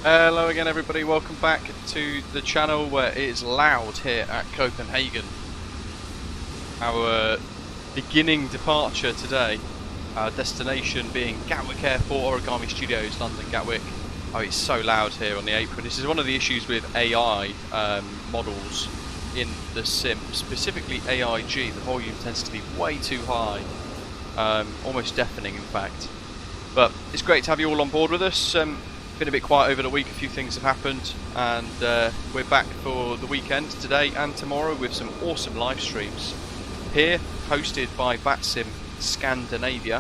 Hello again everybody, welcome back to the channel where it is loud here at Copenhagen. Our beginning departure today, our destination being Gatwick Airport, Origami Studios, London, Gatwick. Oh, it's so loud here on the apron. This is one of the issues with AI models in the sim, specifically AIG. The volume tends to be way too high, almost deafening in fact. But it's great to have you all on board with us. Been a bit quiet over the week, a few things have happened, and we're back for the weekend today and tomorrow with some awesome live streams here, hosted by VATSIM Scandinavia,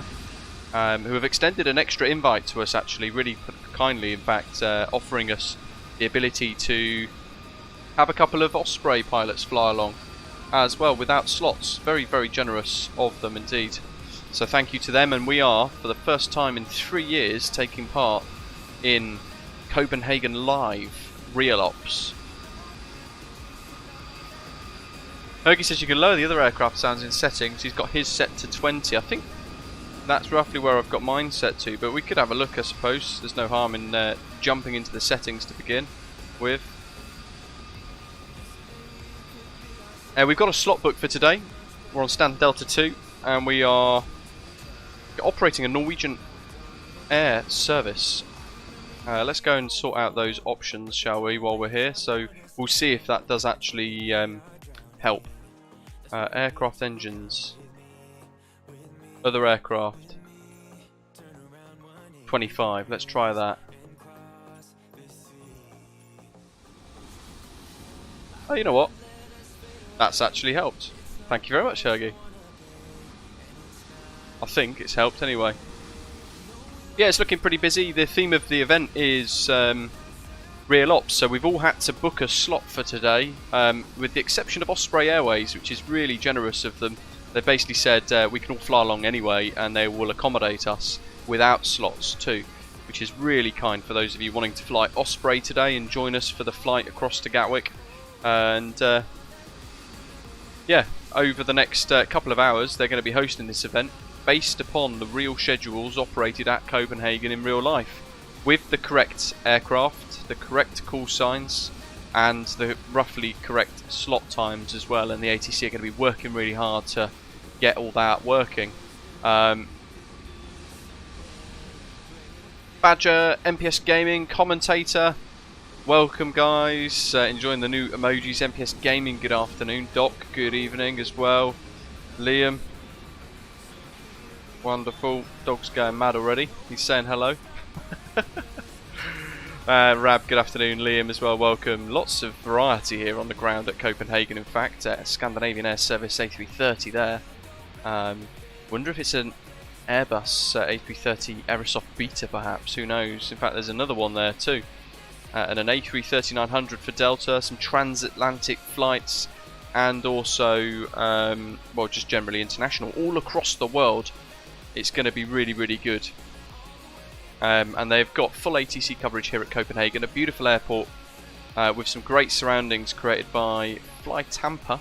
who have extended an extra invite to us actually, really kindly in fact, offering us the ability to have a couple of Osprey pilots fly along as well without slots. Very, very generous of them indeed. So thank you to them, and we are, for the first time in 3 years, taking part in Copenhagen Live Real Ops. Hergy says you can lower the other aircraft sounds in settings. He's got his set to 20. I think that's roughly where I've got mine set to, but we could have a look, I suppose. There's no harm in jumping into the settings to begin with. We've got a slot book for today. We're on stand Delta 2 and we are operating a Norwegian air service. Let's go and sort out those options, shall we, while we're here. So we'll see if that does actually help. Aircraft engines. Other aircraft. 25. Let's try that. Oh, you know what? That's actually helped. Thank you very much, Hergy. I think it's helped anyway. Yeah, it's looking pretty busy. The theme of the event is Real Ops, so we've all had to book a slot for today, with the exception of Osprey Airways, which is really generous of them. They basically said we can all fly along anyway, and they will accommodate us without slots too, which is really kind for those of you wanting to fly Osprey today and join us for the flight across to Gatwick. And yeah, over the next couple of hours, they're going to be hosting this event, based upon the real schedules operated at Copenhagen in real life, with the correct aircraft, the correct call signs, and the roughly correct slot times as well. And the ATC are going to be working really hard to get all that working. Badger, MPS Gaming, commentator, welcome guys, enjoying the new emojis. MPS Gaming, good afternoon. Doc, good evening as well. Liam, wonderful. Dog's going mad already. He's saying hello. Rab, good afternoon. Liam as well, welcome. Lots of variety here on the ground at Copenhagen, in fact. Scandinavian Air Service A330 there. Wonder if it's an Airbus A330 Aerosoft Beta perhaps, who knows. In fact, there's another one there too. And an A330-900 for Delta, some transatlantic flights, and also, well, just generally international, all across the world. It's going to be really, really good. And they've got full ATC coverage here at Copenhagen, a beautiful airport with some great surroundings created by FlyTampa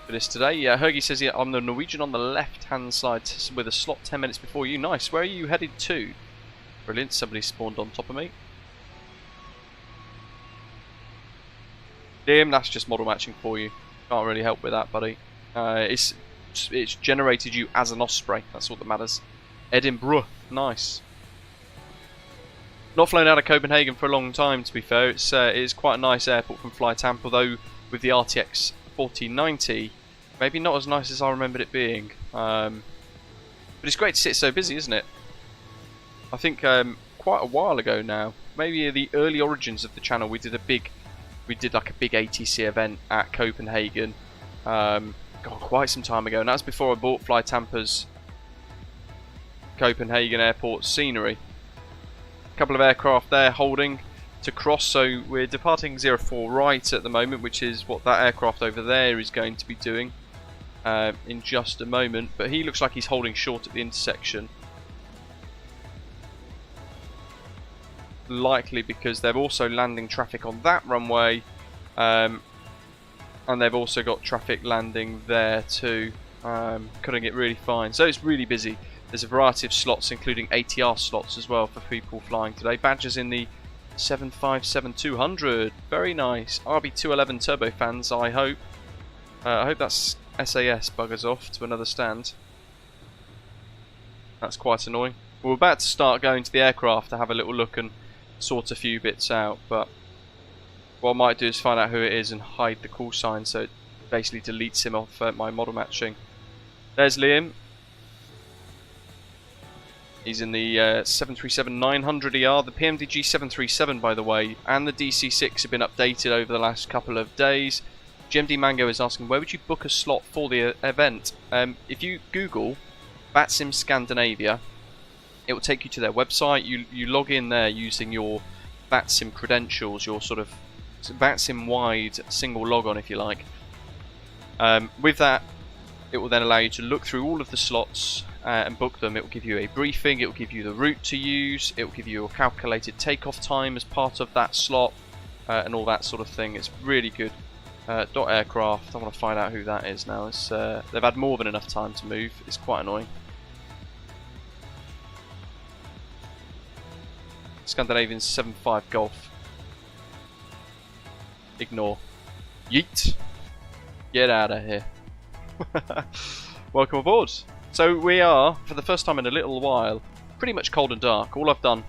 for this today. Yeah, Hergy says yeah, I'm the Norwegian on the left-hand side with a slot 10 minutes before you. Nice. Where are you headed to? Brilliant. Somebody spawned on top of me. Liam, that's just model matching for you. Can't really help with that, buddy. It's generated you as an Osprey. That's all that matters. Edinburgh, nice. Not flown out of Copenhagen for a long time, to be fair. It is quite a nice airport from FlyTampa, although with the RTX4090, maybe not as nice as I remembered it being. But it's great to see it so busy, isn't it? I think quite a while ago now, maybe the early origins of the channel, we did like a big ATC event at Copenhagen. God, quite some time ago, and that's before I bought FlyTampa's Copenhagen Airport scenery. A couple of aircraft there holding to cross, so we're departing 04 right at the moment, which is what that aircraft over there is going to be doing in just a moment. But he looks like he's holding short at the intersection. Likely because they're also landing traffic on that runway, and they've also got traffic landing there too, cutting it really fine. So it's really busy. There's a variety of slots, including ATR slots as well for people flying today. Badges in the 757-200. Very nice. RB211 turbofans, I hope. I hope that's SAS buggers off to another stand. That's quite annoying. We're about to start going to the aircraft to have a little look and sort a few bits out, but what I might do is find out who it is and hide the call sign so it basically deletes him off my model matching. There's Liam. He's in the 737-900ER. The PMDG 737, by the way, and the DC-6 have been updated over the last couple of days. GMD Mango is asking, where would you book a slot for the event? If you Google VATSIM Scandinavia, it will take you to their website. You log in there using your VATSIM credentials, your sort of VATSIM-wide single logon, if you like. With that, it will then allow you to look through all of the slots and book them. It will give you a briefing, it will give you the route to use, it will give you a calculated takeoff time as part of that slot, and all that sort of thing. It's really good. .aircraft, I want to find out who that is now. It's, they've had more than enough time to move. It's quite annoying. Scandinavian 7-5 Golf. Ignore. Yeet. Get out of here. Welcome aboard. So we are, for the first time in a little while, pretty much cold and dark. All I've done,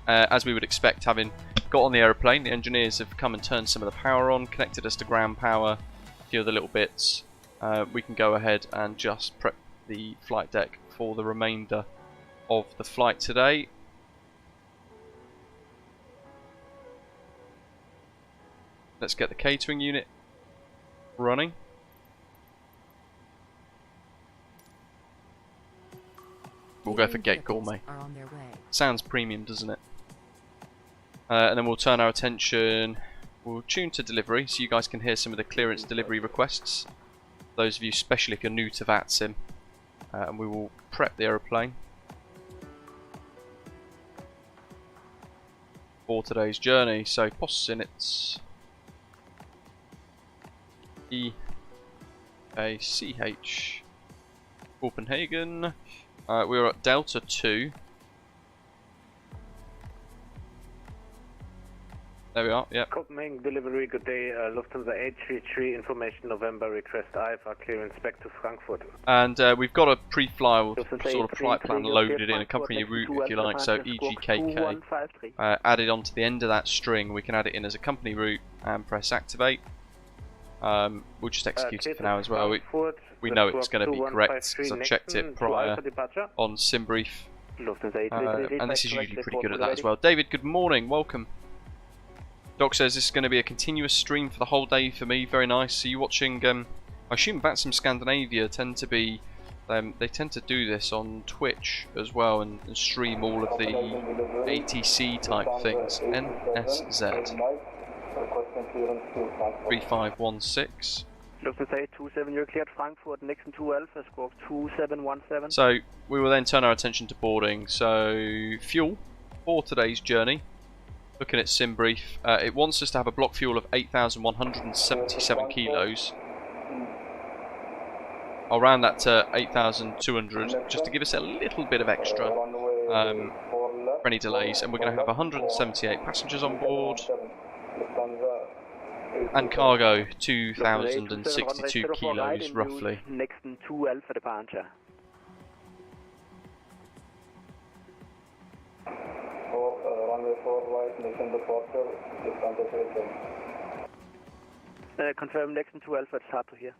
as we would expect, having got on the aeroplane, the engineers have come and turned some of the power on, connected us to ground power, a few other little bits. We can go ahead and just prep the flight deck for the remainder of the flight today. Let's get the catering unit running. We'll go for gate gourmet. Sounds premium, doesn't it? And then we'll turn our attention, we'll tune to delivery so you guys can hear some of the clearance delivery requests. Those of you, especially if you're new to VATSIM. And we will prep the aeroplane for today's journey. So POS EKCH Copenhagen. We're at Delta 2. There we are, yeah. Copenhagen delivery, good day. Lufthansa 833, information November, request IFA clearance back to Frankfurt. And we've got a pre-fly sort of flight plan loaded in, accompanying route if you like, so EGKK added onto the end of that string. We can add it in as a company route and press activate. We'll just execute it for now as well. We know it's going to be correct because I've checked it prior on SimBrief. And this is usually pretty good at that as well. David, good morning, welcome. Doc says this is going to be a continuous stream for the whole day for me. Very nice. So you watching? I assume VATSIM Scandinavia tend to be. They tend to do this on Twitch as well and stream all of the ATC type things. NSZ 3516. Lufthansa 27, you're cleared Frankfurt. Nixon 2 Alpha, squawk 2717. So we will then turn our attention to boarding. So fuel for today's journey. Looking at SimBrief, it wants us to have a block fuel of 8,177 kilos. I'll round that to 8,200 just to give us a little bit of extra for any delays. And we're going to have 178 passengers on board. And cargo, 2,062 kilos roughly. Nixon 2 Alpha departure. Confirm Nixon 2 Alpha, it's hard to hear.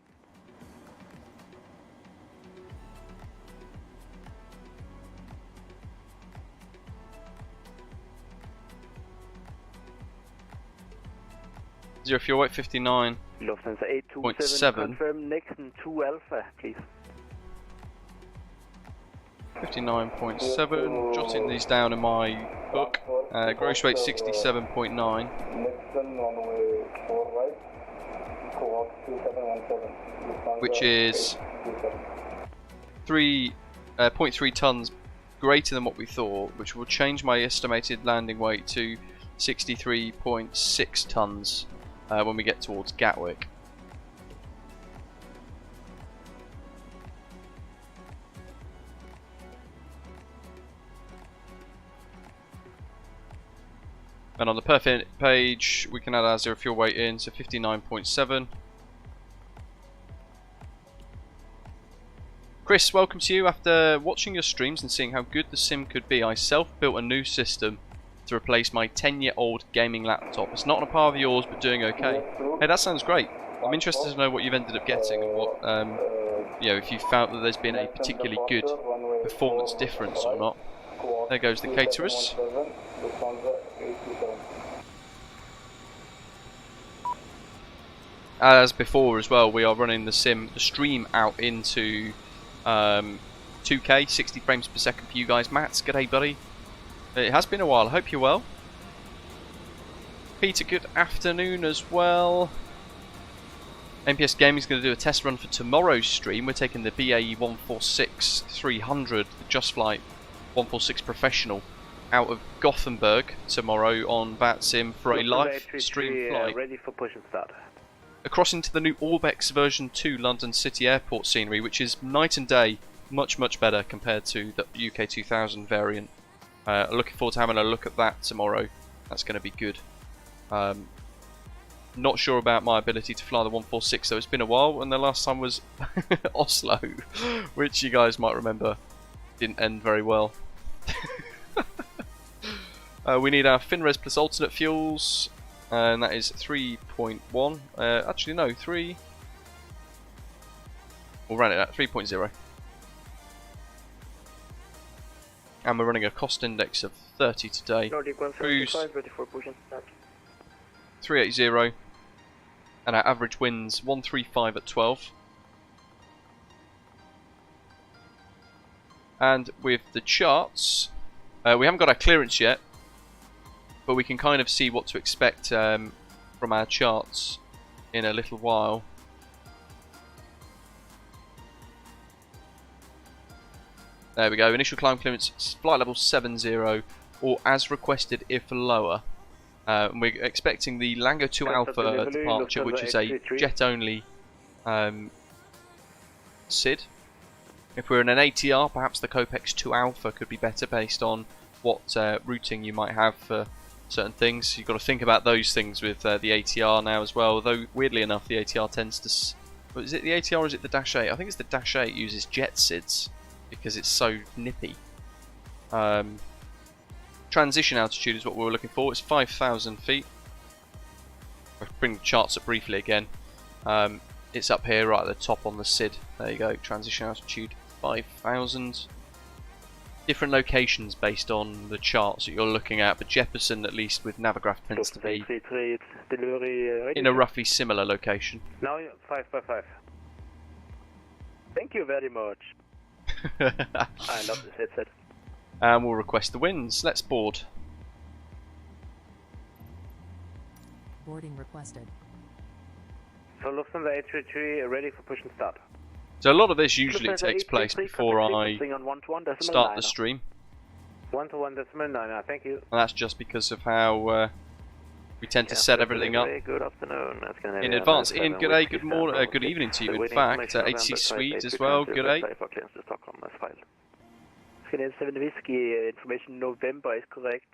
Zero fuel weight 59. Lufthansa 827, confirm Nixon 2 Alpha, please. 59.7, jotting these down in my book. Gross weight 67.9. Which is 0.3 tons greater than what we thought, which will change my estimated landing weight to 63.6 tons when we get towards Gatwick. And on the perfect page, we can add our zero fuel weight in, so 59.7. Chris, welcome to you. After watching your streams and seeing how good the sim could be, I self-built a new system to replace my 10-year-old gaming laptop. It's not on a par with yours, but doing okay. Hey, that sounds great. I'm interested to know what you've ended up getting and what, you know, if you found that there's been a particularly good performance difference or not. There goes the caterers. As before as well, we are running the stream out into 2K, 60 frames per second for you guys. Mats, g'day buddy. It has been a while, I hope you're well. Peter, good afternoon as well. MPS Gaming is going to do a test run for tomorrow's stream. We're taking the BAE 146-300, the Just Flight 146 Professional, out of Gothenburg tomorrow on VATSIM for a live stream flight. Ready for push and start. Across into the new Orbex version 2 London City Airport scenery, which is night and day, much better compared to the UK 2000 variant. Looking forward to having a look at that tomorrow. That's going to be good. Not sure about my ability to fly the 146, though. It's been a while, and the last time was Oslo, which you guys might remember didn't end very well. We need our FinRes plus alternate fuels, and that is 3.1. Actually, no, 3. We'll run it at 3.0. And we're running a cost index of 30 today. Cruise 380, and our average winds 135 at 12. And with the charts, we haven't got our clearance yet, but we can kind of see what to expect from our charts in a little while. There we go, initial climb clearance, flight level 70, or as requested if lower. We're expecting the LANGO 2 Alpha departure, which is a jet-only SID. If we're in an ATR, perhaps the Copex 2 Alpha could be better based on what routing you might have for certain things. You've got to think about those things with the ATR now as well, though weirdly enough the ATR tends to... Is it the ATR or is it the Dash 8? I think it's the Dash 8 uses jet SIDs because it's so nippy. Transition altitude is what we were looking for. It's 5,000 feet. I'll bring the charts up briefly again. It's up here right at the top on the SID. There you go. Transition altitude 5,000. Different locations based on the charts that you're looking at, but Jefferson, at least with Navigraph, tends to be in a roughly similar location. Now 5x5. Thank you very much. I love this headset. And we'll request the winds. Let's board. Boarding requested. So Lufthansa 833 ready for push and start. So a lot of this usually takes place before I start the stream. 1-to-1.9, thank you. And that's just because of how we tend to set everything up good afternoon. in advance. Ian, good day, good morning, good evening to you. In fact, HC Suite as well. Good day. Scandinavia 7 Whiskey, information November is correct.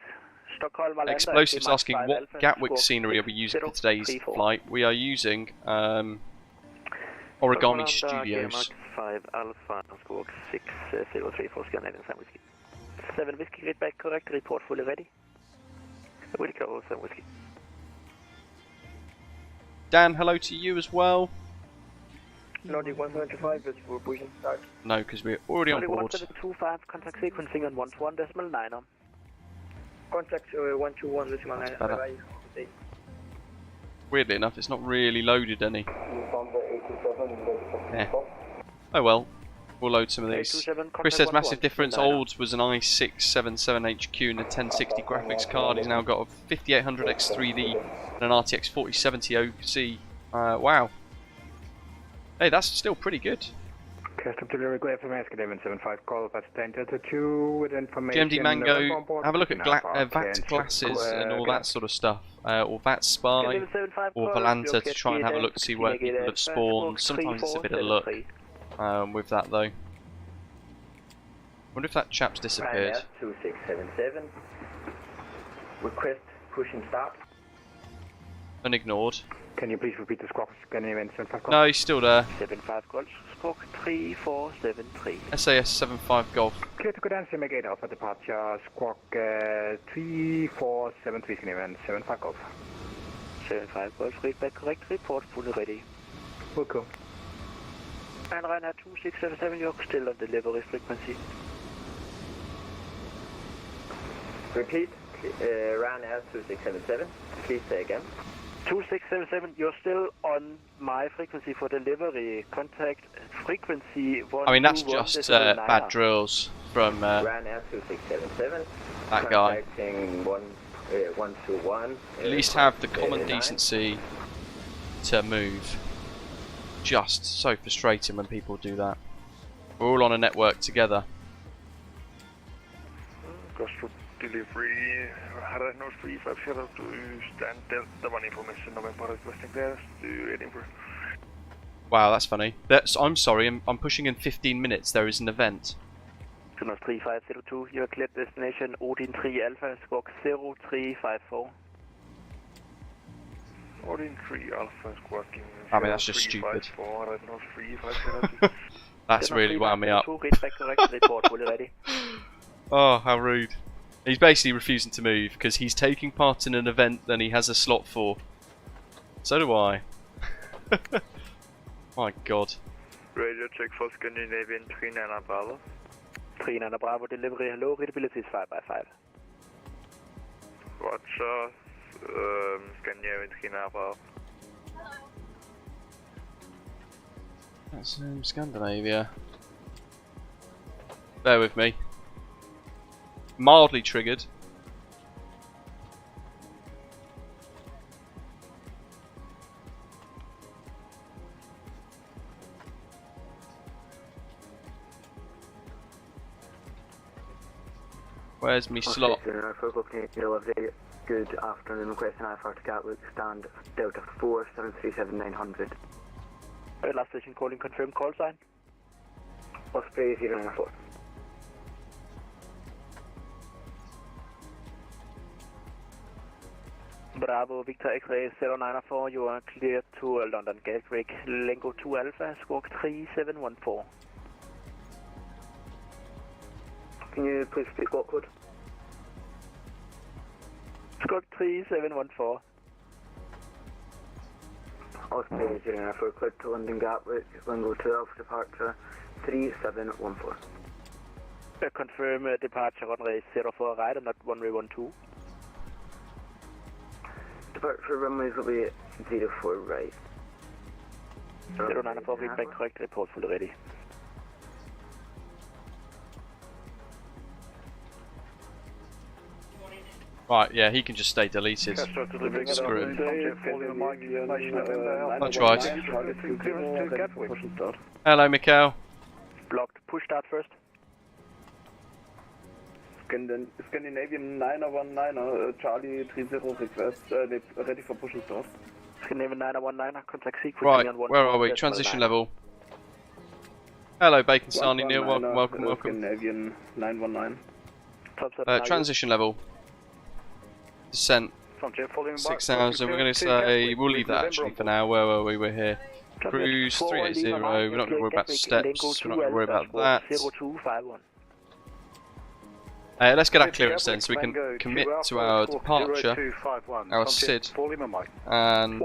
Stockholm, Explosives asking what Gatwick scenery are we using for today's flight. We are using Origami Studios. 5 Alpha, squawk 603 for Scandinavian 7 Whiskey. 7 Whiskey, grid back correct, report fully ready. We'll go 7 Whiskey. Dan, hello to you as well. Nordic 175 is for pushing start. No, because we're already on board. 1725, contact sequencing on 121.9. Contact 121.9. Weirdly enough, it's not really loaded any. Yeah. Oh well, we'll load some of these. Chris says massive difference. Old was an i677HQ and a 1060 graphics card. He's now got a 5800 X3D and an RTX4090 OC. Wow. Hey, that's still pretty good. Custom delivery, go after Scandinavian 75, call past 10 to 2 with information. GMD Mango, have a look at VAT glasses and all that sort of stuff. Or VAT Spy, or Valanta to try and have a look to see where people have spawned. Sometimes it's a bit of luck with that though. Wonder if that chap's disappeared. 2677. Request pushing start. Unignored. Can you please repeat the squawk? Scandinavian 75 Golf? No, he's still there. 75 Golf, squawk 3473. SAS 75 Golf. Clear to go down, make 8 Alpha departure, squawk 3473 Scandinavian 75 Golf. 75 Golf, read back correct, report fully ready. Welcome. And Ryanair 2677, you're still on delivery frequency. Repeat, Ryanair 2677, please say again. 2677, you're still on my frequency for delivery. Contact frequency 1. I mean, that's just bad drills from Ryanair 2677. that guy. Contacting 121. At least have the common decency to move. Just so frustrating when people do that. We're all on a network together. Ghost delivery, Harris North 35 Shadow to stand Delta 1 information, November requesting clearance to Edinburgh. Wow, that's funny. I'm sorry, I'm pushing in 15 minutes. There is an event. North 3502, you are cleared destination Odin 3 Alpha, squawk 0354. Odin 3 Alpha squawking. I mean, that's just stupid. 354, Harris North 35 That's really wound me up. Read back correct, report fully ready. Oh, how rude. He's basically refusing to move because he's taking part in an event that he has a slot for. So do I. My god. Radio check for Scandinavian 39 Bravo. 39 Bravo, delivery, hello, readability is 5x5. Roger, Scandinavian 39 Bravo. That's Scandinavia. Bear with me. Mildly triggered. Where's me slot? Good afternoon, requesting IFR to Gatwick, stand Delta 4, 737-900. Last station calling, confirm call sign. Osprey 094. Bravo, Victor X-ray 094, you are cleared to London Gatwick, LANGO 2 Alpha, squawk 3714. Can you please speak what code? Squawk 3714. Osprey 094, cleared to London Gatwick, LANGO 2 Alpha departure 3714. Confirm departure runway 04 right and not runway 12. Departure runways will be 04 right. 094, read back correct, report fully ready. Right, yeah, he can just stay deleted. Screw him. That's right. Hello, Mikhail. Blocked, push start first. Scandinavian 919, Charlie 30 request, ready for pushing start. Scandinavian 919, contact sequence. Right, where are we? Transition level. Hello, Bacon Sarnie, Neil, welcome. Scandinavian 919. Transition level. Descent. 6,000, we're going to say, we'll leave that actually for now. Where were we? We're here. Cruise 380, we're not going to worry about steps, we're not going to worry about that. 0251. Let's get our clearance then so we can commit to our departure, our SID, and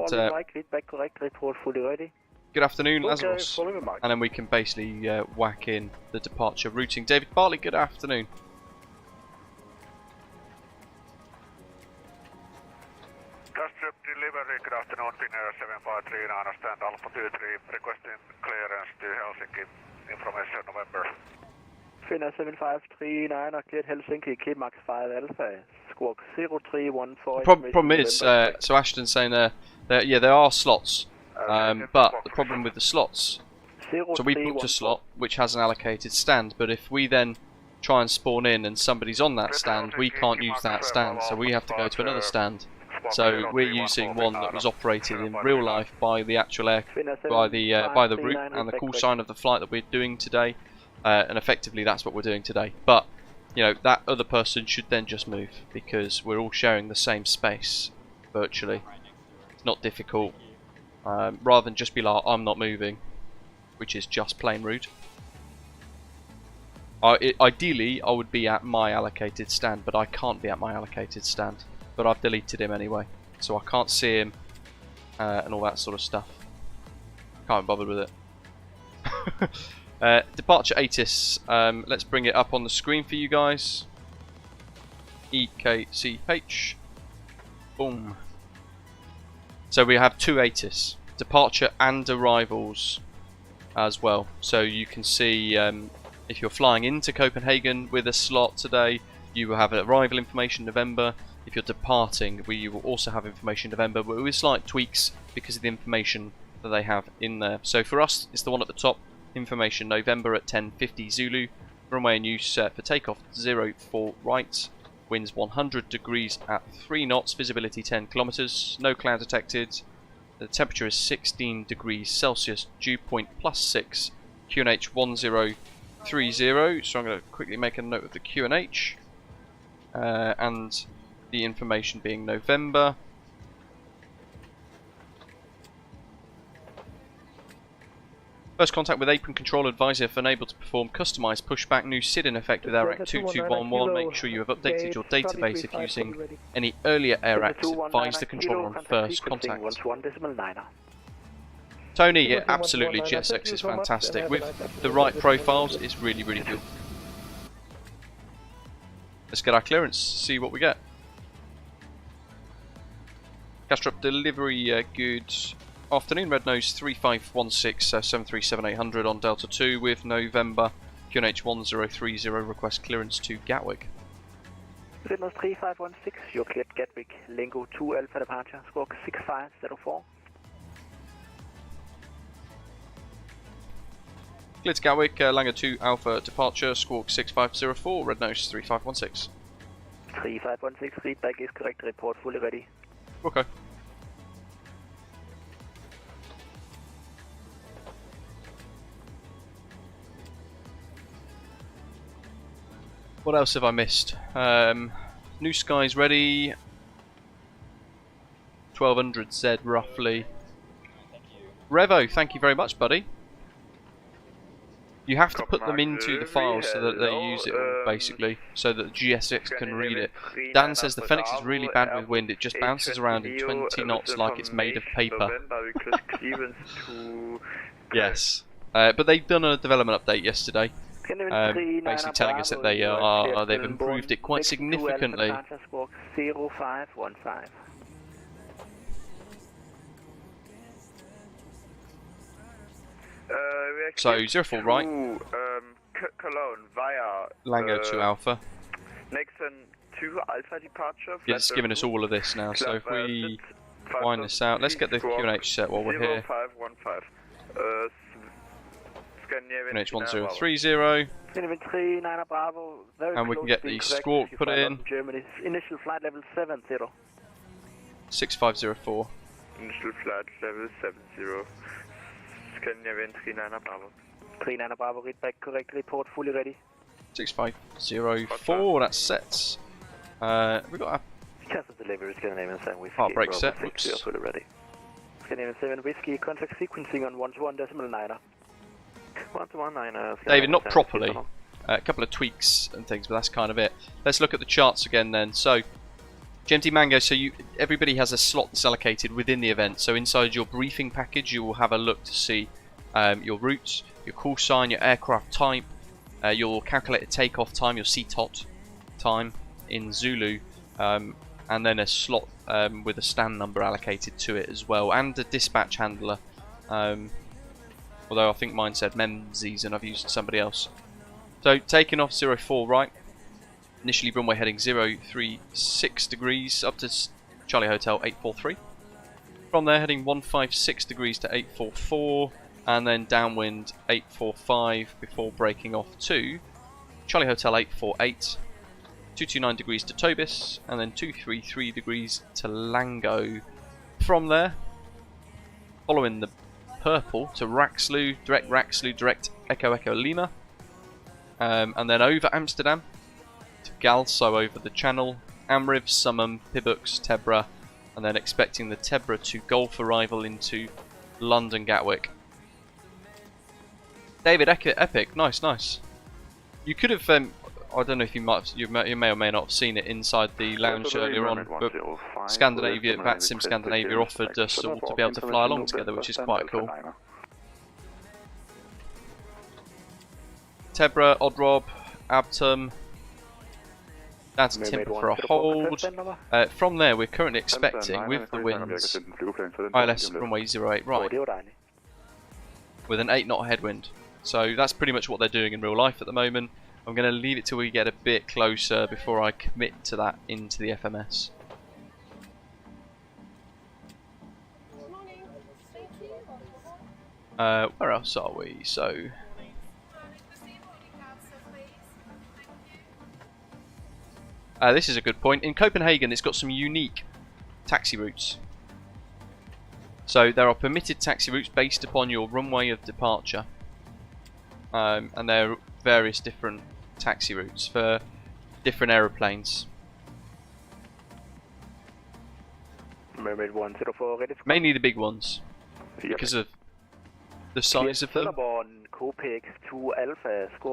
good afternoon Lazarus, and then we can basically whack in the departure routing. David Bartley, good afternoon. Trip delivery, good afternoon, Finnair 7539, stand Alpha 23, requesting clearance to Helsinki, information November. Finnair 7539, cleared Helsinki, K-Max 5 Alpha, squawk 0314. Problem is, so Ashton's saying yeah, there are slots, but the problem with the slots, so we booked a slot which has an allocated stand, but if we then try and spawn in and somebody's on that stand, we can't use that stand, so we have to go to another stand. So we're using one that was operated in real life by the actual by the route and the call sign of the flight that we're doing today, and effectively that's what we're doing today. But you know, that other person should then just move, because we're all sharing the same space virtually. It's not difficult. Rather than just be like, I'm not moving, which is just plain rude. Ideally, I would be at my allocated stand, but I can't be at my allocated stand. But I've deleted him anyway, so I can't see him and all that sort of stuff. Can't be bothered with it. Departure ATIS. Let's bring it up on the screen for you guys. EKCH. Boom. So we have two ATIS, departure and arrivals as well. So you can see if you're flying into Copenhagen with a slot today, you will have arrival information November. If you're departing, we will also have information November, but with slight tweaks because of the information that they have in there. So for us, it's the one at the top, information November at 10:50 Zulu, runway in use set for takeoff 04 right, winds 100 degrees at 3 knots, visibility 10 kilometers, no cloud detected, the temperature is 16 degrees Celsius, dew point +6, QNH 1030, so I'm going to quickly make a note of the QNH, and the information being November. First contact with apron control advisor if unable to perform customized pushback. New SID in effect with ARREK 2211. Make sure you have updated your database if using any earlier ARREKs. Advise the controller on first contact. Tony, yeah, absolutely. GSX is fantastic. With the right profiles, it's really, really good. Let's get our clearance, see what we get. Castrop delivery, good afternoon. Red nose 3516, 737-800 on Delta 2 with November, QNH 1030, request clearance to Gatwick. Red nose 3516, you're cleared Gatwick, LANGO 2 Alpha departure, squawk 6504. Cleared to Gatwick, LANGO 2 Alpha departure, squawk 6504, red nose 3516. 3516, feedback is correct, report fully ready. Okay. What else have I missed? New skies ready. 1200Z roughly. Revo, thank you very much, buddy. You have to put them into the files so that they use it all, basically, so that the GSX can read it. Dan says the Phoenix is really bad with wind, it just bounces around in 20 knots like it's made of paper. Yes, but they've done a development update yesterday, basically telling us that they've improved it quite significantly. So 04 right, Cologne via LANGO 2 Alpha. Nixon 2 Alpha departure. Yeah, it's giving us all of this now, so if we wind this out, let's get the QNH set while we're here. QNH 1030, and we can get the squawk put in. Initial flight level 70. 6504. Initial flight level 70. Scandinavia 39 Bravo. 39 Bravo, read back correct, report fully ready. 6504, that's set. We've got a Cancel delivery, Scandinavian 7 Whiskey. heartbreak set, whoops. Fully ready. Scandinavian 7 Whiskey, contact sequencing on 121.9. 121.9. David, not properly. A couple of tweaks and things, but that's kind of it. Let's look at the charts again then. So, GMT Mango, so everybody has a slot that's allocated within the event. So inside your briefing package, you will have a look to see your routes, your call sign, your aircraft type, your calculated takeoff time, your CTOT time in Zulu, and then a slot with a stand number allocated to it as well, and a dispatch handler. Although I think mine said Menzies and I've used somebody else. So taking off 04 right. Initially runway heading 036 degrees up to Charlie Hotel 843. From there heading 156 degrees to 844 and then downwind 845 before breaking off to Charlie Hotel 848, 229 degrees to Tobis and then 233 degrees to LANGO. From there, following the purple to RAXLU, direct Echo Echo Lima, and then over Amsterdam to GALSO over the channel, AMRIV, Summum, Pibux, TEBRA, and then expecting the TEBRA to Gulf arrival into London Gatwick. David, epic, nice. You could have, I don't know if you may or may not have seen it inside the lounge earlier on, but Scandinavia, VATSIM Scandinavia offered us all to be able to fly along together, which is quite cool. TEBRA, Oddrob, Abtum, down to Timber for a hold. From there, we're currently expecting, with the winds, ILS runway 08 right, with an 8 knot headwind. So that's pretty much what they're doing in real life at the moment. I'm going to leave it till we get a bit closer before I commit to that into the FMS. Where else are we? So this is a good point. In Copenhagen, it's got some unique taxi routes. So there are permitted taxi routes based upon your runway of departure. And there are various different taxi routes for different aeroplanes. Mainly the big ones, because of the size of them. But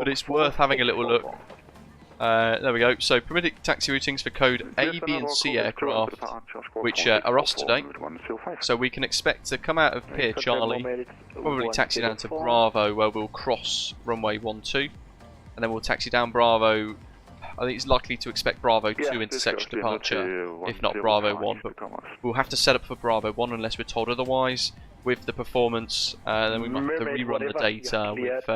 it's worth having a little look. There we go. So permitted taxi routings for code A, B and C aircraft, which are off today. So we can expect to come out of Pier Charlie, probably taxi down to Bravo, where we'll cross runway 12, and then we'll taxi down Bravo. I think it's likely to expect Bravo 2 intersection departure, if not Bravo 1, but we'll have to set up for Bravo 1 unless we're told otherwise. With the performance, then we might have to rerun the data with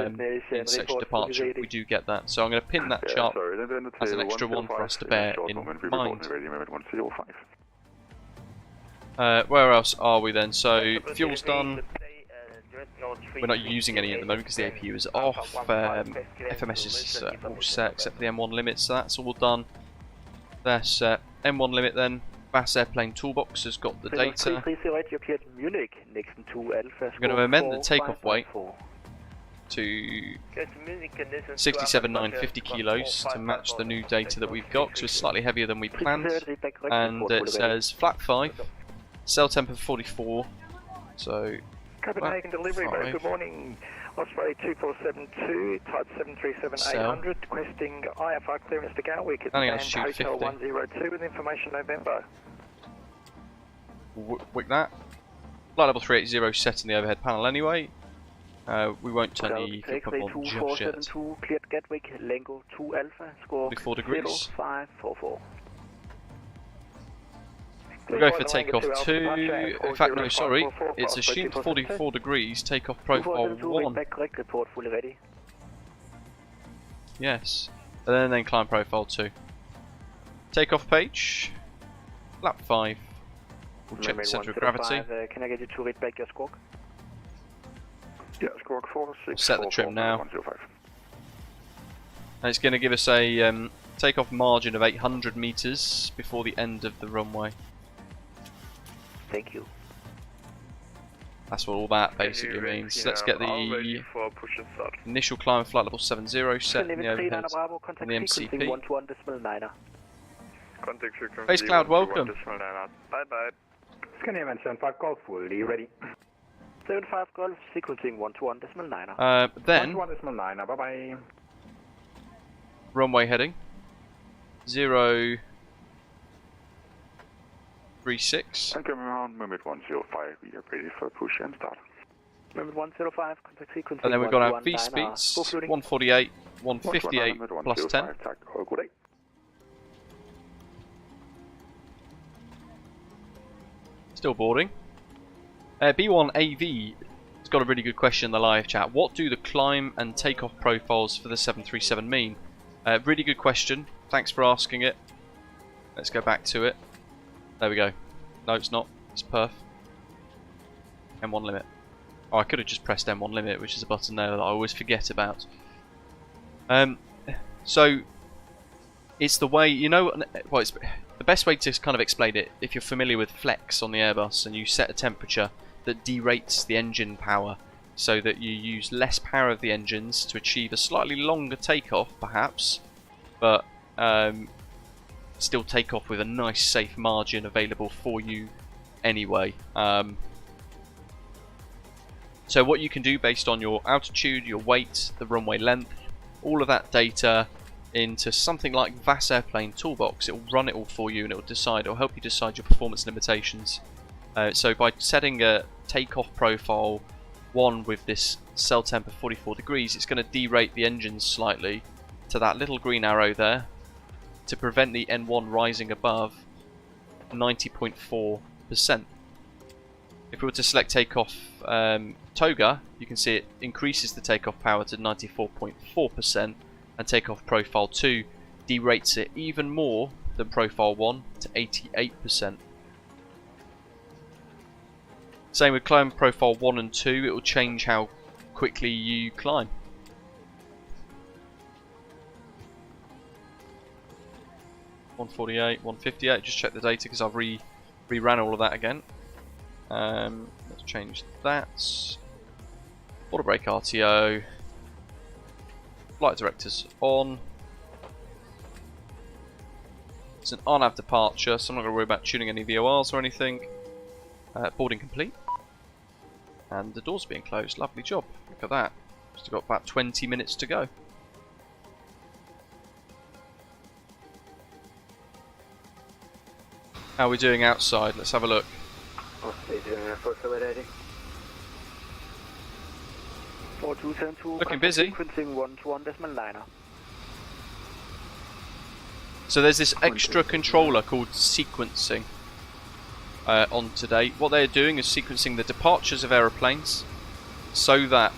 intersection departure if we do get that. So I'm going to pin that chart as an extra one for us to bear in mind. Where else are we then? So fuel's done. We're not using any at the moment because the APU is off. FMS is all set except for the M1 limit, so that's all done. That's M1 limit then. VAS airplane toolbox has got the data. We're going to amend the takeoff weight to 67,950 kilos to match the new data that we've got, because it's slightly heavier than we planned. And it says flat 5, cell temper 44. So Copenhagen delivery, very good morning. Osprey 2472, type 737-800, requesting IFR clearance to Gatwick at Hotel 102 with information November. Wick that. Flight level 380 set in the overhead panel anyway. We won't turn the fuel pump on just yet. Cleared Gatwick, LANGO 2 Alpha, score 44 degrees. 0544. We'll go for takeoff 2, in fact no sorry, it's assumed 44 degrees, takeoff profile 1. Yes, and then climb profile 2. Takeoff page, lap 5. We'll check the centre of gravity. Can I get you to read back your squawk? Yeah, squawk 4, 6, we'll set the trim now. And it's going to give us a takeoff margin of 800 metres before the end of the runway. Thank you. That's what all that basically means. Let's get the initial climb flight level 70 set in the overhead and the MCP. Base Cloud, welcome. Bye bye. Scandinavian 75 Golf, fully ready. 75 Golf, sequencing 121.9. Then 121.9, bye bye. Runway heading 036. And coming around, Moment 105, we are ready for push and start. Moment 105, contact sequencing. And then we've got our V speeds 148, 158 plus 10. Still boarding. B1AV has got a really good question in the live chat. What do the climb and takeoff profiles for the 737 mean? Really good question. Thanks for asking it. Let's go back to it. There we go. No, it's not. It's perf. M1 limit. Oh, I could have just pressed M1 limit, which is a button there that I always forget about. So it's the way, you know, well, it's the best way to kind of explain it, if you're familiar with flex on the Airbus and you set a temperature that derates the engine power so that you use less power of the engines to achieve a slightly longer takeoff perhaps, but still take off with a nice safe margin available for you anyway. So what you can do based on your altitude, your weight, the runway length, all of that data into something like VAS Airplane Toolbox. It will run it all for you, and it will help you decide your performance limitations. So by setting a takeoff profile 1 with this cell temp of 44 degrees, it's going to derate the engines slightly to that little green arrow there to prevent the N1 rising above 90.4%. If we were to select takeoff toga, you can see it increases the takeoff power to 94.4%, and takeoff profile 2 derates it even more than profile 1 to 88%. Same with climb profile 1 and 2, it will change how quickly you climb. .148, 158, just check the data because I've re-ran all of that again. Let's change that. Auto brake RTO. Flight directors on. It's an on-nav departure, so I'm not going to worry about tuning any VORs or anything. Boarding complete. And the doors being closed. Lovely job. Look at that. Just got about 20 minutes to go. How are we doing outside? Let's have a look. Looking busy. So there's this extra controller called sequencing on today. What they're doing is sequencing the departures of aeroplanes so that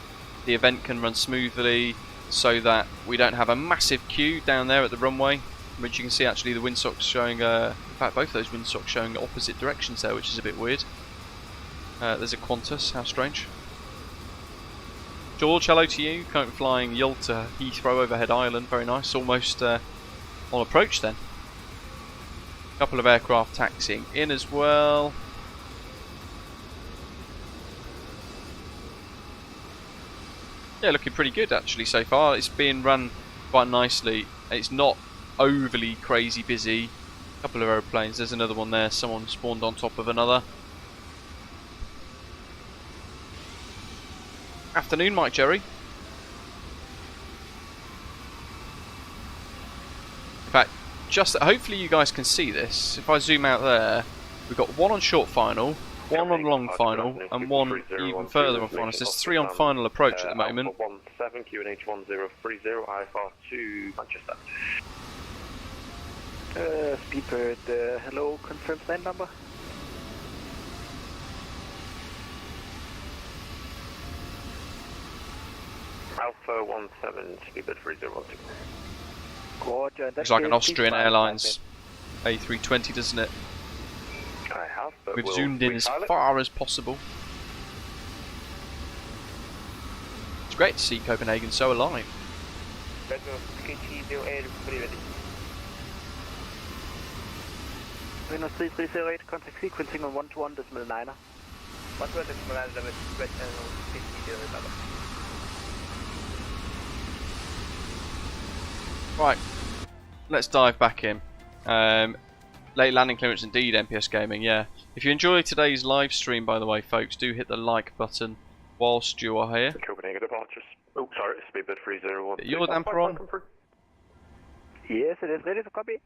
the event can run smoothly, so that we don't have a massive queue down there at the runway, which you can see actually the windsocks showing, in fact both those windsocks showing opposite directions there, which is a bit weird. There's a Qantas, how strange. George, hello to you, currently flying Yalta Heathrow overhead Ireland, very nice, almost on approach then. A couple of aircraft taxiing in as well. Yeah, looking pretty good actually so far. It's being run quite nicely. It's not overly crazy busy. A couple of aeroplanes. There's another one there. Someone spawned on top of another. Afternoon, Mike Jerry. In fact, just hopefully you guys can see this. If I zoom out there, we've got one on short final, one on long final, and one even further on final. So there's 3 on final approach at the moment. 17 QNH 1030 IFR to Manchester. Speedbird, hello, confirm stand number. Alpha 17, Speedbird 3012. Looks like an Austrian Airlines A320, doesn't it? I have, but we've zoomed in as far as possible. It's great to see Copenhagen so alive. Windows 3308, contact sequencing on 121.9. 121.9. Right, let's dive back in. Late landing clearance indeed, MPS Gaming, yeah. If you enjoy today's live stream, by the way, folks, do hit the like button whilst you are here. Copenhagen departures. Oh, sorry, Speedbird 301. Your damper on? Yes, it is ready to copy.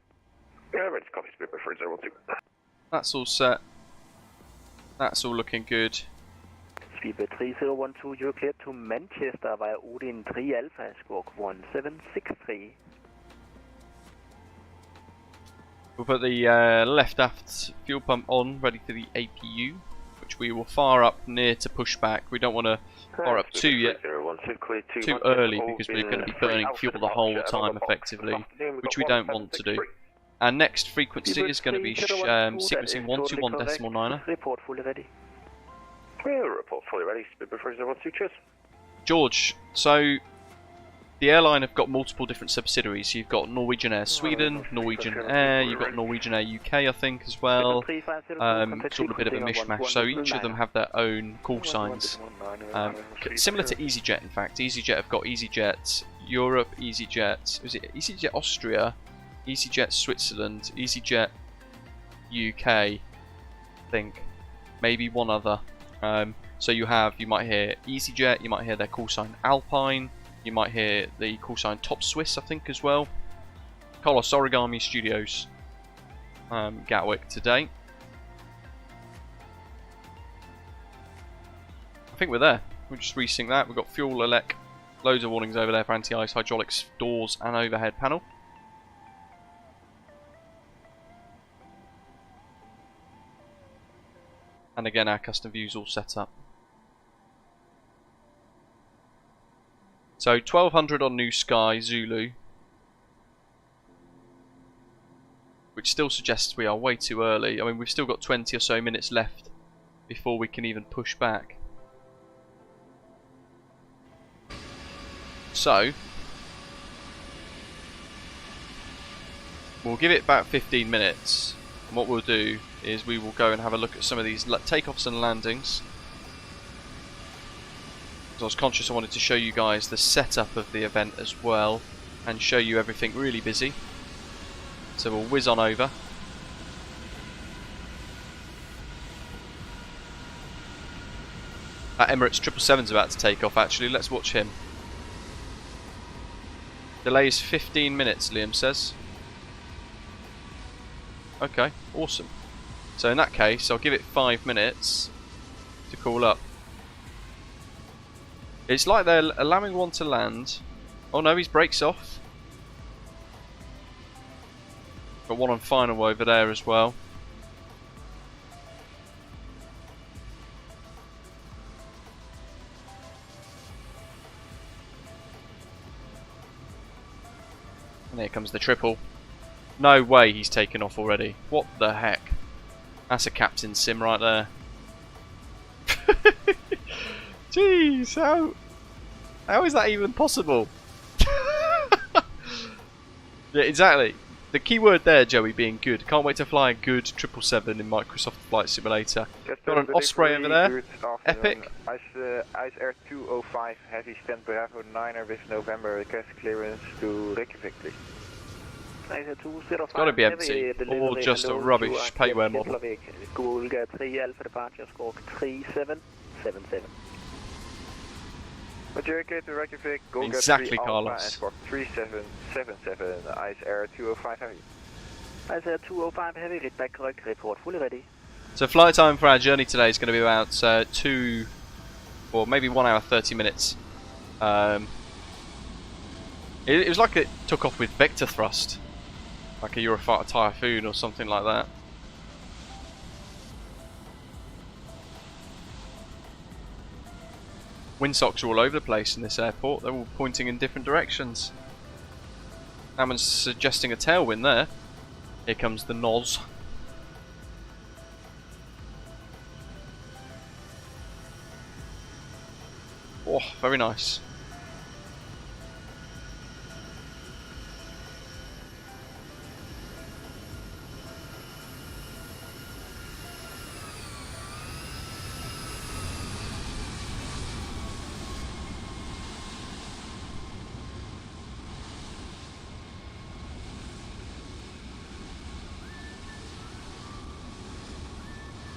Yeah, ready to copy, Speedbird 3012. That's all set. That's all looking good. Speedbird 3012, you're cleared to Manchester via Odin 3 Alpha, squawk 1763. We'll put the left aft fuel pump on, ready for the APU, which we will fire up near to pushback. We don't want to fire up too early because we're going to be burning fuel the whole time effectively, which we don't want to do. Our next frequency is going to be sequencing 121.9. Report fully ready. Report fully ready, Speedbird 3012, cheers. George, so the airline have got multiple different subsidiaries. You've got Norwegian Air Sweden, Norwegian Air, you've got Norwegian Air UK, I think, as well. It's all a bit of a mishmash, so each of them have their own call signs. Similar to EasyJet, in fact. EasyJet have got EasyJet Europe, EasyJet, was it EasyJet Austria, EasyJet Switzerland, EasyJet UK, I think, maybe one other. So you might hear EasyJet, you might hear their call sign Alpine, you might hear the call sign Top Swiss, I think, as well. Carlos Origami Studios, Gatwick today. I think we're there. We'll just resync that. We've got fuel, elec, loads of warnings over there for anti-ice, hydraulics, doors, and overhead panel. And again, our custom views all set up. So 1200 on New Sky Zulu, which still suggests we are way too early. I mean, we've still got 20 or so minutes left before we can even push back. So we'll give it about 15 minutes, and what we'll do is we will go and have a look at some of these takeoffs and landings. I was conscious I wanted to show you guys the setup of the event as well, and show you everything really busy. So we'll whiz on over. Emirates 777's about to take off actually, let's watch him. Delay is 15 minutes, Liam says. Okay, awesome. So in that case, I'll give it 5 minutes to cool up. It's like they're allowing one to land. Oh no, his brake's off. Got one on final over there as well. And here comes the triple. No way he's taken off already. What the heck? That's a captain sim right there. Jeez, how is that even possible? Yeah, exactly. The key word there, Joey, being good. Can't wait to fly a good 777 in Microsoft Flight Simulator. Got an Osprey over there. Epic. Ice Air 205 Heavy Stand Bravo 9er with November request clearance to Reykjavik, please. It's got to be empty, or just a rubbish payware model. Google 3 Alpha departure score 3777. JK to Reykjavik, Golga Exactly, 3 Carlos. Alpha and score 3777, Ice Air 205 Heavy. Ice Air 205 Heavy, read back correct, report fully ready. So flight time for our journey today is going to be about 2 or maybe 1 hour 30 minutes. It was like it took off with vector thrust, like a Eurofighter Typhoon or something like that. Windsocks are all over the place in this airport, they're all pointing in different directions. Hammond's suggesting a tailwind there. Here comes the NOS. Oh, very nice.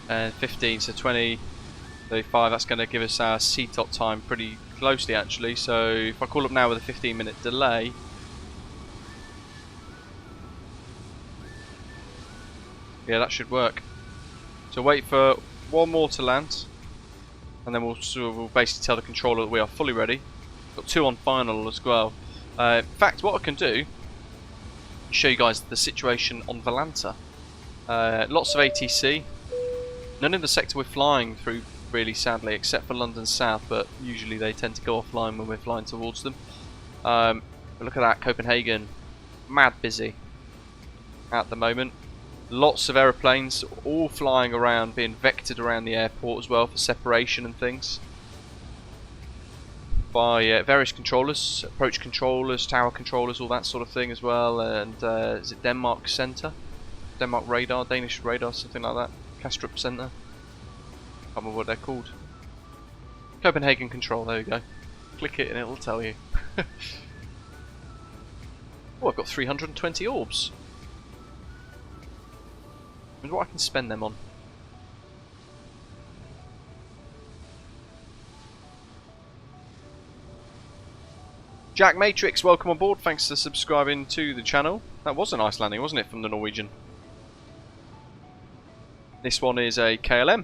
And 15, so 20, 35, that's going to give us our CTOP time pretty closely actually. So if I call up now with a 15-minute delay, yeah, that should work. So wait for one more to land, and then we'll basically tell the controller that we are fully ready. Got 2 on final as well. In fact, what I can do is show you guys the situation on Valanta. Lots of ATC. None in the sector we're flying through, really, sadly, except for London South, but usually they tend to go offline when we're flying towards them. But look at that, Copenhagen, mad busy at the moment. Lots of aeroplanes, all flying around, being vectored around the airport as well for separation and things. By various controllers, approach controllers, tower controllers, all that sort of thing as well. And is it Denmark Centre? Denmark Radar, Danish Radar, something like that. Kastrup Centre. Can't remember what they're called. Copenhagen Control, there you go. Click it and it'll tell you. Oh, I've got 320 orbs. I wonder what I can spend them on. Jack Matrix, welcome on board. Thanks for subscribing to the channel. That was a nice landing, wasn't it, from the Norwegian? This one is a KLM.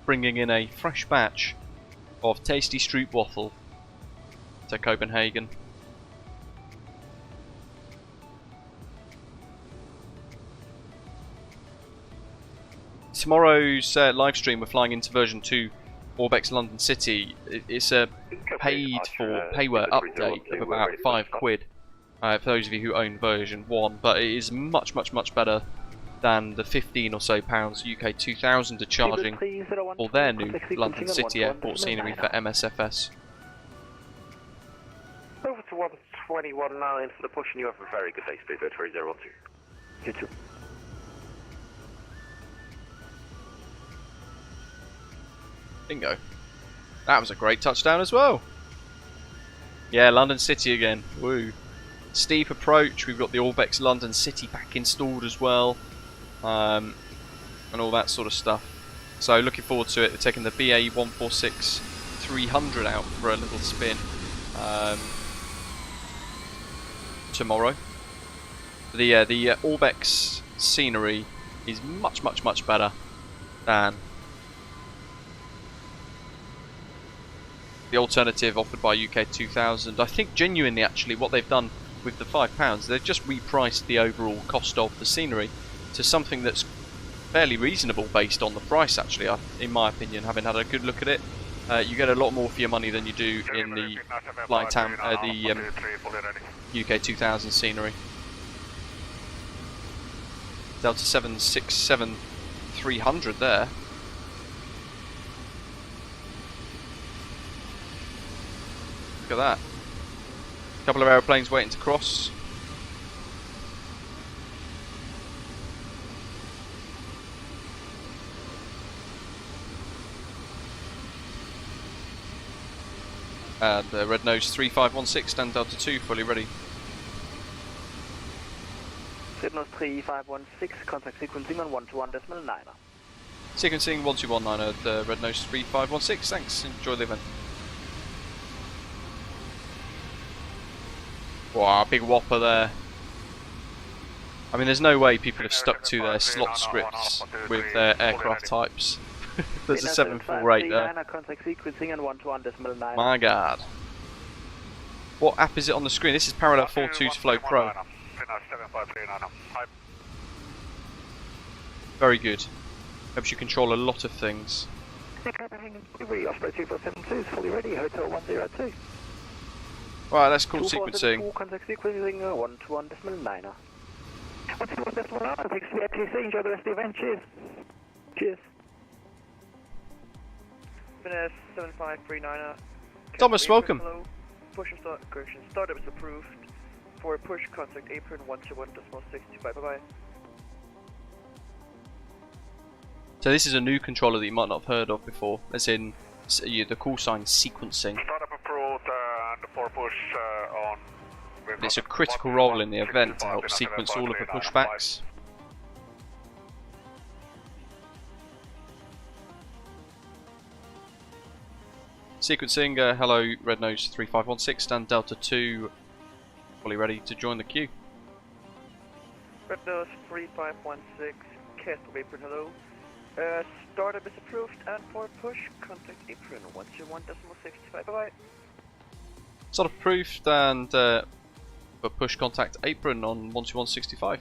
Bringing in a fresh batch of tasty stroopwafel to Copenhagen. Tomorrow's live stream, we're flying into version 2 Orbex London City. It's a payware update of about £5 for those of you who own version 1, but it is much better than the 15 or so pounds UK 2000 are charging for their new London City Airport scenery for MSFS. Over to 121.9 for the push, and you have a very good day, Speedbird 302. You too. Bingo. That was a great touchdown as well. Yeah, London City again. Woo. Steep approach. We've got the Orbex London City pack installed as well. And all that sort of stuff. So looking forward to it. We're taking the BA 146-300 out for a little spin tomorrow. The Orbex scenery is much better than the alternative offered by UK 2000. I think genuinely, actually, what they've done with the £5, they've just repriced the overall cost of the scenery to something that's fairly reasonable based on the price, actually, in my opinion, having had a good look at it. You get a lot more for your money than you do in the FlyTampa, the UK 2000 scenery. Delta 767-300 there. Look at that. A couple of aeroplanes waiting to cross. And Red Nose 3516, stand Delta 2, fully ready. Red Nose 3516, contact sequencing on 121.9. Sequencing 1219 at Red Nose 3516, thanks, enjoy the event. Wow, big whopper there. I mean, there's no way people have stuck to their slot scripts with their aircraft types. There's a 748 there. My god. What app is it on the screen? This is Parallel 42's Flow Pro. Very good. Helps you control a lot of things. Osprey 2472 is fully ready, Hotel 102. Right, let's call sequencing. Contact sequencing 121.9. 121.9, thanks for the ATC, enjoy the rest of the event, cheers. Cheers. 7539. Thomas, welcome. Push and start, correction, startup is approved. For push, contact apron 121.625, bye bye. So this is a new controller that you might not have heard of before, as in the call sign sequencing. Startup approved and for push on. It's a critical role in the event to help sequence all of the pushbacks. Sequencing, hello Red Nose 3516, stand Delta 2, fully ready to join the queue. Red Nose 3516, cast of apron, hello. Startup is approved, and for push, contact apron 121.65, bye bye. Startup approved, and for push, contact apron on 121.65.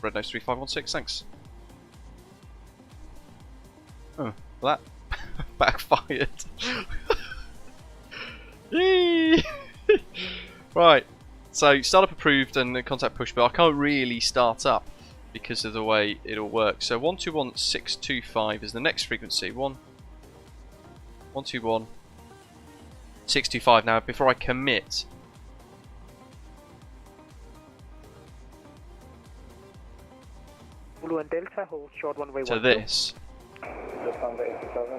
Red Nose 3516, thanks. Oh, that backfired. Yee! Right, so startup approved and the contact push, but I can't really start up because of the way it all works. So 121.625 is the next frequency. 121.625. Now, before I commit, Blue and Delta hold short one way to this,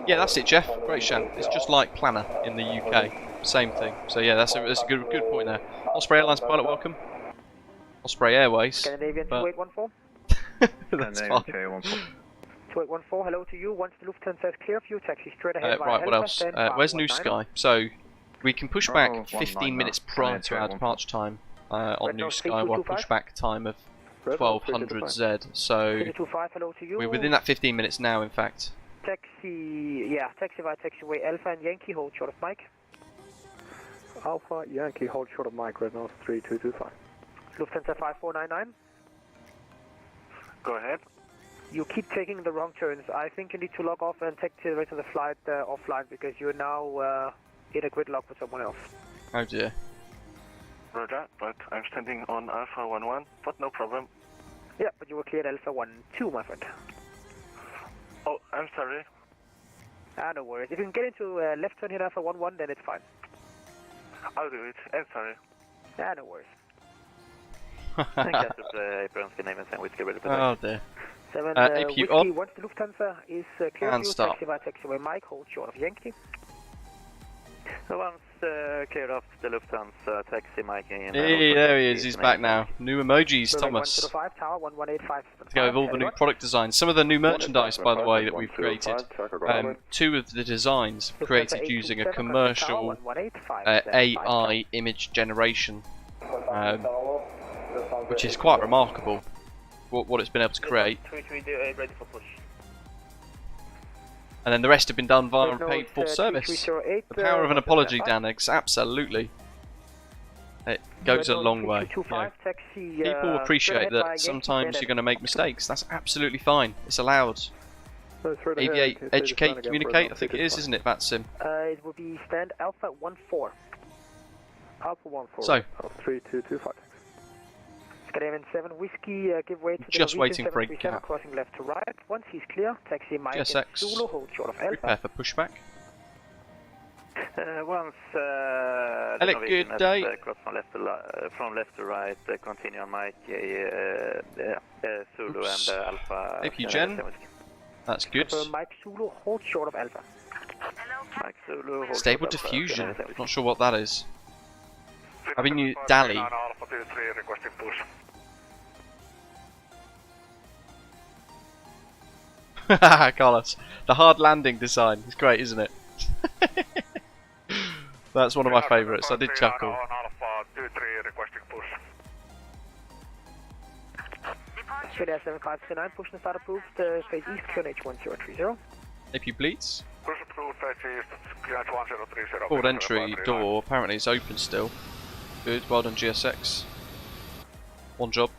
Yeah, that's it, Jeff. Great shout. It's just like Planner in the UK. Same thing. So yeah, that's a good point there. Osprey Airlines pilot, welcome. Osprey Airways. Scandinavian 2814. That's fine. 2814, hello to you. Once the Lufthansa says clear for you, taxi straight ahead. Right, what else? Where's New Sky? So we can push back 15 minutes prior to our departure time on New Sky while pushback time of 1200 Z. So we're within that 15 minutes now, in fact. Taxi via taxiway Alpha and Yankee, hold short of Mike. Alpha, Yankee, hold short of Mike, Red Nose 3225. Lufthansa 5499. Go ahead. You keep taking the wrong turns. I think you need to log off and take the rest of the flight offline because you're now in a gridlock with someone else. Oh dear. Roger, but I'm standing on Alpha 11, but no problem. Yeah, but you were cleared Alpha 12, my friend. Oh, I'm sorry. No worries. If you can get into left turn here Alpha 11, then it's fine. I'll do it. I'm sorry. No worries. Oh dear. 7 AP whiskey, on. once the Lufthansa is clear And for you, start. taxi via taxiway Mike, hold short of Yankee. Once cleared off the Lufthansa, taxi Mike in. Hey, there he is. He's back now. New emojis, Thomas. 105, tower 1185. Let's go with all the new product designs. Some of the new merchandise, by the way, that we've created. Two of the designs created using a commercial AI image generation, which is quite remarkable. What it's been able to create. And then the rest have been done via paid for service. The power of an apology, Danex, absolutely. It goes a long way. You know, people appreciate that sometimes you're going to make mistakes. That's absolutely fine. It's allowed. Educate, communicate, I think it is, isn't it, VATSIM? It will be stand Alpha 14. Alpha 14. So, 3225. Scandinavian 7 whiskey, give way to just the waiting for a gap. Crossing left to right. Once he's clear, taxi Mike GSX, Zulu, hold short of Alpha. prepare for pushback. Once Alec, good day. Cross from left to right, continue on Mike Zulu and Alpha. AP Gen, that's good. Mike Zulu, hold short of Alpha. Mike Zulu, hold Stable short of diffusion, Alpha. not sure what that is. I've been using Dali. Alpha 23 requesting push. Carlos, the hard landing design is great, isn't it? That's one of my favourites. I did chuckle. On Alpha 23 requesting push. Australia 7539, push and start approved, face east, QNH 1030. AP Bleeds. Push approved, face east, QNH 1030. Forward entry door, apparently it's open still. Good, well done GSX. One job.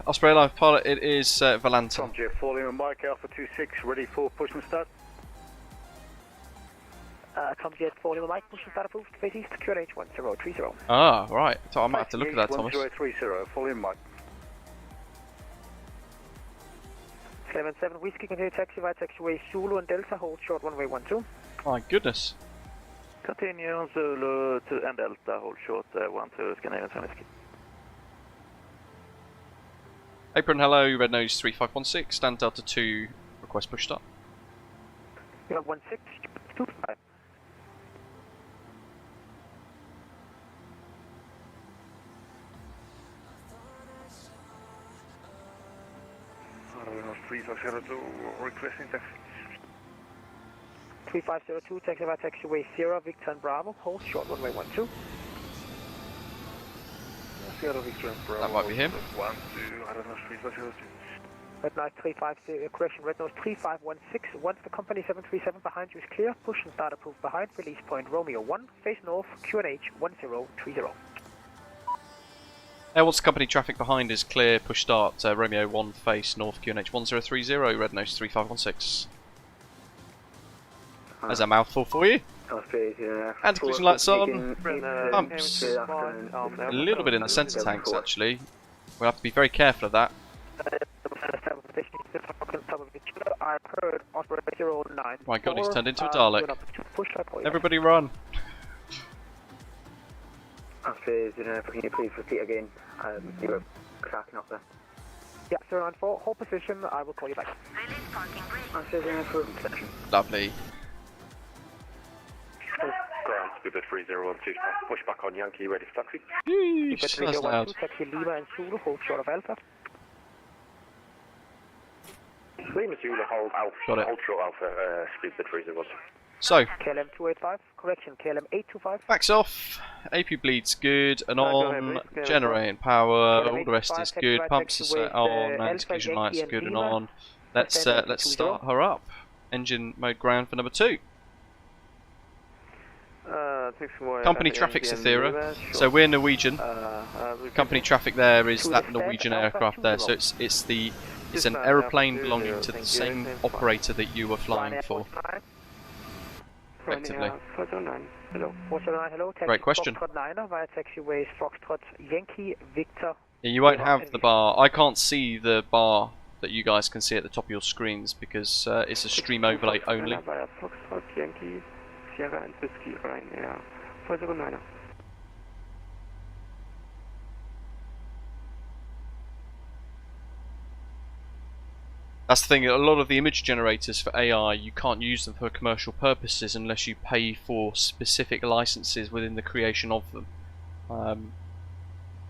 Osprey Airlines pilot, it is Valanta. Tom Jet, falling on Mike Alpha 26, ready for push and start. Tom Jet, falling on Mike, push and start approved, face east, QNH 1030. Ah, right. So I might have to look at that, Thomas. 1030, falling Mike. 77 whiskey, continue taxi via taxiway Zulu and Delta, hold short runway 12. My goodness. Continue on Zulu to and Delta, hold short 12, Scandinavian 7 whiskey. Apron, hello, Red Nose 3516, stand Delta 2, request push start. You have 1625. Renault 3502 requesting taxi. 3502, taxi via taxiway Sierra, Victor and Bravo, hold short runway 12. Sierra, Victor and Bravo. That might be him. 12, Renault 3502. Red Nose 350, correction, Red Nose 3516. Once the company 737 behind you is clear, push and start approved behind, release point Romeo 1, face north, QNH 1030. Airways company traffic behind is clear, push start, Romeo 1, face north, QNH 1030, Red Nose 3516. There's a mouthful for you. Anti-collision lights on. Pumps. A little bit in the centre tanks, actually. We'll have to be very careful of that. My god, he's turned into a Dalek. Everybody run. Can you please repeat again? You were cracking up there. Yeah, 094, hold position, I will call you back. Lovely. Ground, Speedbird 3012, pushback on Yankee, ready for taxi. Yeesh, that's loud. Taxi Lima and Zulu, hold short of Alpha. Lima Zulu, hold Alpha, Got it. hold short Alpha, Speedbird 3012. So, KLM 285, correction, KLM 825. backs off, AP bleed's good and on, generating power, all the rest is good, pumps are set on, anti-collision lights are good and on. Let's start her up. Engine mode ground for number 2. Company traffic's Athera, so we're Norwegian. Company traffic there is that Norwegian aircraft there, so it's an aeroplane belonging to the same operator that you were flying for. Effectively. Great question. Yeah, you won't have the bar. I can't see the bar that you guys can see at the top of your screens because it's a stream overlay only. That's the thing, a lot of the image generators for AI, you can't use them for commercial purposes unless you pay for specific licenses within the creation of them.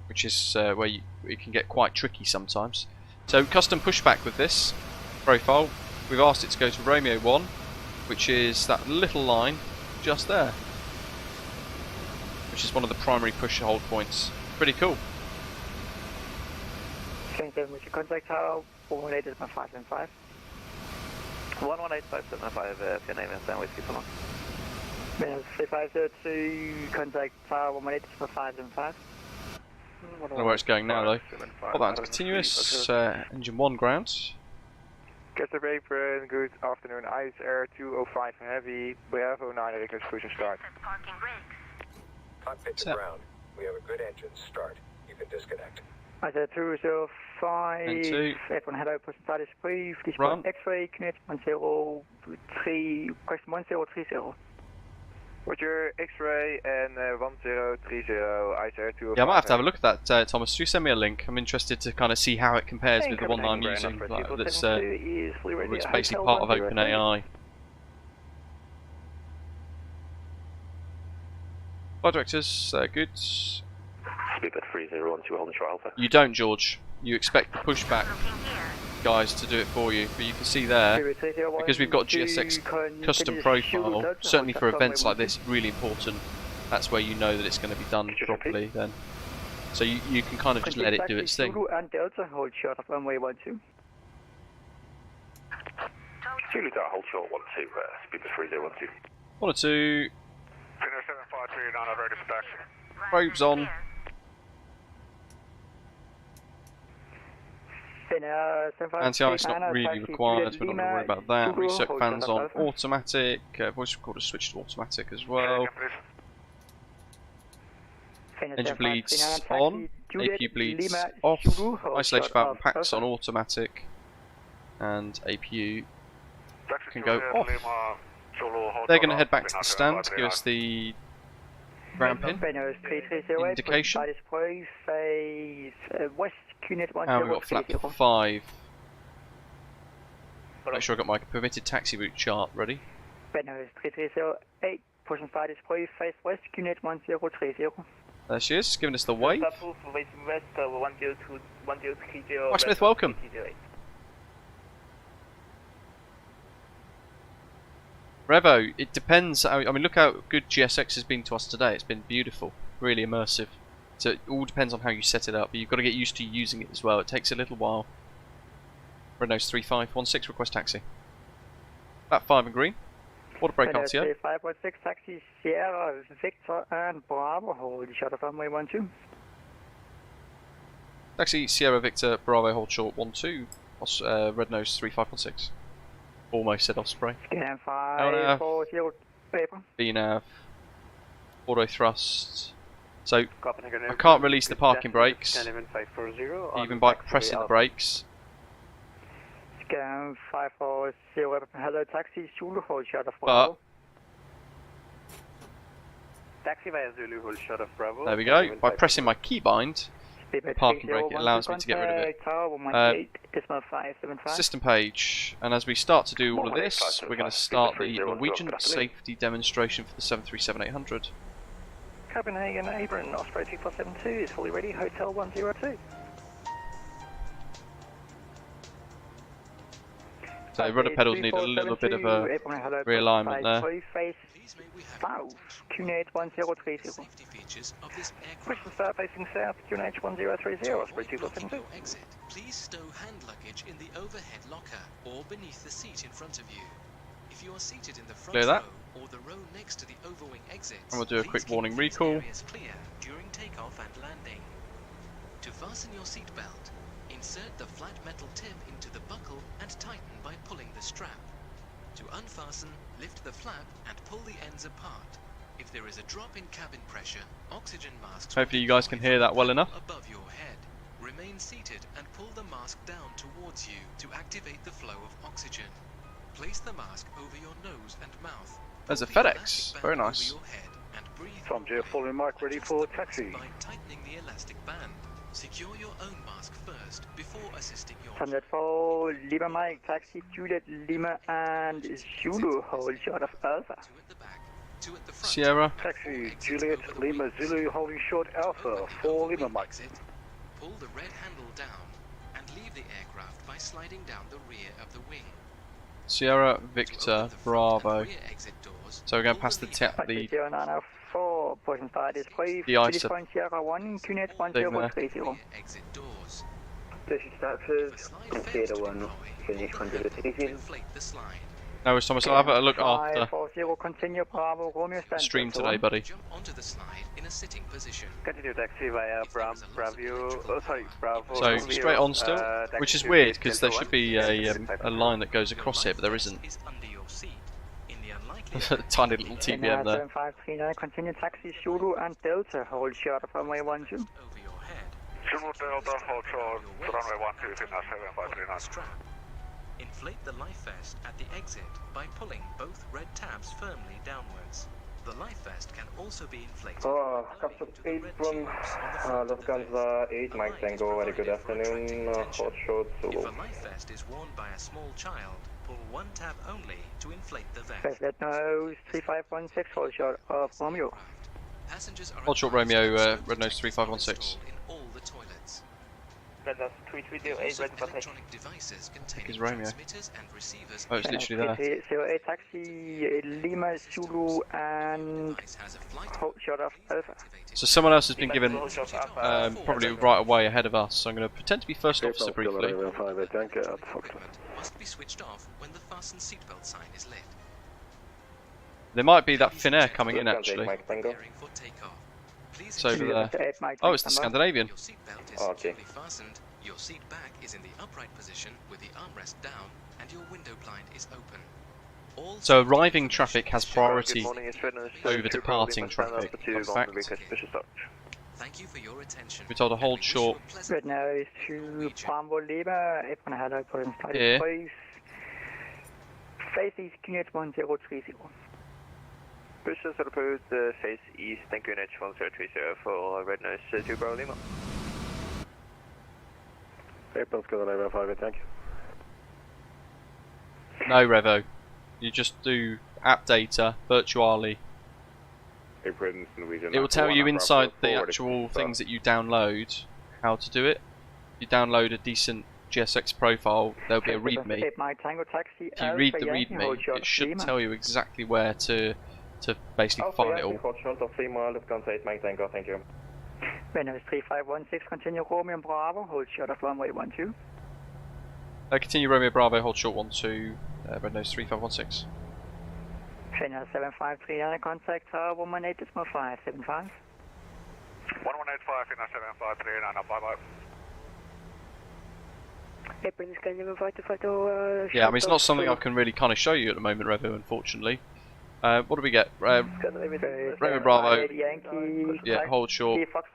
Which is where it can get quite tricky sometimes. So custom pushback with this profile, we've asked it to go to Romeo 1, which is that little line just there. Which is one of the primary push hold points. Pretty cool. Contact tower, 118 by 575. 118 575, Scandinavia, stand whiskey for long. 3502, contact tower, 118 by 575. I don't know where it's going now though. Put that into continuous, engine 1 ground. Customer apron, good afternoon, Ice Air 205 Heavy, Bravo 9, request cruising start. Parking brakes. Cockpit to ground, we have a good engine start, you can disconnect. Ice Air 205, everyone hello, person status brief, display X-ray, connect 103, question 1030. Roger, X-ray and 1030, Ice Air 205. Yeah, I might have to have a look at that, Thomas. Do send me a link. I'm interested to kind of see how it compares with the one that I'm using. That's it's basically part of OpenAI. Flight directors, good. Speedbird 3012, holding short Alpha. You don't, George. You expect the pushback guys to do it for you, but you can see there, because we've got GSX custom profile, certainly for events like this, really important. That's where you know that it's going to be done properly then. So you can kind of just let it do its thing. And Delta, hold short of runway 12. Zulu Delta, hold short 12, Speedbird 3012. 1 or 2. Finner 753, not ready for taxi. Probes on. Anti-ice not really required, we're not going to worry about that. Reset fans on automatic, voice recorder switched to automatic as well. Engine bleeds on, APU bleeds off, isolation valve packs on automatic, and APU can go off. They're going to head back to the stand to give us the ground pin indication. And we've got flap 5. Make sure I've got my permitted taxi route chart ready. There she is, giving us the wave. Mike Smith, welcome. Revo, it depends. I mean, look how good GSX has been to us today. It's been beautiful, really immersive. So it all depends on how you set it up, but you've got to get used to using it as well. It takes a little while. Red Nose 3516, request taxi. Flat 5 and green. Water brake RTO. 516, taxi Sierra, Victor and Bravo, hold short of runway 12. Taxi Sierra Victor, Bravo, hold short 12. Red Nose 3516. Almost said Osprey. Scan 540, VNAV. Auto thrust. So, I can't release the parking brakes, even by pressing the brakes. Scan 540, hello taxi, Zulu, hold short of Bravo. Taxi via Zulu, hold short of Bravo. There we go, by pressing my keybind, parking brake, it allows me to get rid of it. System page, and as we start to do all of this, we're going to start the Norwegian safety demonstration for the 737-800. Copenhagen Airport, Osprey 2472 is fully ready, Hotel 102. So rudder pedals need a little bit of a realignment there. South, QNH 1030. Push the start facing south, QNH 1030, Osprey 2472. Please stow hand luggage in the overhead locker or beneath the seat in front of you. If you are seated in the front row or the row next to the overwing exits, and we'll do a quick warning recall. Clear during takeoff and landing. To fasten your seatbelt, insert the flat metal tip into the buckle and tighten by pulling the strap. To unfasten, lift the flap and pull the ends apart. If there is a drop in cabin pressure, oxygen masks. Hopefully you guys can hear that well enough. Above your head. Remain seated and pull the mask down towards you to activate the flow of oxygen. Place the mask over your nose and mouth. There's a FedEx. Very nice. Tom J, following Mike, ready for taxi. By tightening the elastic band. Secure your own mask first before assisting your... Tom J for Lima Mike, taxi, Juliet, Lima and Zulu, hold short of Alpha. Sierra. Taxi, Juliet, Lima, Zulu, holding short Alpha, 4 Lima Mike. Pull the red handle down and leave the aircraft by sliding down the rear of the wing. Sierra, Victor, Bravo. So we're going past the ISA thing there. No, Thomas, I'll have a look after the stream today, buddy. So straight on still, which is weird because there should be a line that goes across it, but there isn't. Tiny little TBM there. 7539, continue taxi Zulu and Delta, hold short of runway 12. Zulu Delta, hold short, runway 12, Finnair 7539. Inflate the life vest at the exit by pulling both red tabs firmly downwards. The life vest can also be inflated. Captain 8 from Lufthansa 8, Mike Tango, very good afternoon, hot short Zulu. If a life vest is worn by a small child, pull one tab only to inflate the vest. Red nose 3516, hold short of Romeo. Hold short Romeo, red nose 3516. In all the toilets. Red nose 3308, ready for take. Devices Is Romeo? And oh, it's literally there. 08 taxi Lima Zulu and hold short of Alpha. So someone else has been given probably right away ahead of us, so I'm going to pretend to be first officer briefly. Must be switched off when the fasten seatbelt sign is lit. There might be that Finnair coming in actually. It's over there. Oh, it's the Scandinavian. Your seatbelt is securely fastened. Your seat back is in the upright position with the armrest down, and your window blind is open. So arriving traffic has priority over departing traffic. Thank you for your attention. We're told to hold short. Red nose to Bravo Lima, Apron Hello, put in Here. place. Face east, QNH 1030. Pushes are approved, face east, thank you, QNH 1030 for red nose to Bravo Lima. Apron's got an 5, thank you. No, Revo. You just do app data, virtually. It will tell you inside the actual things that you download how to do it. If you download a decent GSX profile, there'll be a README. If you read the README, it should tell you exactly where to basically file. Thank you. Venus 3516, continue Romeo Bravo, hold short of runway 12. Continue Romeo Bravo, hold short 12, red nose 3516. Venus 7539, contact tower 118.575. 1185, Finnair 7539, bye bye. Yeah, I mean it's not something I can really kind of show you at the moment, Revo, unfortunately. What do we get? Romeo Bravo. Yeah, hold short. 12.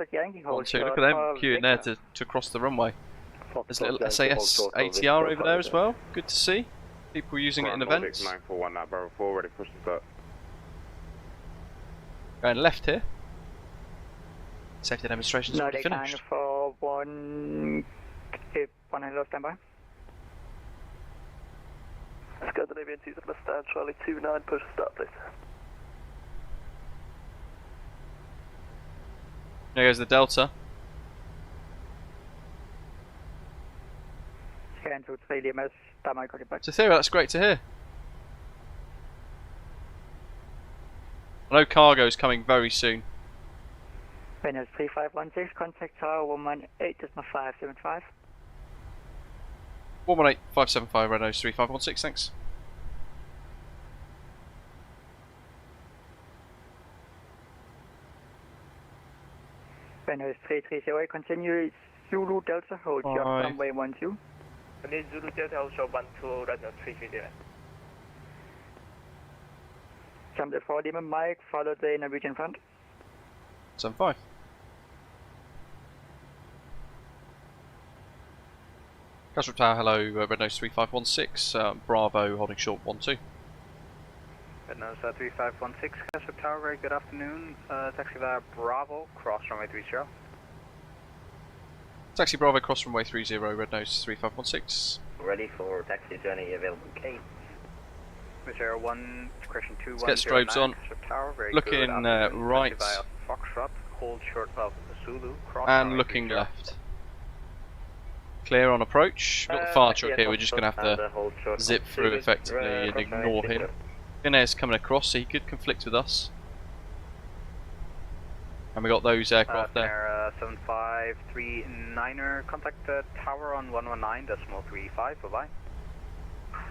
Look at them queuing there to cross the runway. There's a little SAS ATR over there as well. Good to see. People using it in events. 941, Bravo 4, ready for start. Going left here. Safety demonstrations already finished. 1, Cape 1 hello, standby. Scandinavian 2 stand, Charlie 29, push start please. There goes the Delta. Scan 23 DMS, standby, got it back. So Theodore, that's great to hear. I know cargo's coming very soon. Venus 3516, contact tower 118.575. 118.575, Red Nose 3516, thanks. Venus 3308, continue Zulu Delta, hold short runway 12. Zulu Delta, hold short 12, Red Nose 330. Jump the 4 Demon Mike, follow the Norwegian front. 75. Castro Tower, hello, Red Nose 3516, Bravo holding short 12. Red Nose 3516, Castro Tower, very good afternoon. Taxi via Bravo, cross runway 30. Taxi Bravo, cross runway 30, Red Nose 3516. Ready for taxi journey available gate. Zero 1, correction 2, Let's get strobes on. Tower, looking right. Via Foxtrot, hold short of Zulu, cross and looking left. Clear on approach. We've got the fire truck here, we're just going to have to zip through effectively and ignore him. Finnair's coming across, so he could conflict with us. And we got those aircraft there. 7539er, contact the tower on 119.35, bye bye.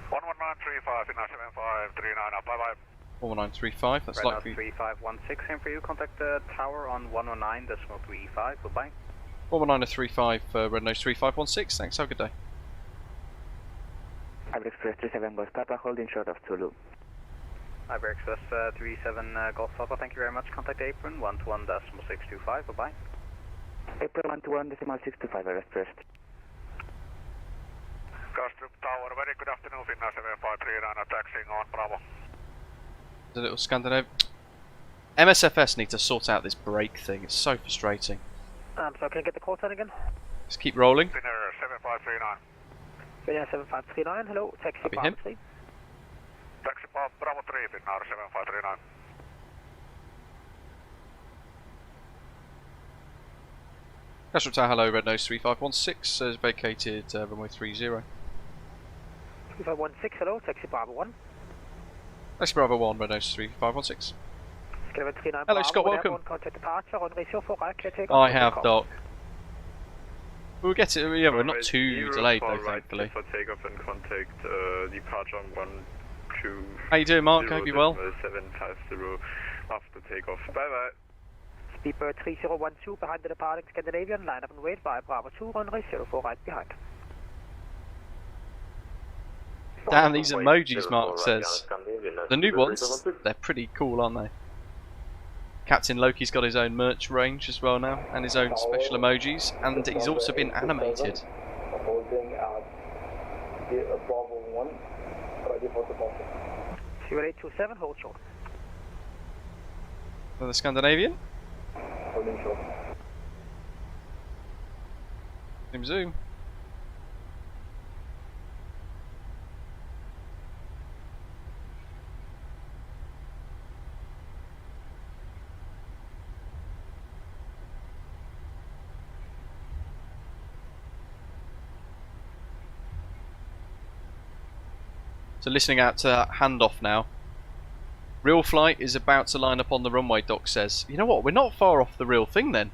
11935, Finnair 7539, bye bye. 11935, that's likely. 3516, same for you, contact the tower on 119.35, bye bye. 11935, Red Nose 3516, thanks, have a good day. ARREK Express 37 Golf Papa, holding short of Zulu. ARREK Express 37 Golf Papa, thank you very much, contact apron 121.625, bye bye. Apron 121.625, ARREK Express. Castro Tower, very good afternoon, Finnair 7539, taxiing on Bravo. The little Scandinavia. MSFS need to sort out this brake thing, it's so frustrating. So can I get the call sign again? Just keep rolling. Finnair 7539. Finnair 7539, hello, taxi Bravo 3. Taxi Bravo 3, Finnair 7539. Castro Tower, hello, Red Nose 3516, has vacated runway 30. 3516, hello, taxi Bravo 1. Taxi Bravo 1, Red Nose 3516. Hello Scott, welcome. I have, Doc. We'll get it, yeah, we're not too delayed though, thankfully. For takeoff and contact departure on 12. How you doing, Mark? Hope you're well. 750 after takeoff. Bye bye. Speedbird 3012 behind the departing Scandinavian, line up and wait via Bravo 2, runway 04 right behind. Damn, these emojis, Mark says. The new ones, they're pretty cool, aren't they? Captain Loki's got his own merch range as well now, and his own special emojis, and he's also been animated. Holding at Bravo 1, ready for departure. 0827, hold short. For the Scandinavian. Holding short. Zoom zoom. So listening out to that handoff now. Real flight is about to line up on the runway, Doc says. You know what, we're not far off the real thing then.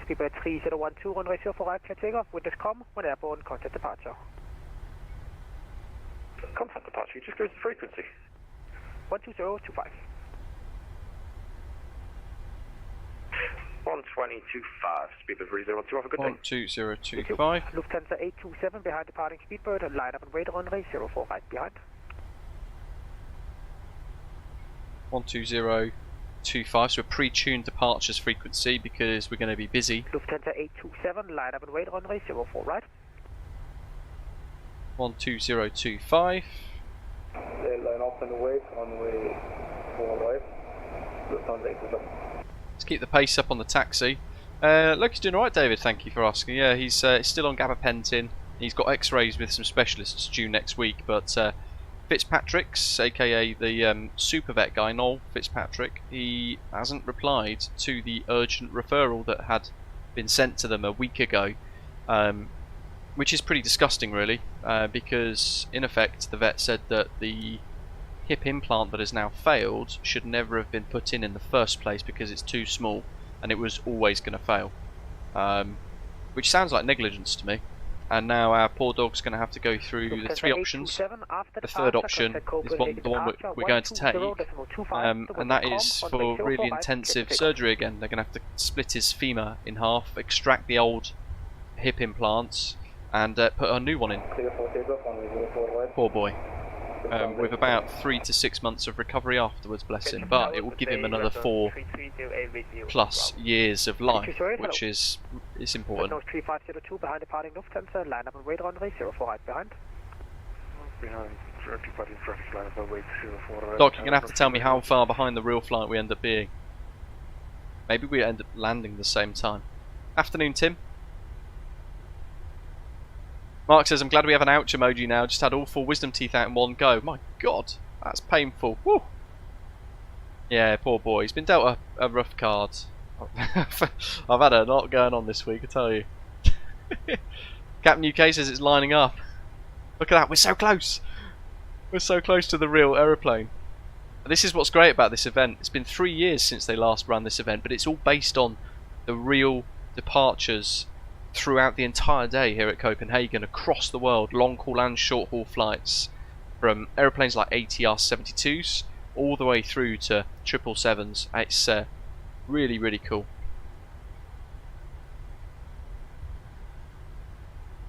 Speedbird 3012, runway 04 right, clear takeoff, windows com, when airborne, contact departure. Contact departure, just go to the frequency. 12025. 12025, Speedbird 3012, have a good day. 12025. Lufthansa 827 behind departing Speedbird, and line up and wait runway 04 right behind. 12025, so a pre-tuned departures frequency because we're going to be busy. Lufthansa 827, line up and wait runway 04 right. 12025. They line up and wait, runway 4 right. Lufthansa 827. Let's keep the pace up on the taxi. Loki's doing alright, David, thank you for asking. Yeah, he's still on gabapentin. He's got x-rays with some specialists due next week, but Fitzpatrick's, aka the super vet guy, Noel Fitzpatrick, he hasn't replied to the urgent referral that had been sent to them a week ago, which is pretty disgusting really, because in effect the vet said that the hip implant that has now failed should never have been put in the first place because it's too small and it was always going to fail, which sounds like negligence to me. And now our poor dog's going to have to go through the three options. The third option is the one we're going to take, and that is for really intensive surgery again. They're going to have to split his femur in half, extract the old hip implants, and put a new one in. Poor boy. With about 3 to 6 months of recovery afterwards, bless him. But it will give him another 4+ years of life, which is important. 3502 behind departing Lufthansa, line up and wait runway 04 right behind. Doc, you're going to have to tell me how far behind the real flight we end up being. Maybe we end up landing the same time. Afternoon, Tim. Mark says, I'm glad we have an ouch emoji now. Just had all 4 wisdom teeth out in one go. My God, that's painful. Woo. Yeah, poor boy. He's been dealt a rough card. I've had a lot going on this week, I tell you. Captain UK says it's lining up. Look at that, we're so close. We're so close to the real aeroplane. And this is what's great about this event. It's been 3 years since they last ran this event, but it's all based on the real departures throughout the entire day here at Copenhagen, across the world, long haul and short haul flights, from aeroplanes like ATR-72s all the way through to 777s. It's really, really cool.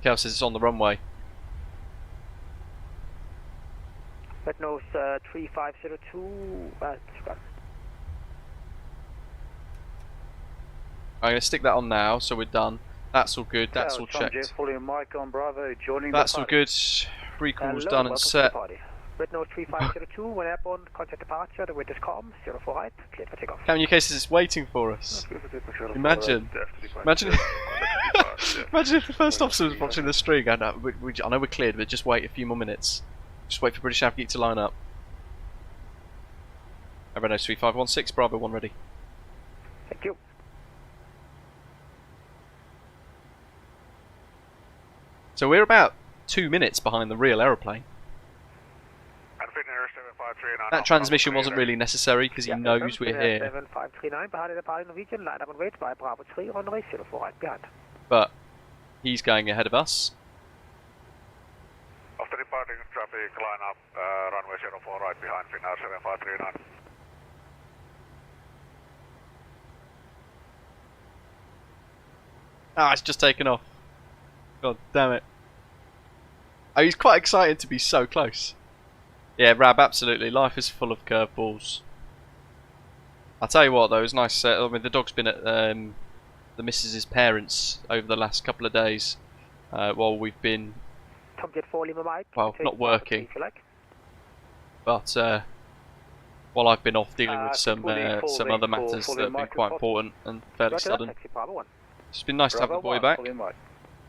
Kel says it's on the runway. Red nose 3502. I'm going to stick that on now, so we're done. That's all good, that's all checked. That's all good. Recall's done and set. Red nose 3502, when airborne, contact departure, the wind is calm, 04 right, cleared for takeoff. Captain UK says it's waiting for us. Imagine. Imagine if the first officer was watching the stream going, I know we're cleared, but just wait a few more minutes. Just wait for British Avgeek to line up. Red nose 3516, Bravo 1 ready. Thank you. So we're about 2 minutes behind the real aeroplane. That transmission wasn't really necessary because he knows we're here. 7539 behind departing Norwegian, line up and wait by Bravo 3 runway 04 right behind. But he's going ahead of us. After departing traffic, line up runway 04 right behind Finnair 7539. Ah, it's just taken off. God damn it. Oh, he's quite excited to be so close. Yeah, Rab, absolutely. Life is full of curveballs. I'll tell you what, though, it was nice. I mean, the dog's been at the missus's parents over the last couple of days while we've been, well, not working, but while I've been off dealing with some other matters that have been quite important and fairly sudden. It's been nice to have the boy back.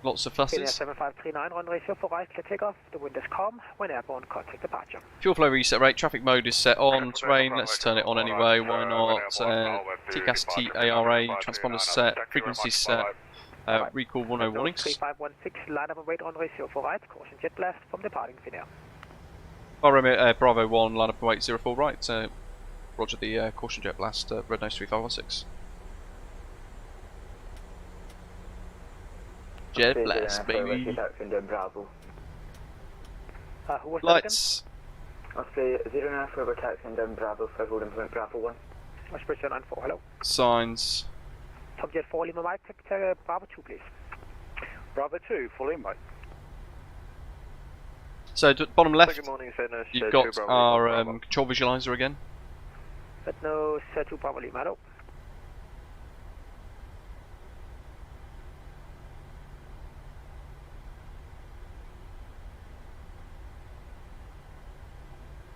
Lots of fusses. 7539 runway 04 right, clear takeoff. The wind is calm. When airborne, contact departure. Fuel flow reset rate. Traffic mode is set on. Terrain. Let's turn it on anyway. Why not? TCAS TARA. Transponders set. Frequency set. Recall 10 warnings. 3516. Line up and wait runway 04 right. Caution jet blast from departing Finnair. Bravo 1. Line up and wait 04 right. Roger the caution jet blast. Red nose 3516. Jet blast, baby. Lights. Australia 09 for over taxiing down Bravo for holding point Bravo 1. Osprey 94, hello. Signs. Top jet 4 Lima Mike, take Bravo 2 please. Bravo 2, full in Mike. So bottom left, good morning, you've got our control visualizer again. Red nose 2 Bravo Lima, hello.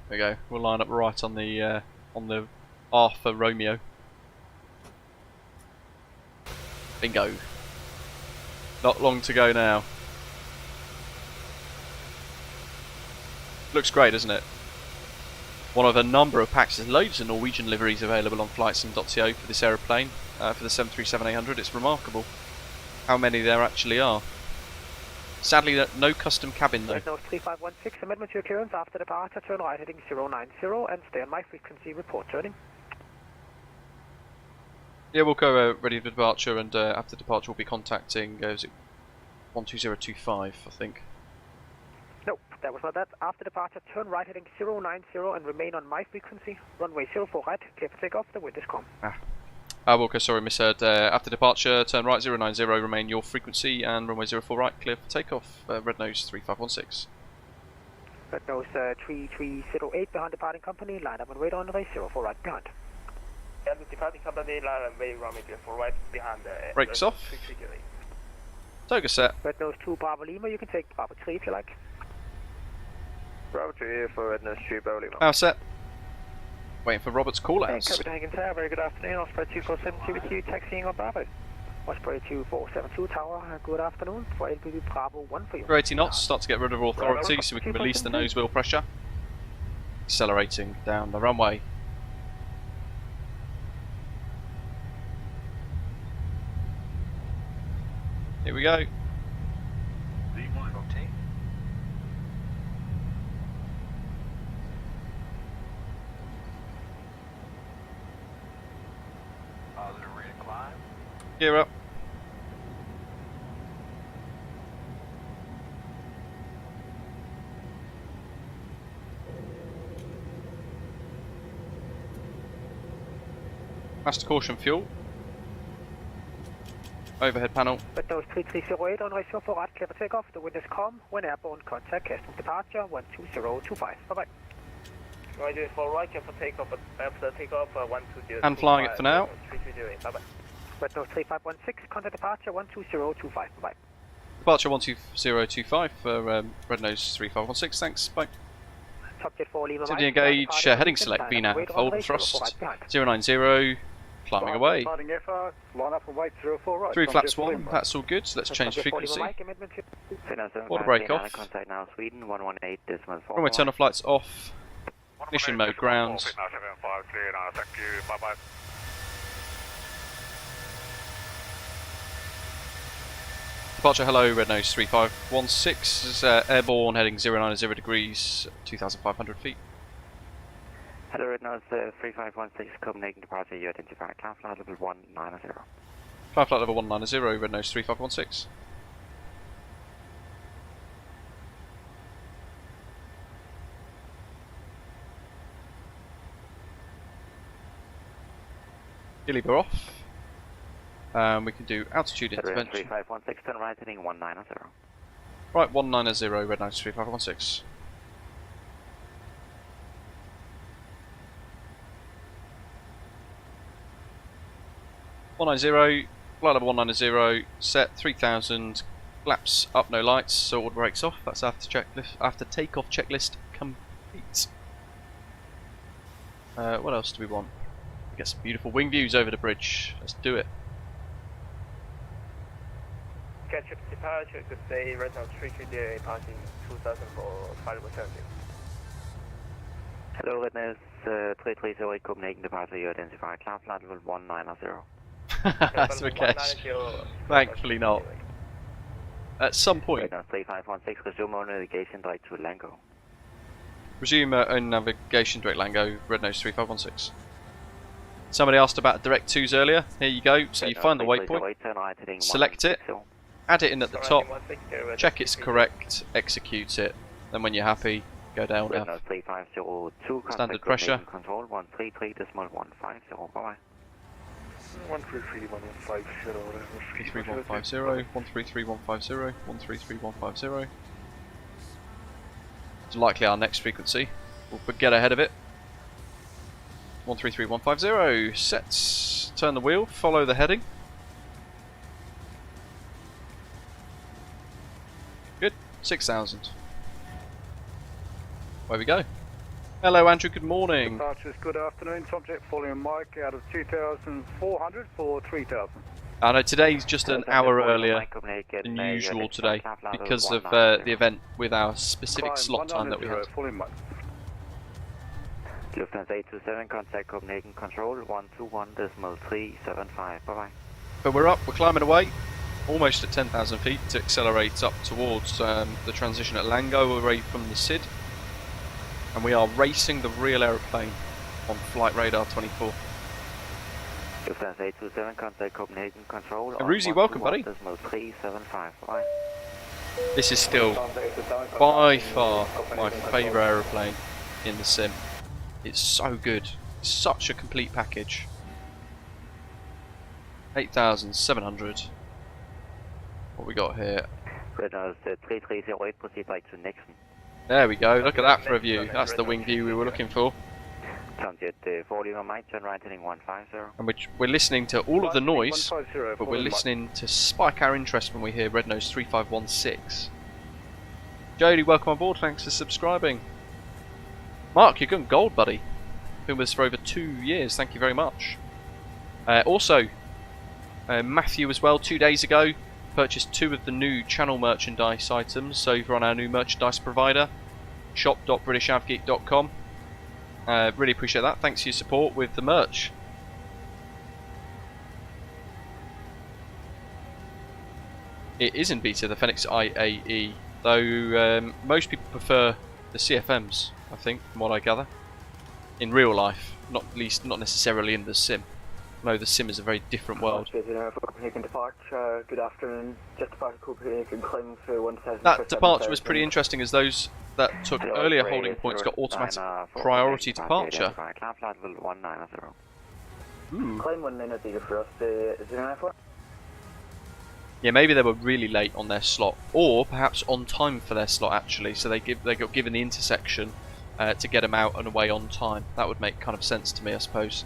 There we go. We'll line up right on the Arthur Romeo. Bingo. Not long to go now. Looks great, doesn't it? One of a number of packs. There's loads of Norwegian liveries available on flightsim.co for this aeroplane, for the 737-800. It's remarkable how many there actually are. Sadly, no custom cabin though. Red Nose 3516, amendment to your clearance after departure, turn right heading 090 and stay on my frequency, report turning. Yeah, we'll go ready for departure, and after departure we'll be contacting, is it 12025, I think. Nope, that was not that. After departure, turn right heading 090 and remain on my frequency, runway 04 right, clear for takeoff, the wind is calm. Wilco, sorry, misheard. After departure, turn right 090, remain your frequency, and runway 04 right, clear for takeoff. Red Nose 3516. Red Nose 3308 behind departing company, line up and wait on runway 04 right behind. And the departing company, line up and wait runway 04 right behind the... Brakes off. Toga set. Red Nose 2 Bravo Lima, you can take Bravo 3 if you like. Bravo 2 here for Red Nose 2 Bravo Lima. Power set. Waiting for Robert's call-outs. Copenhagen Tower, very good afternoon. Osprey 2472 with you, taxiing on Bravo. Osprey 2472 Tower, good afternoon. For LPV Bravo 1 for you. For 80 knots, start to get rid of authority so we can release the nose wheel pressure. Accelerating down the runway. Here we go. Gear up. Master caution fuel. Overhead panel. Red Nose 3308 on runway 04 right, clear for takeoff. The wind is calm. When airborne, contact custom departure 12025. Bye bye. Runway 04 right, clear for takeoff. After takeoff 120. And flying it for now. 3308. Bye bye. Red Nose 3516, contact departure 12025, bye-bye. Departure 12025 for Red Nose 3516, thanks, bye. Top Jet 4 Lima City engage, heading select VNAV, hold thrust, 090, climbing away. Line up and wait 04 right. 3 flaps 1, that's all good, so let's change frequency. Water brake off. Contact now Sweden 118.4. Runway turn off lights off. Ignition mode ground. Thank you, bye-bye. Departure hello, Red Nose 3516, is airborne heading 090 degrees, 2,500 feet. Hello, Red Nose 3516, Copenhagen departure, you identify cloud flight level 190. Cloud flight level 190, Red Nose 3516. Lever off. We can do altitude intervention. 3516, turn right heading 190. Right, 190, Red Nose 3516. Flight level 190, set 3000, flaps up, no lights, so all brakes off. That's after takeoff checklist complete. What else do we want? We get some beautiful wing views over the bridge. Let's do it. Catch-up departure, good day, Red Nose 330, passing 2000 for flight level 70. Hello, Red Nose 3308, Copenhagen departure, you identify cloud flight level 190. That's okay. Thankfully not. At some point. Red Nose 3516, resume on navigation direct to LANGO. Resume on navigation direct LANGO, Red Nose 3516. Somebody asked about direct 2s earlier. Here you go. So you find the waypoint, select it, add it in at the top, check it's correct, execute it. Then when you're happy, go down F. Standard pressure. Control 133.150. Bye. 133.150. 133.150. 133.150. 133.150. It's likely our next frequency. We'll get ahead of it. 133.150. Sets. Turn the wheel. Follow the heading. Good. 6,000. Where we go? Hello, Andrew. Good morning. Departures, good afternoon. Subject following Mike out of 2,400 for 3,000. I know today's just an hour earlier than usual today because of the event with our specific slot time that we had. Lufthansa 827, contact Copenhagen Control 121.375. Bye-bye. But we're up, we're climbing away, almost at 10,000 feet to accelerate up towards the transition at LANGO away from the SID. And we are racing the real aeroplane on flight radar 24. Lufthansa 827, contact Copenhagen Control. Ruzi, welcome, buddy. 375. Bye. This is still by far my favourite aeroplane in the sim. It's so good. It's such a complete package. 8,700. What we got here? Red Nose 3308, proceed back to Nixon. There we go. Look at that for a view. That's the wing view we were looking for. Sunjet 40 on Mike, turn right heading 150. And we're listening to all of the noise, but we're listening to spike our interest when we hear Red Nose 3516. Jody, welcome on board. Thanks for subscribing. Mark, you're going gold, buddy. Been with us for over 2 years. Thank you very much. Also, Matthew as well, 2 days ago, purchased 2 of the new channel merchandise items over on our new merchandise provider, shop.britishavgeek.com. Really appreciate that. Thanks for your support with the merch. It is in beta, the Fenix IAE, though most people prefer the CFMs, I think, from what I gather. In real life, not necessarily in the sim. No, the sim is a very different world. Copenhagen departure, good afternoon. Just departed Copenhagen, climbing through 1,000. That departure was pretty interesting, as those that took earlier holding points got automatic priority departure. Ooh. Climb 190 for us to 094. Yeah, maybe they were really late on their slot, or perhaps on time for their slot actually. So they got given the intersection to get them out and away on time. That would make kind of sense to me, I suppose.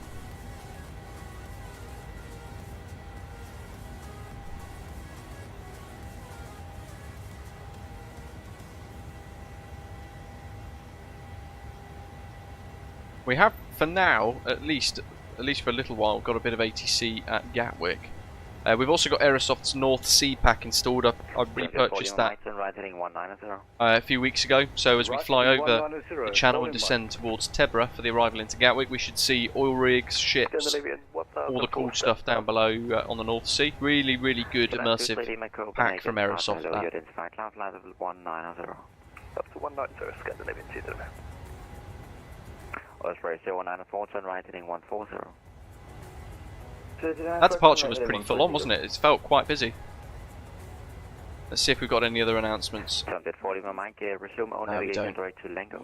We have, for now, at least for a little while, got a bit of ATC at Gatwick. We've also got Aerosoft's North Sea pack installed up. I repurchased that a few weeks ago. So as we fly over the channel and descend towards TEBRA for the arrival into Gatwick, we should see oil rigs, ships, all the cool stuff down below on the North Sea. Really, really good immersive pack from Aerosoft. Up to 190, Scandinavian Theatre. Osprey 094, turn right heading 140. That departure was pretty full on, wasn't it? It felt quite busy. Let's see if we've got any other announcements. Sunjet 40 on Mike, resume all navigation direct to LANGO.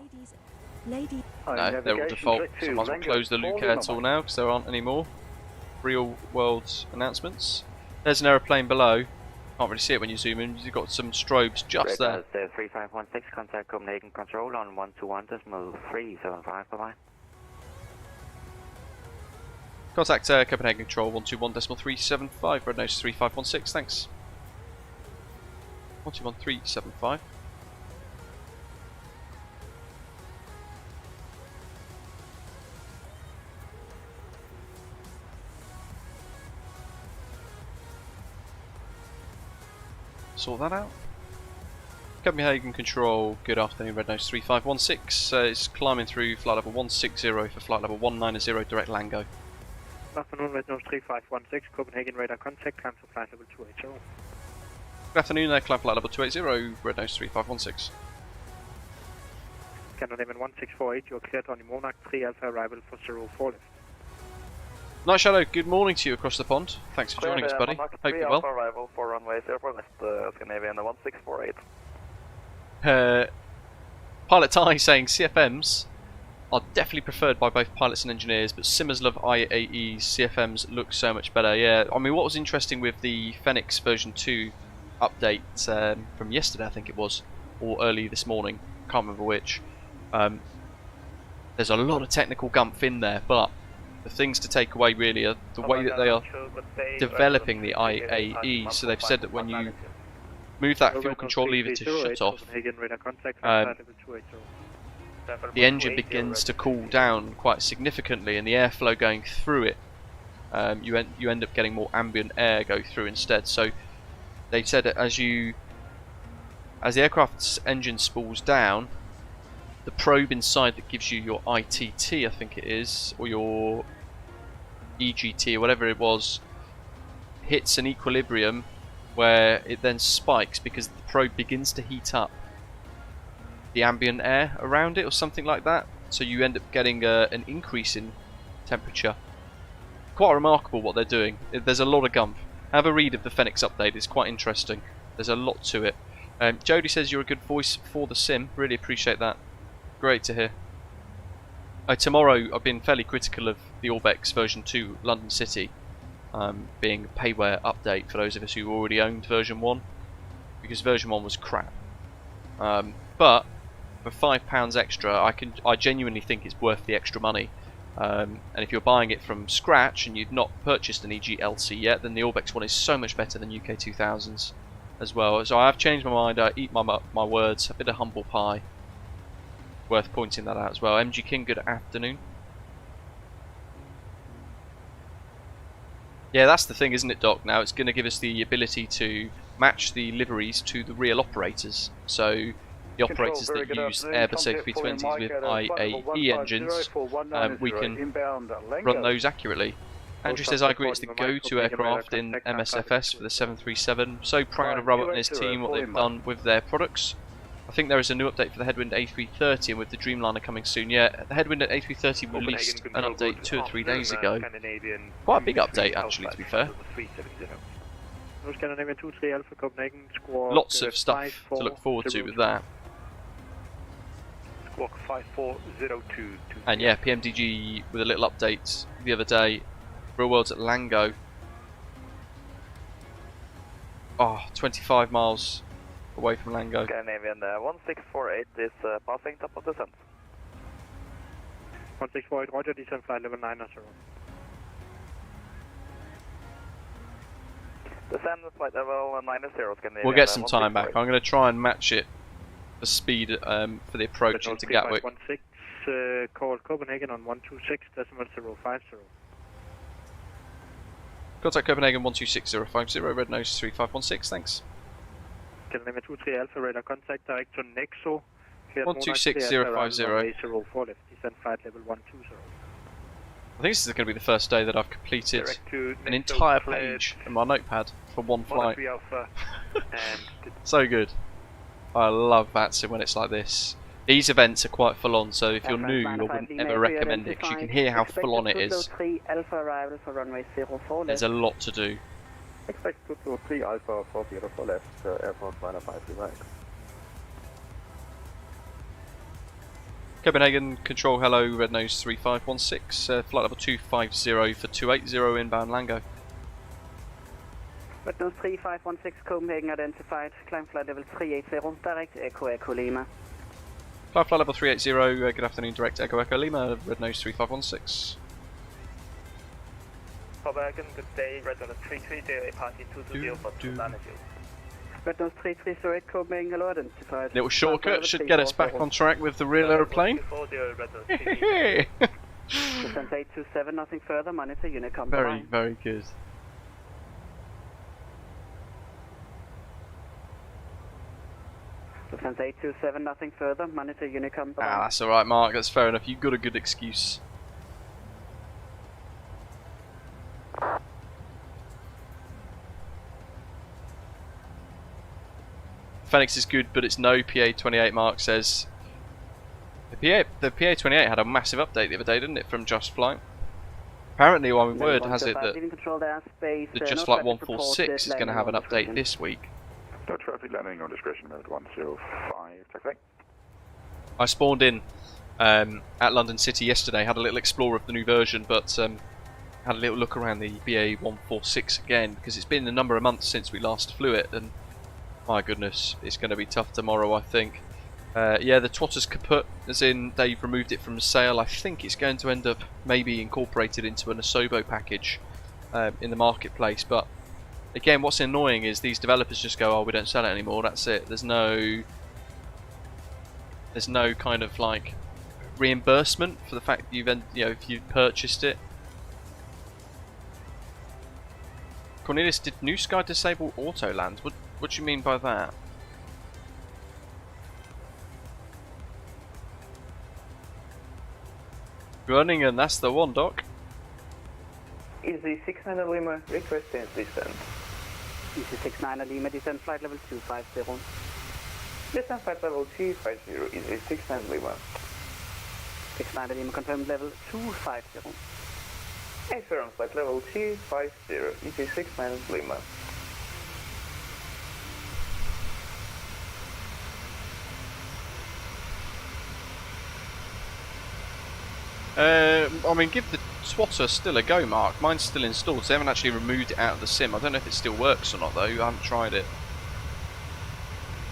No, they're all default, so I might as well close the Luke Air tool now, because there aren't any more real world announcements. There's an aeroplane below. Can't really see it when you zoom in. You've got some strobes just there. 3516, contact Copenhagen Control on 121.375. Bye-bye. Contact Copenhagen Control 121.375. Red Nose 3516. Thanks. 121.375. Sort that out. Copenhagen Control, good afternoon, Red Nose 3516. It's climbing through flight level 160 for flight level 190, direct LANGO. Afternoon, Red Nose 3516, Copenhagen radar contact, climb to flight level 280. Good afternoon, climb flight level 280, Red Nose 3516. Scandinavian 1648, you're cleared on the Monarch 3 Alpha arrival for 04 left. Night Shadow, good morning to you across the pond. Thanks for joining us, buddy. Hope you're well. Arrival for runway 04 left, Scandinavian 1648. Pilot Ty saying CFMs are definitely preferred by both pilots and engineers, but simmers love IAE. CFMs look so much better. Yeah, I mean, what was interesting with the Fenix version 2 update from yesterday, I think it was, or early this morning, can't remember which. There's a lot of technical gumph in there, but the things to take away really are the way that they are developing the IAE. So they've said that when you move that fuel control lever to shut off, the engine begins to cool down quite significantly, and the airflow going through it you end up getting more ambient air go through instead. So they said that as the aircraft's engine spools down, the probe inside that gives you your ITT, I think it is, or your EGT or whatever it was, hits an equilibrium where it then spikes because the probe begins to heat up the ambient air around it or something like that. So you end up getting an increase in temperature. Quite remarkable what they're doing. There's a lot of gumph. Have a read of the Phoenix update, it's quite interesting. There's a lot to it. Jody says you're a good voice for the sim, really appreciate that. Great to hear. Tomorrow I've been fairly critical of the Orbex version 2 London City being a payware update for those of us who already owned version 1, because version 1 was crap. But for £5 extra, I genuinely think it's worth the extra money. And if you're buying it from scratch and you've not purchased an EGLC yet, then the Orbex one is so much better than UK 2000s as well. So I have changed my mind. I eat my words. A bit of humble pie. Worth pointing that out as well. MG King, good afternoon. Yeah, that's the thing, isn't it, Doc? Now it's going to give us the ability to match the liveries to the real operators. So the operators that use Airbus A320s with IAE engines, we can run those accurately. Andrew says, I agree, it's the go-to aircraft in MSFS for the 737. So proud of Robert and his team, what they've done with their products. I think there is a new update for the Headwind A330, and with the Dreamliner coming soon. Yeah, the Headwind at A330 released an update 2 or 3 days ago. Quite a big update, actually, to be fair. Lots of stuff to look forward to with that. And yeah, PMDG with a little update the other day. Real World's at LANGO. Oh, 25 miles away from LANGO. Scandinavian 1648 is passing top of descent. 1648, roger, descent flight level 90. Descend flight level 90, Scandinavian. We'll get some time back. I'm going to try and match it, the speed for the approach into Gatwick. 16, call Copenhagen on 126.050. Contact Copenhagen 126050, red nose 3516, thanks. Scandinavia 23 Alpha radar contact direct to Nexo. 126050. 04 left, descent flight level 120. I think this is going to be the first day that I've completed an entire page in my notepad for one flight. So good. I love VATSIM when it's like this. These events are quite full on, so if you're new, I wouldn't ever recommend it because you can hear how full on it is. There's a lot to do. Expect 223 Alpha 40 left, airport liner 5 Copenhagen, control hello, red nose 3516, flight level 250 for 280 inbound LANGO. Red nose 3516, Copenhagen identified, climb flight level 380, direct Echo Lima. Flight level 380, good afternoon, direct Echo Lima, red nose 3516. Copenhagen, good day, red nose 330, party 220 for 2 latitude. Red nose 3308, Copenhagen, hello, identified. Little shortcut should get us back on track with the real aeroplane. Descent 827, nothing further, monitor unit come Very, very good. Descent 827, nothing further, monitor unit come Ah, that's alright, Mark, that's fair enough. You've got a good excuse. Phoenix is good, but it's no PA28, Mark says. The PA28 had a massive update the other day, didn't it, from Just Flight? Apparently, one word has it that the Just Flight 146 is going to have an update this week. No traffic landing on discretion mode 105, taxi. I spawned in at London City yesterday, had a little explore of the new version, but had a little look around the BA 146 again, because it's been a number of months since we last flew it, and my goodness, it's going to be tough tomorrow, I think. Yeah, the Twatter's kaput, as in they've removed it from sale. I think it's going to end up maybe incorporated into an Asobo package in the marketplace. But again, what's annoying is these developers just go, "Oh, we don't sell it anymore. That's it." There's no kind of like reimbursement for the fact that if you've purchased it. Cornelius, did New Sky disable auto land? What do you mean by that? Running, and that's the one, Doc. Easy 69 Lima, requesting descent. Easy 69 Lima, descent flight level 250. Descent flight level 250, Easy 69 Lima. 69 Lima, confirmed level 250. Affirm flight level 250, Easy 69 Lima. I mean, give the swatter still a go, Mark. Mine's still installed, so they haven't actually removed it out of the sim. I don't know if it still works or not, though. I haven't tried it.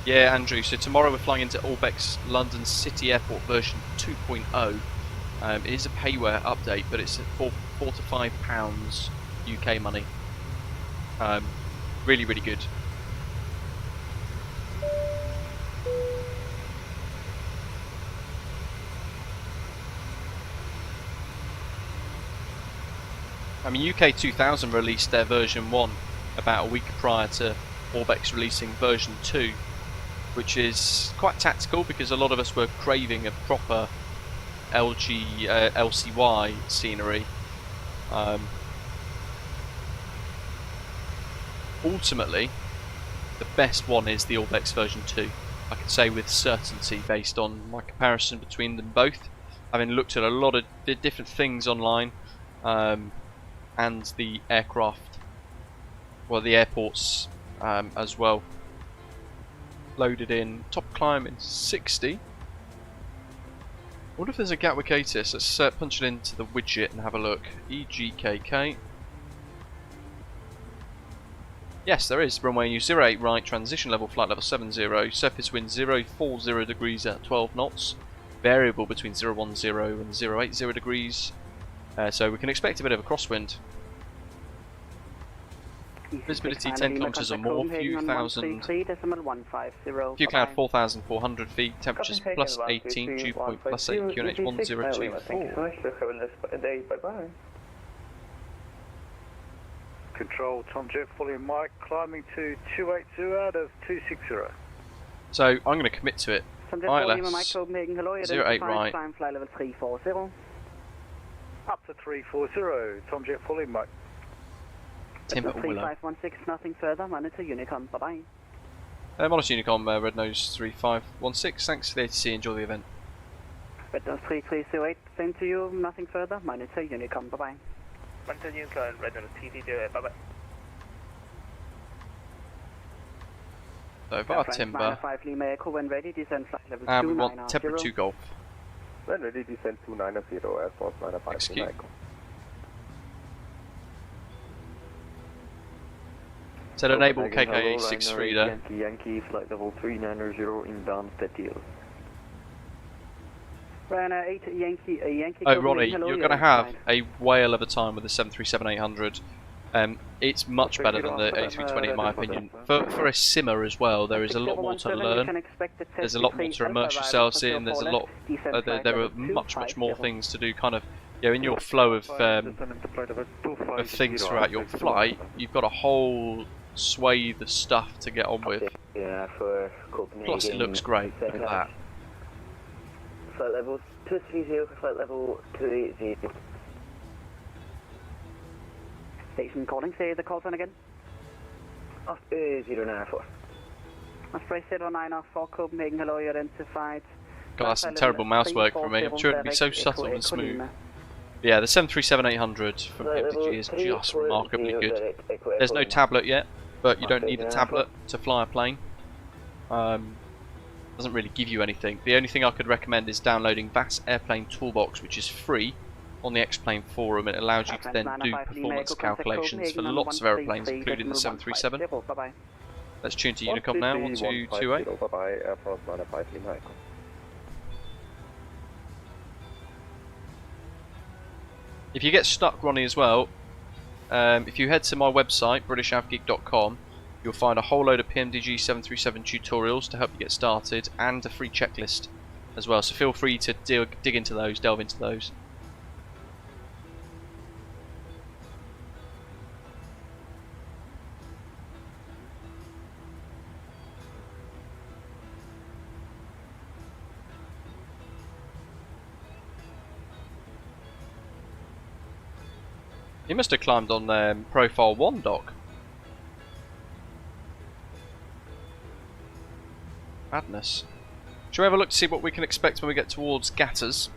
Yeah, Andrew, so tomorrow we're flying into Orbeck's London City Airport version 2.0. It is a payware update, but it's at £4 to £5 UK money. Really, really good. I mean, UK 2000 released their version 1 about a week prior to Orbeck's releasing version 2, which is quite tactical because a lot of us were craving a proper LCY scenery. Ultimately, the best one is the Orbeck's version 2. I can say with certainty based on my comparison between them both, having looked at a lot of different things online. And the aircraft, well, the airports as well. Loaded in, top climb in 60. I wonder if there's a Gatwick ATIS. Let's punch it into the widget and have a look. EGKK. Yes, there is. Runway use 08 right, transition level, flight level 70, surface wind 040 degrees at 12 knots, variable between 010 and 080 degrees. So we can expect a bit of a crosswind. Visibility 10 kilometers or more, few cloud 4,400 feet, temperatures plus 18, dew point plus 8, QNH 1024. Thank you so much for having us a day, bye bye. Control, Tom Jet, fully Mike, climbing to 280 out of 260. So I'm going to commit to it. ILS 08 right. Climb flight level 340. Up to 340, Tom Jet fully Mike. Tim at Willow. 3516, nothing further, monitor Unicom, bye bye. Monitor Unicom, Red Nose 3516, thanks for the ATC, enjoy the event. Red Nose 3328, same to you, nothing further, monitor Unicom, bye bye. Monitor Unicom, Red Nose TT08, bye bye. So VATSIM 5 Lima Echo, when ready, descend flight level 290. We want TEBRA 2 Golf. When ready, descend 290, Air Force 95 Lima Echo. Said enable KKA 63 there. Yankee, flight level 390, inbound steady. Ryanair 8 Yankee. Oh, Ronnie, you're going to have a whale of a time with the 737-800. It's much better than the A320 in my opinion. For a simmer as well, there is a lot more to learn. There's a lot more to immerse yourselves in. There's a lot. There are much more things to do. Kind of, you know, in your flow of things throughout your flight, you've got a whole swathe of stuff to get on with. Yeah, for Copenhagen. Plus, it looks great. Look at that. Flight level 230 for flight level 280. Station calling, say the call sign again. 094. Osprey 094, Copenhagen, hello, you're identified. God, that's some terrible mouse work from me. I'm sure it'd be so subtle and smooth. Yeah, the 737-800 from PMDG is just remarkably good. There's no tablet yet, but you don't need a tablet to fly a plane. Doesn't really give you anything. The only thing I could recommend is downloading VATS Airplane Toolbox, which is free on the X-Plane forum. It allows you to then do performance calculations for lots of aeroplanes, including the 737. Let's tune to Unicom now, 1228. If you get stuck, Ronnie, as well, if you head to my website, britishafgeek.com, you'll find a whole load of PMDG 737 tutorials to help you get started, and a free checklist as well, so feel free to dig into those, delve into those. He must have climbed on Profile 1 dock. Madness. Shall we have a look to see what we can expect when we get towards Gatters?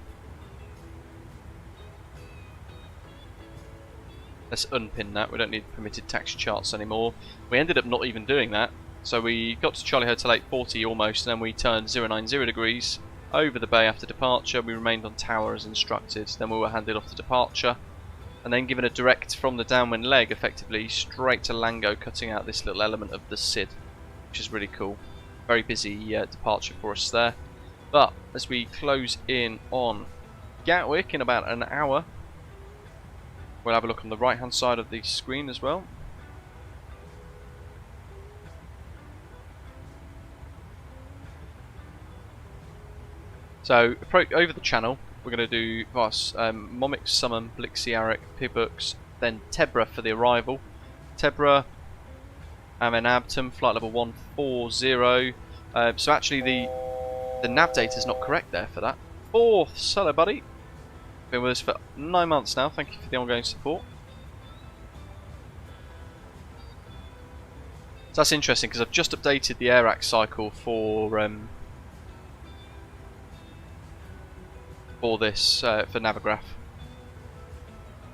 Let's unpin that. We don't need permitted taxi charts anymore. We ended up not even doing that. So we got to Charlie Hotel 840 almost, and then we turned 090 degrees over the bay after departure. We remained on tower as instructed. Then we were handed off to departure, and then given a direct from the downwind leg, effectively straight to LANGO, cutting out this little element of the SID, which is really cool. Very busy departure for us there. But as we close in on Gatwick in about an hour, we'll have a look on the right hand side of the screen as well. So over the channel, we're going to do Momix, Summon, Blixie, ARREK, Pibux, then TEBRA for the arrival. TEBRA, and then ABTM, flight level 140. So actually the nav data is not correct there for that. Fourth, hello buddy. Been with us for 9 months now, thank you for the ongoing support. So that's interesting because I've just updated the ARREK cycle for this, for Navigraph.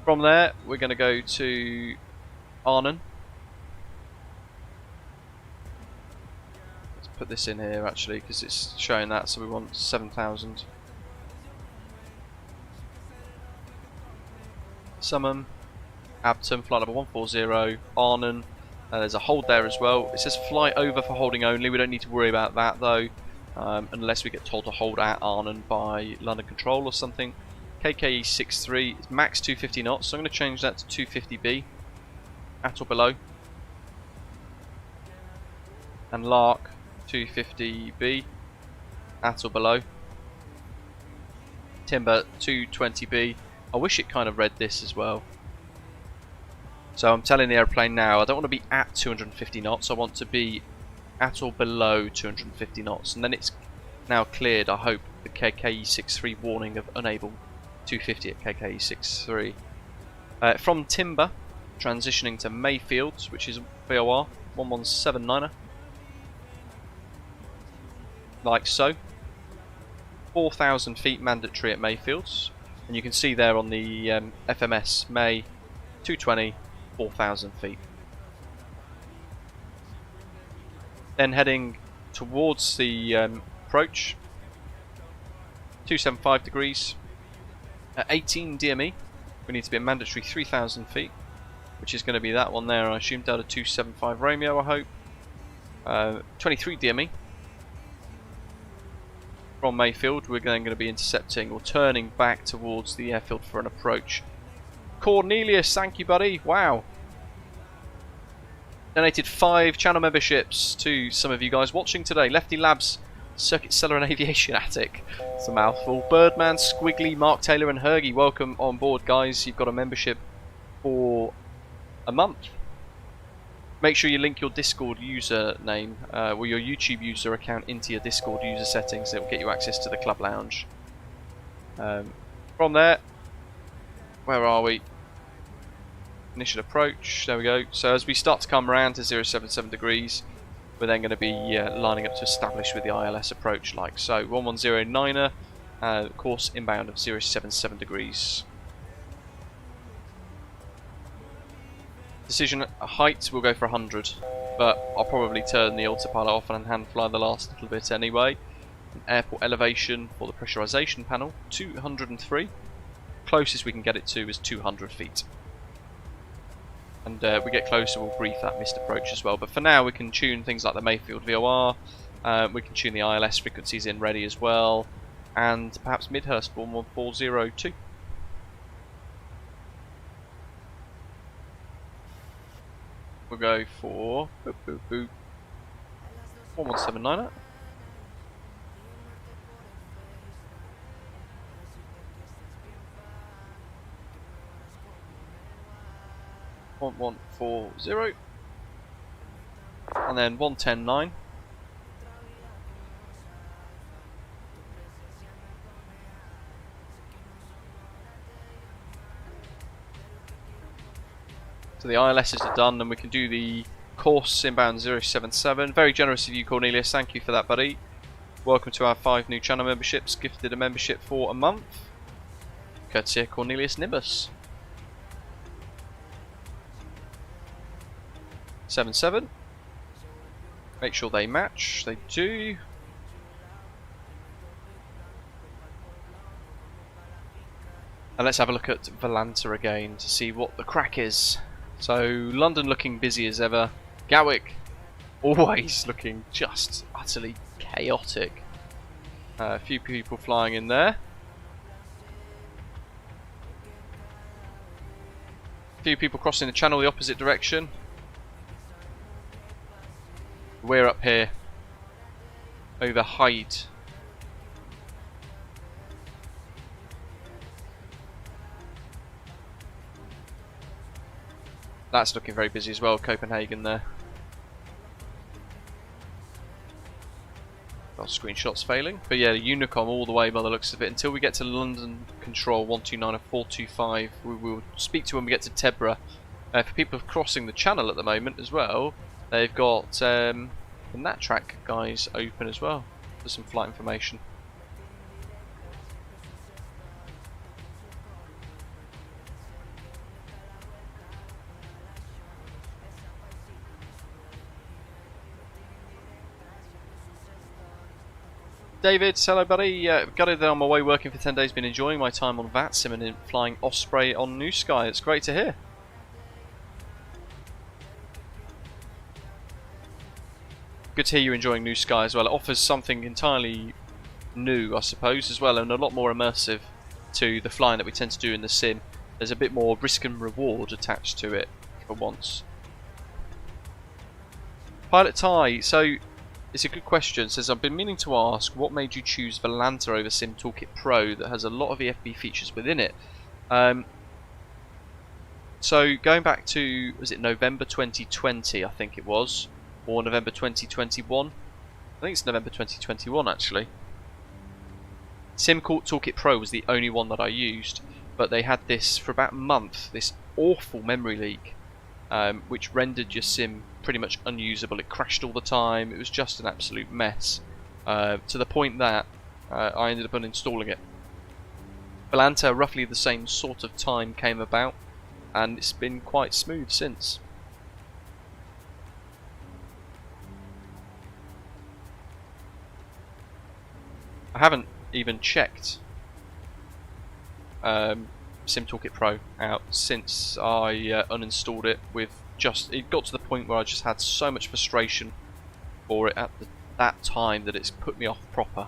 From there, we're going to go to Arnhem. Let's put this in here actually because it's showing that, so we want 7,000. Summon, ABTM, flight level 140, Arnhem. There's a hold there as well. It says fly over for holding only. We don't need to worry about that though, unless we get told to hold at Arnhem by London Control or something. KKE63 is max 250 knots, so I'm going to change that to 250B, at or below. And Lark 250B, at or below. Timber 220B. I wish it kind of read this as well. So I'm telling the airplane now, I don't want to be at 250 knots, I want to be at or below 250 knots. And then it's now cleared, I hope, the KKE63 warning of unable 250 at KKE63. From Timber, transitioning to Mayfields, which is VOR 1179er. Like so. 4,000 feet mandatory at Mayfields. And you can see there on the FMS, May 220, 4,000 feet. Then heading towards the approach, 275 degrees, at 18 DME, we need to be a mandatory 3,000 feet, which is going to be that one there, I assume, Delta 275 Romeo, I hope. 23 DME. From Mayfield, we're then going to be intercepting or turning back towards the airfield for an approach. Cornelius, thank you buddy, wow. Donated 5 channel memberships to some of you guys watching today. Lefty Labs, Circuit Cellar and Aviation Attic, it's a mouthful. Birdman, Squiggly, Mark Taylor and Hergy, welcome on board guys. You've got a membership for a month. Make sure you link your Discord username or your YouTube user account into your Discord user settings. It will get you access to the club lounge. From there, where are we? Initial approach, there we go. So as we start to come around to 077 degrees, we're then going to be lining up to establish with the ILS approach like so. 1109er, course inbound of 077 degrees. Decision height, we'll go for 100, but I'll probably turn the autopilot off and hand fly the last little bit anyway. Airport elevation for the pressurization panel, 203. Closest we can get it to is 200 feet. And we get closer, we'll brief that missed approach as well. But for now, we can tune things like the Mayfield VOR, we can tune the ILS frequencies in ready as well, and perhaps Midhurst 11402. We'll go for 1179er. .140 and then 110.9. So the ILSs are done, and we can do the course inbound 077. Very generous of you, Cornelius. Thank you for that, buddy. Welcome to our 5 new channel memberships. Gifted a membership for a month. Courtesy of Cornelius Nimbus. 77. Make sure they match. They do. And let's have a look at VALKO again to see what the crack is. So London looking busy as ever. Gatwick always looking just utterly chaotic. A few people flying in there. A few people crossing the channel the opposite direction. We're up here over Hyde. That's looking very busy as well, Copenhagen there. Our screenshots failing. But yeah, Unicom all the way by the looks of it. Until we get to London Control 129 or 425, we will speak to when we get to TEBRA. For people crossing the channel at the moment as well, they've got the NatTrack guys open as well for some flight information. David, hello buddy. Got it there on my way working for 10 days, been enjoying my time on VATSIM and flying Osprey on New Sky. It's great to hear. Good to hear you're enjoying New Sky as well. It offers something entirely new, I suppose, as well, and a lot more immersive to the flying that we tend to do in the sim. There's a bit more risk and reward attached to it for once. Pilot Ty, so it's a good question. It says, I've been meaning to ask, what made you choose VALKO over Sim Toolkit Pro that has a lot of EFB features within it? So going back to, was it November 2020, I think it was, or November 2021? I think it's November 2021 actually. Sim Toolkit Pro was the only one that I used, but they had this for about a month, this awful memory leak, which rendered your sim pretty much unusable. It crashed all the time. It was just an absolute mess, to the point that I ended up uninstalling it. VALKO, roughly the same sort of time, came about, and it's been quite smooth since. I haven't even checked Sim Toolkit Pro out since I uninstalled it. It got to the point where I just had so much frustration for it at that time that it's put me off proper,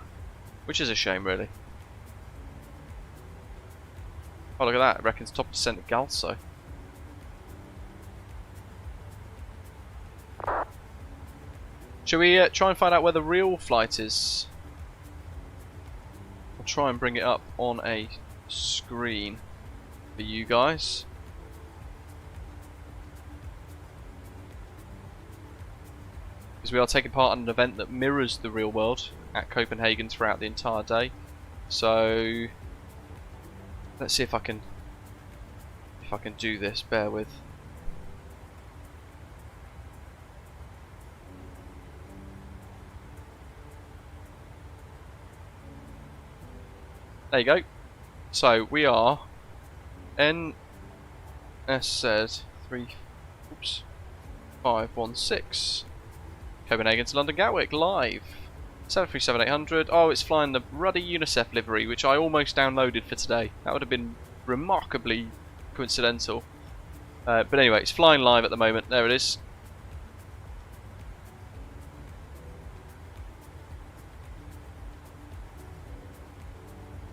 which is a shame really. Oh, look at that, it reckons top percent of GALSO. Shall we try and find out where the real flight is? I'll try and bring it up on a screen for you guys. Because we are taking part in an event that mirrors the real world at Copenhagen throughout the entire day. So let's see if I can do this. Bear with. There you go. So we are NSZ 516 Copenhagen to London Gatwick live. 737-800. Oh, it's flying the ruddy UNICEF livery, which I almost downloaded for today. That would have been remarkably coincidental. But anyway, it's flying live at the moment. There it is.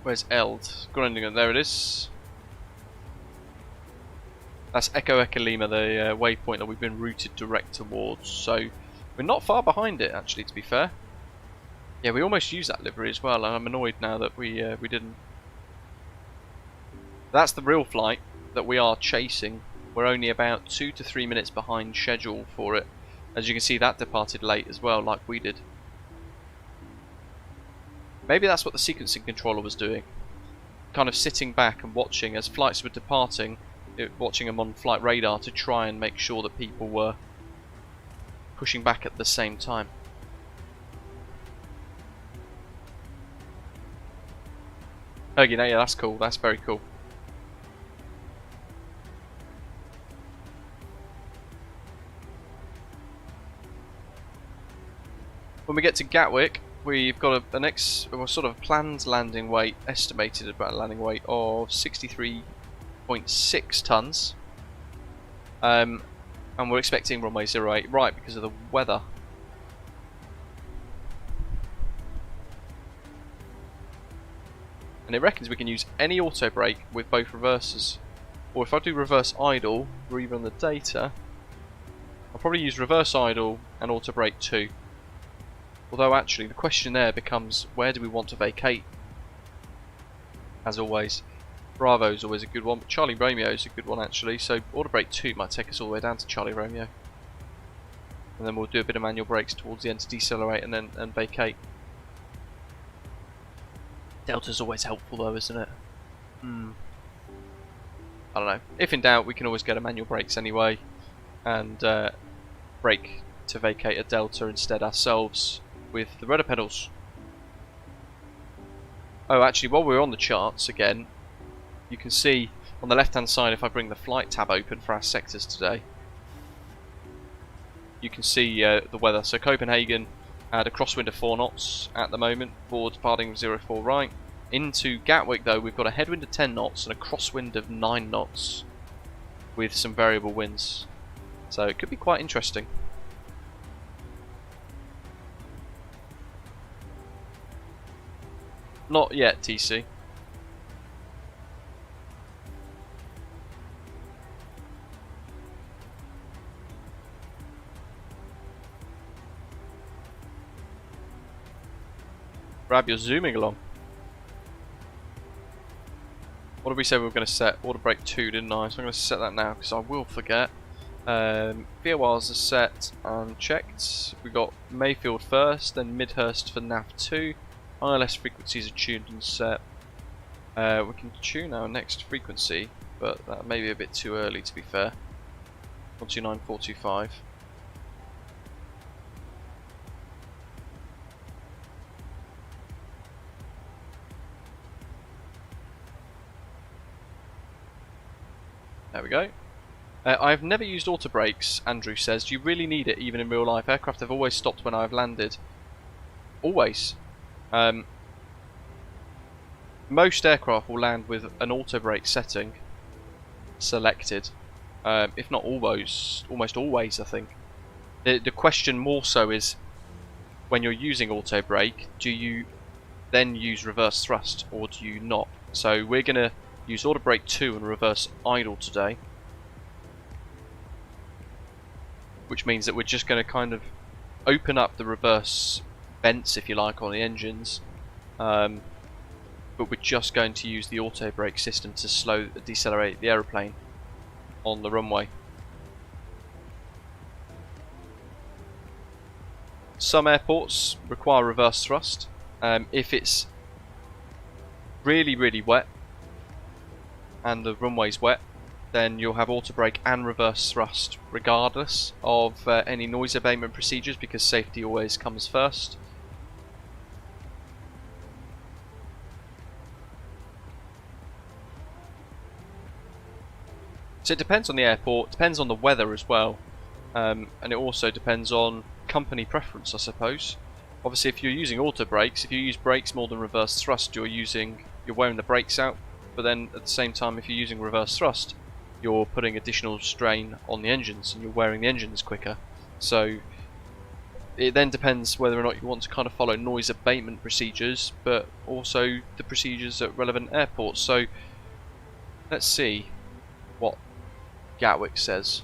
Where's Eld? Groningen, there it is. That's Echo Lima, the waypoint that we've been routed direct towards. So we're not far behind it, actually, to be fair. Yeah, we almost used that livery as well, and I'm annoyed now that we didn't. That's the real flight that we are chasing. We're only about 2 to 3 minutes behind schedule for it. As you can see, that departed late as well, like we did. Maybe that's what the sequencing controller was doing. Kind of sitting back and watching as flights were departing, watching them on flight radar to try and make sure that people were pushing back at the same time. Oh, you know, yeah, that's cool. That's very cool. When we get to Gatwick, we've got a sort of planned landing weight, estimated about a landing weight of 63.6 tons. And we're expecting runway 08 right because of the weather. And it reckons we can use any auto brake with both reversers. Or if I do reverse idle, rerun the data, I'll probably use reverse idle and auto brake too. Although actually the question there becomes, where do we want to vacate? As always, Bravo is always a good one, but Charlie Romeo is a good one actually, so auto brake 2 might take us all the way down to Charlie Romeo. And then we'll do a bit of manual brakes towards the end to decelerate and then vacate. Delta's always helpful though, isn't it? I don't know. If in doubt, we can always go to manual brakes anyway, and brake to vacate a Delta instead ourselves with the rudder pedals. Oh, actually, while we're on the charts again, you can see on the left hand side, if I bring the flight tab open for our sectors today, you can see the weather. So Copenhagen had a crosswind of 4 knots at the moment, board departing with 04 right. Into Gatwick though, we've got a headwind of 10 knots and a crosswind of 9 knots with some variable winds. So it could be quite interesting. Not yet, TC. Grab, you're zooming along. What did we say we were going to set? Auto brake 2, didn't I? So I'm going to set that now because I will forget. VORs are set and checked. We got Mayfield first, then Midhurst for nav 2. ILS frequencies are tuned and set. We can tune our next frequency, but that may be a bit too early to be fair. 129.425. There we go. I've never used auto brakes, Andrew says. Do you really need it even in real life? Aircraft have always stopped when I've landed. Always. Most aircraft will land with an auto brake setting selected. If not almost always, I think. The question more so is, when you're using auto brake, do you then use reverse thrust or do you not? So we're going to use auto brake 2 and reverse idle today, which means that we're just going to kind of open up the reverse vents, if you like, on the engines, but we're just going to use the auto brake system to decelerate the aeroplane on the runway. Some airports require reverse thrust. If it's really wet and the runway's wet, then you'll have auto brake and reverse thrust regardless of any noise abatement procedures, because safety always comes first. So it depends on the airport, depends on the weather as well, and it also depends on company preference, I suppose. Obviously, if you're using auto brakes, if you use brakes more than reverse thrust, you're wearing the brakes out. But then at the same time, if you're using reverse thrust, you're putting additional strain on the engines and you're wearing the engines quicker. So it then depends whether or not you want to kind of follow noise abatement procedures, but also the procedures at relevant airports. So let's see what Gatwick says.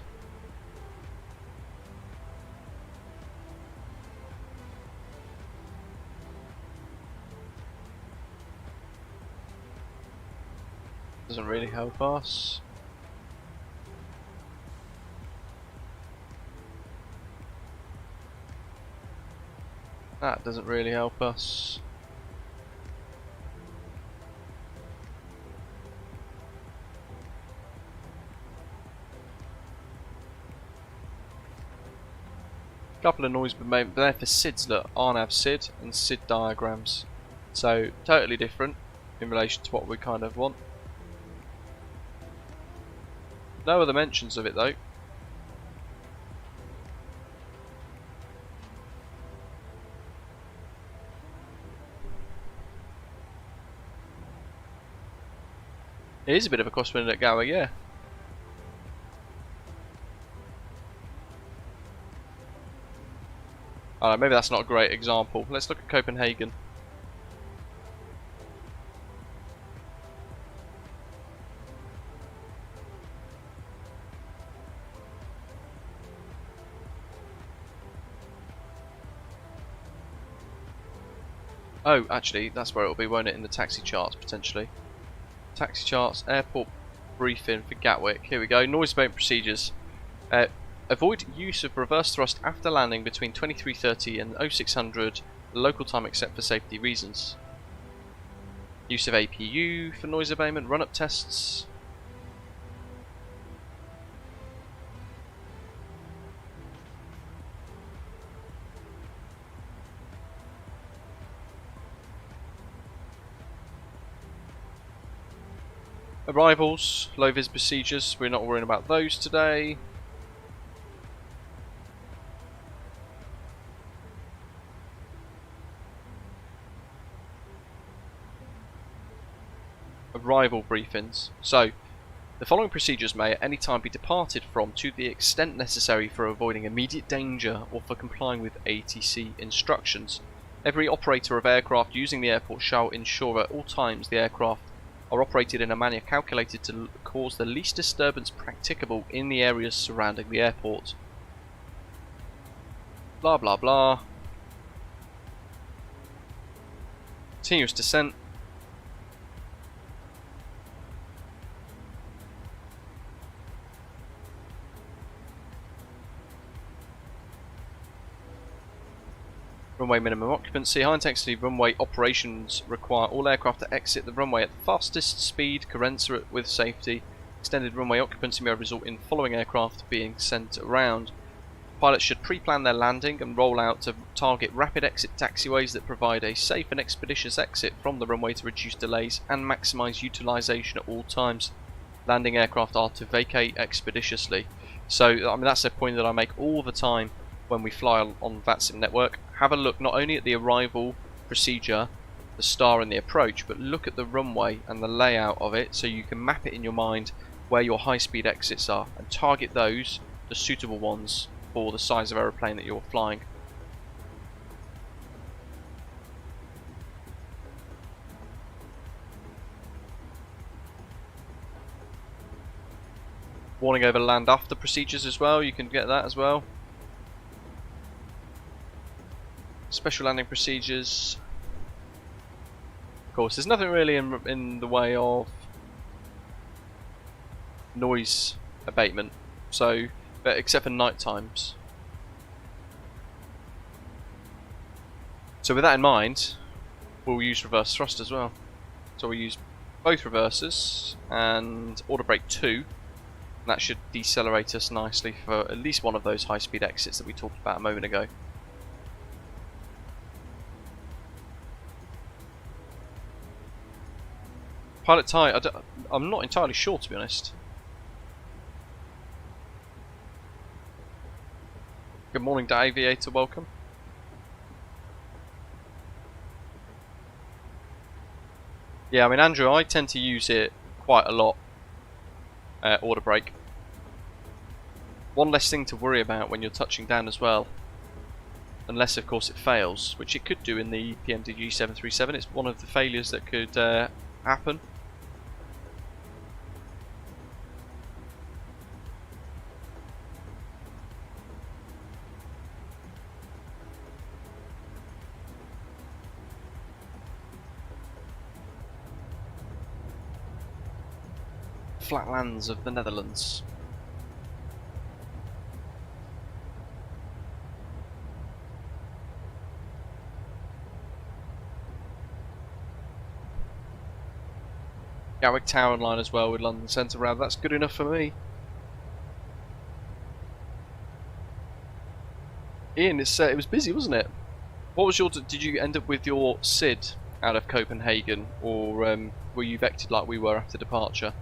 Doesn't really help us. That doesn't really help us. couple of noise but they're for SIDs. Look, RNAV SID and SID diagrams. So totally different in relation to what we kind of want. No other mentions of it though. It is a bit of a crosswind at Gatwick, yeah. Maybe that's not a great example. Let's look at Copenhagen. Oh, actually, that's where it'll be, won't it, in the taxi charts, potentially. Taxi charts, airport briefing for Gatwick. Here we go. Noise abatement procedures. Avoid use of reverse thrust after landing between 23:30 and 0600 local time except for safety reasons. Use of APU for noise abatement, run-up tests. Arrivals, low-vis procedures, we're not worrying about those today. Arrival briefings. So, the following procedures may at any time be departed from to the extent necessary for avoiding immediate danger or for complying with ATC instructions. Every operator of aircraft using the airport shall ensure at all times the aircraft are operated in a manner calculated to cause the least disturbance practicable in the areas surrounding the airport. Blah blah blah. Continuous descent. Runway minimum occupancy. High intensity runway operations require all aircraft to exit the runway at the fastest speed commensurate with safety. Extended runway occupancy may result in following aircraft being sent around. Pilots should pre-plan their landing and roll out to target rapid exit taxiways that provide a safe and expeditious exit from the runway to reduce delays and maximise utilisation at all times. Landing aircraft are to vacate expeditiously. So, I mean, that's a point that I make all the time when we fly on VATSIM Network. Have a look not only at the arrival procedure, the star and the approach, but look at the runway and the layout of it so you can map it in your mind where your high-speed exits are and target those, the suitable ones, for the size of aeroplane that you're flying. Warning over land after procedures as well, you can get that as well. Special landing procedures. Of course, there's nothing really in the way of noise abatement, so except for night times. So with that in mind, we'll use reverse thrust as well. So we'll use both reversers and order brake 2, and that should decelerate us nicely for at least one of those high-speed exits that we talked about a moment ago. Pilot tie, I'm not entirely sure, to be honest. Good morning to Aviator, welcome. Yeah, I mean, Andrew, I tend to use it quite a lot, order brake. One less thing to worry about when you're touching down as well. Unless, of course, it fails, which it could do in the PMDG 737. It's one of the failures that could happen. Flatlands of the Netherlands. Gatwick Tower line as well with London Centre Round. That's good enough for me. Ian, it was busy, wasn't it? What was your? Did you end up with your SID out of Copenhagen, or were you vected like we were after departure?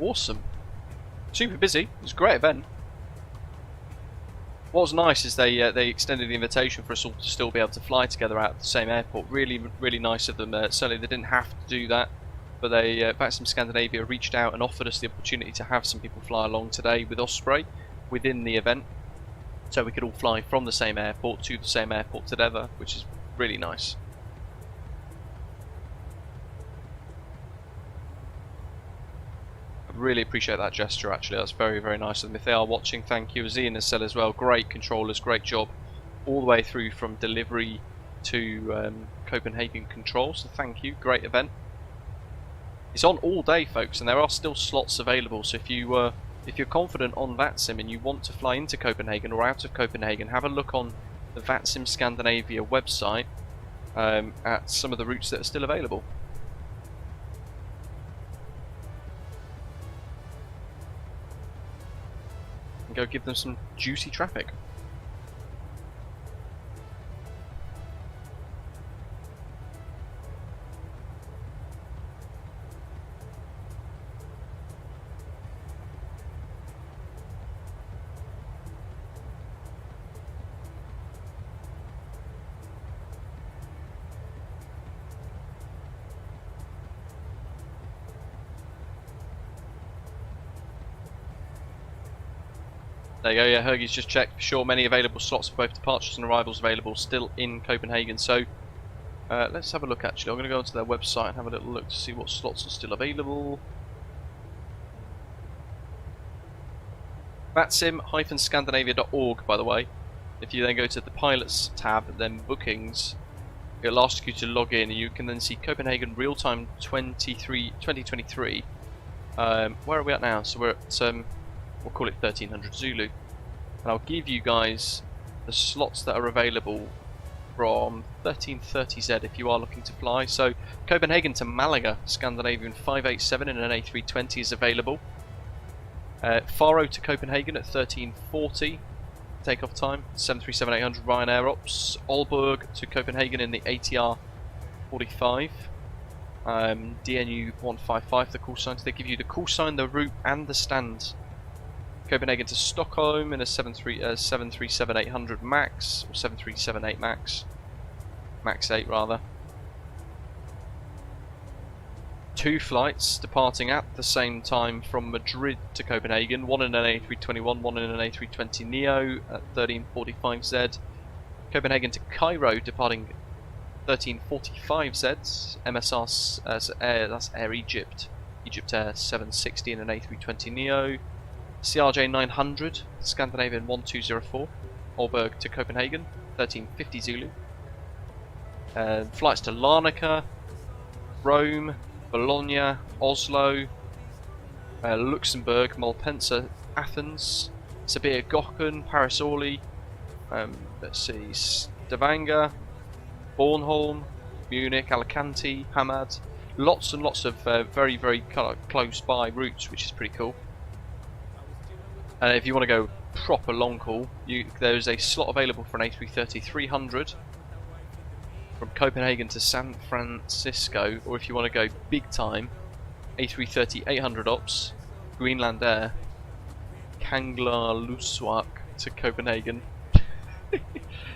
Awesome. Super busy. It was a great event. What was nice is they extended the invitation for us all to still be able to fly together out of the same airport. Really, really nice of them. Certainly they didn't have to do that, but they, VATSIM Scandinavia reached out and offered us the opportunity to have some people fly along today with Osprey within the event, so we could all fly from the same airport to the same airport together, which is really nice. Really appreciate that gesture, actually. That's very, very nice of them. If they are watching, thank you. As Ian has said as well, great controllers, great job all the way through from delivery to Copenhagen control, so thank you. Great event. It's on all day, folks, and there are still slots available, so if you're confident on VATSIM and you want to fly into Copenhagen or out of Copenhagen, have a look on the VATSIM Scandinavia website at some of the routes that are still available. Go give them some juicy traffic. There you go, yeah, Hergie's just checked for sure. Many available slots for both departures and arrivals available still in Copenhagen. So let's have a look actually. I'm going to go onto their website and have a little look to see what slots are still available. VATSIM-Scandinavia.org, by the way. If you then go to the pilots tab, then bookings, it'll ask you to log in and you can then see Copenhagen real-time 2023. Where are we at now? So we're at we'll call it 1300 Zulu, and I'll give you guys the slots that are available from 1330Z if you are looking to fly. So Copenhagen to Malaga, Scandinavian 587 in an A320 is available. Faro to Copenhagen at 1340 takeoff time, 737-800 Ryanair ops. Aalborg to Copenhagen in the ATR 45. DNU 155 the call signs. They give you the call sign, the route and the stand. Copenhagen to Stockholm in a 737-800 max, or 737-8 max, max 8 rather. 2 flights departing at the same time from Madrid to Copenhagen, one in an A321, one in an A320neo at 1345Z. Copenhagen to Cairo departing 1345Z, MSR, that's Air Egypt, Egypt Air 760 in an A320neo. CRJ 900, Scandinavian 1204, Aalborg to Copenhagen, 1350 Zulu. Flights to Larnaca, Rome, Bologna, Oslo, Luxembourg, Malpensa, Athens, Sabir Gökhan, Paris Orly, let's see, Stavanger, Bornholm, Munich, Alicante, Hamad. Lots and lots of very, very close by routes, which is pretty cool. And if you want to go proper long haul, there's a slot available for an A330-300 from Copenhagen to San Francisco, or if you want to go big time, A330-800 ops, Greenland Air, Kangerlussuaq to Copenhagen.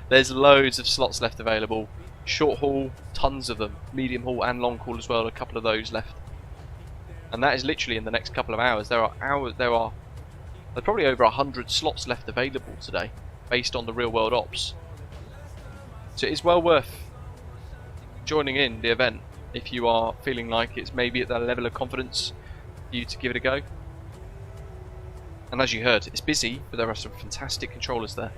There's loads of slots left available. Short haul, tons of them. Medium haul and long haul as well, a couple of those left. And that is literally in the next couple of hours. There's probably over 100 slots left available today, based on the real world ops. So it is well worth joining in the event if you are feeling like it's maybe at that level of confidence for you to give it a go. And as you heard, it's busy, but there are some fantastic controllers there.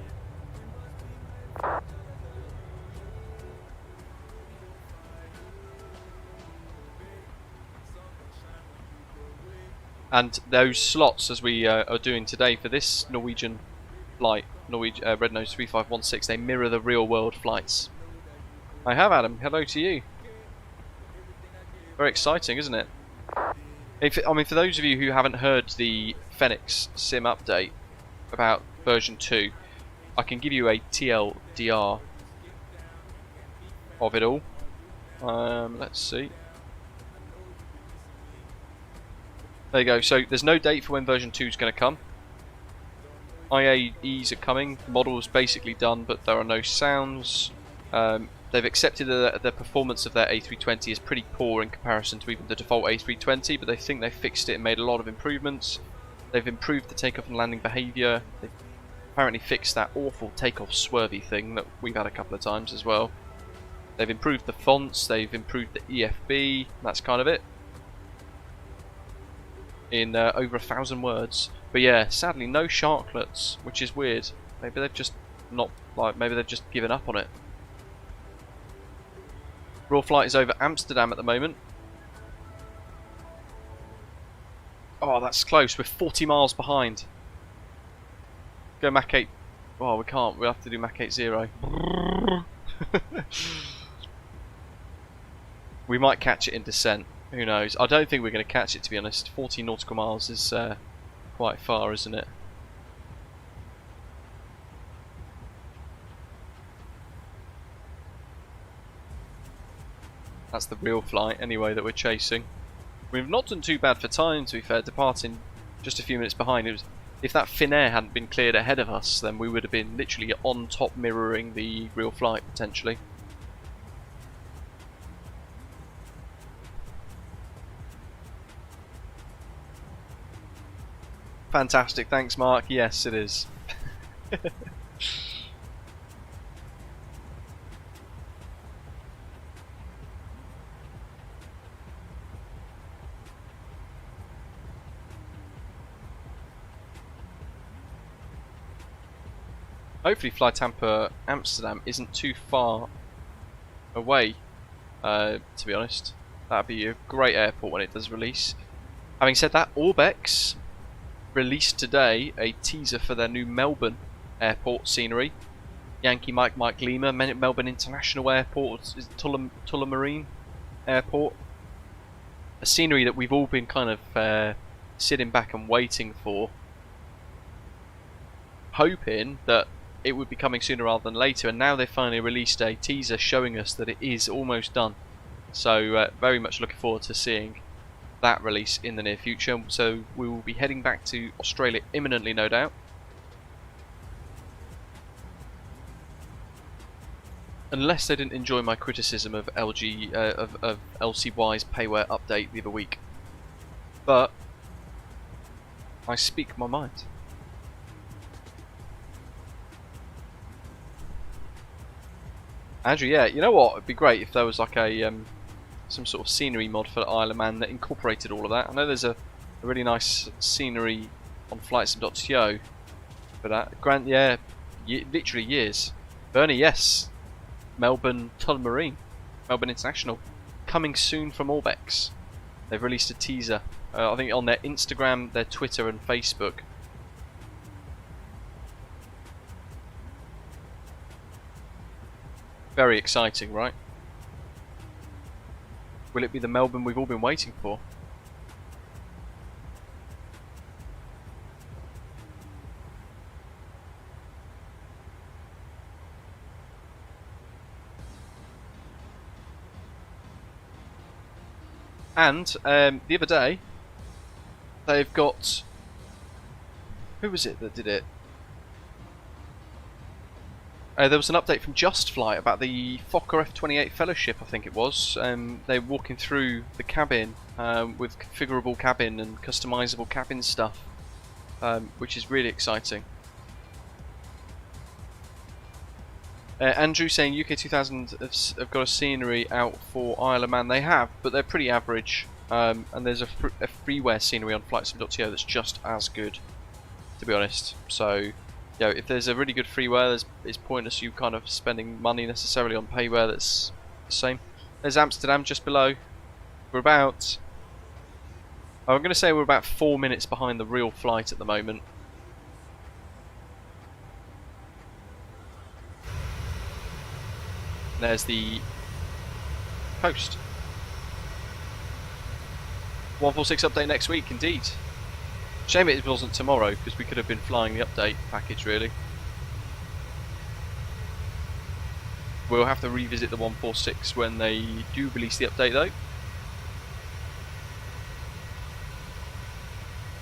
And those slots, as we are doing today for this Norwegian flight, Red Nose 3516, they mirror the real world flights. I have, Adam. Hello to you. Very exciting, isn't it? I mean, for those of you who haven't heard the Phoenix Sim update about version 2, I can give you a TLDR of it all. Let's see. There you go. So there's no date for when version 2 is going to come. IAEs are coming. The model is basically done, but there are no sounds. They've accepted that the performance of their A320 is pretty poor in comparison to even the default A320, but they think they fixed it and made a lot of improvements. They've improved the takeoff and landing behaviour. They've apparently fixed that awful takeoff swervy thing that we've had a couple of times as well. They've improved the fonts, they've improved the EFB, that's kind of it. In over 1,000 words. But yeah, sadly no sharklets, which is weird. Maybe they've just maybe they've just given up on it. Raw flight is over Amsterdam at the moment. Oh, that's close. We're 40 miles behind. Go Mach 8. Oh, we can't. We'll have to do Mach 8.0. We might catch it in descent. Who knows? I don't think we're going to catch it, to be honest. 40 nautical miles is quite far, isn't it? That's the real flight, anyway, that we're chasing. We've not done too bad for time, to be fair, departing just a few minutes behind. It was, if that Finnair hadn't been cleared ahead of us, then we would have been literally on top mirroring the real flight, potentially. Fantastic, thanks Mark. Yes, it is. Hopefully FlyTampa Amsterdam isn't too far away, to be honest. That'd be a great airport when it does release. Having said that, Orbex released today a teaser for their new Melbourne airport scenery. Yankee Mike Lima, Melbourne International Airport, Tullamarine Airport. A scenery that we've all been kind of sitting back and waiting for, hoping that it would be coming sooner rather than later, and now they've finally released a teaser showing us that it is almost done. So very much looking forward to seeing that release in the near future. So we will be heading back to Australia imminently, no doubt. Unless they didn't enjoy my criticism of of LCY's payware update the other week. But I speak my mind. Andrew, yeah, you know what? It'd be great if there was like a some sort of scenery mod for Isle of Man that incorporated all of that. I know there's a really nice scenery on flightsim.to for that. Grant, yeah, literally years. Bernie, yes. Melbourne Tullamarine, Melbourne International, coming soon from Orbex. They've released a teaser. I think on their Instagram, their Twitter, and Facebook. Very exciting, right? Will it be the Melbourne we've all been waiting for? And the other day, they've got... Who was it that did it? There was an update from Just Flight about the Fokker F-28 Fellowship, I think it was. They're walking through the cabin with configurable cabin and customizable cabin stuff, which is really exciting. Andrew saying UK 2000 have got a scenery out for Isle of Man. They have, but they're pretty average. And there's a freeware scenery on FlightSim.to that's just as good, to be honest. So, you know, if there's a really good freeware, it's pointless you kind of spending money necessarily on payware that's the same. There's Amsterdam just below. We're about I'm going to say we're about 4 minutes behind the real flight at the moment. There's the coast. 146 update next week, indeed. Shame it wasn't tomorrow, because we could have been flying the update package, really. We'll have to revisit the 146 when they do release the update, though.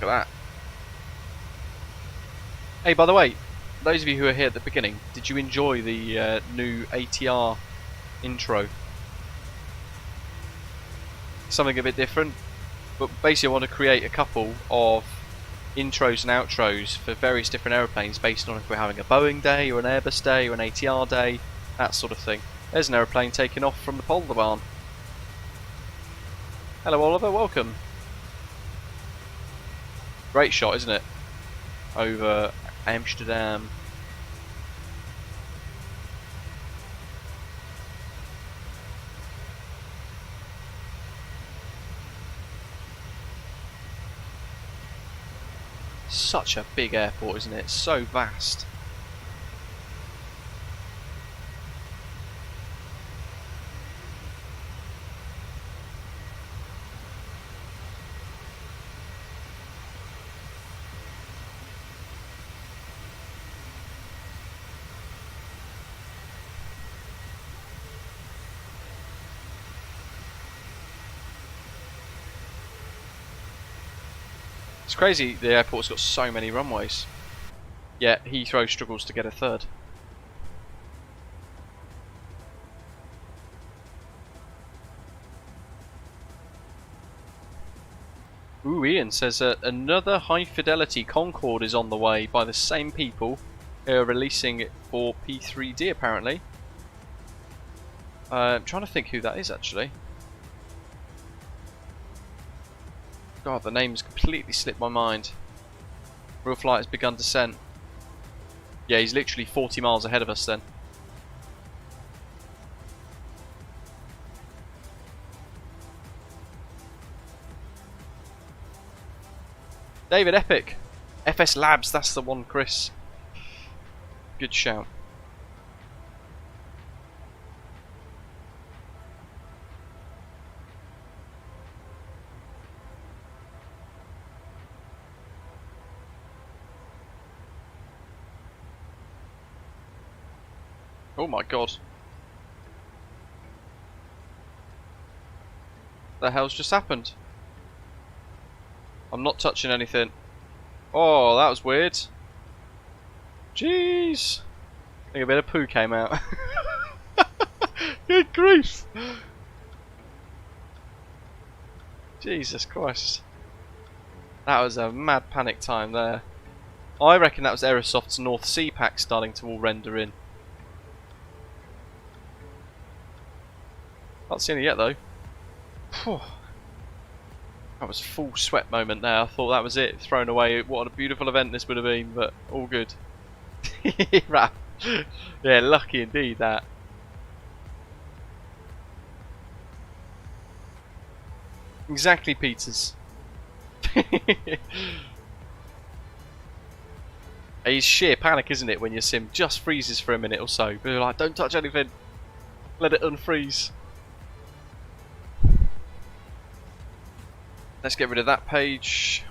Look at that. Hey, by the way, those of you who are here at the beginning, did you enjoy the new ATR intro? Something a bit different, but basically I want to create a couple of intros and outros for various different aeroplanes based on if we're having a Boeing day or an Airbus day or an ATR day, that sort of thing. There's an aeroplane taking off from the Polar Barn. Hello Oliver, welcome. Great shot, isn't it? Over Amsterdam. Such a big airport, isn't it? So vast. It's crazy the airport's got so many runways, yet Heathrow struggles to get a third. Ooh, Ian says another high fidelity Concorde is on the way by the same people who are releasing it for P3D apparently. I'm trying to think who that is actually. God, the name's completely slipped my mind. Real flight has begun descent. Yeah, he's literally 40 miles ahead of us then. David Epic. FS Labs, that's the one, Chris. Good shout. Oh my god. The hell's just happened? I'm not touching anything. Oh, that was weird. Jeez. I think a bit of poo came out. Good grief. Jesus Christ. That was a mad panic time there. I reckon that was Aerosoft's North Sea pack starting to all render in. Not seen it yet though. Whew. That was full sweat moment there. I thought that was it. Thrown away. What a beautiful event this would have been, but all good. Right. Yeah, lucky indeed that. Exactly, Peters. It's sheer panic, isn't it, when your sim just freezes for a minute or so. But you're like, don't touch anything. Let it unfreeze. Let's get rid of that page.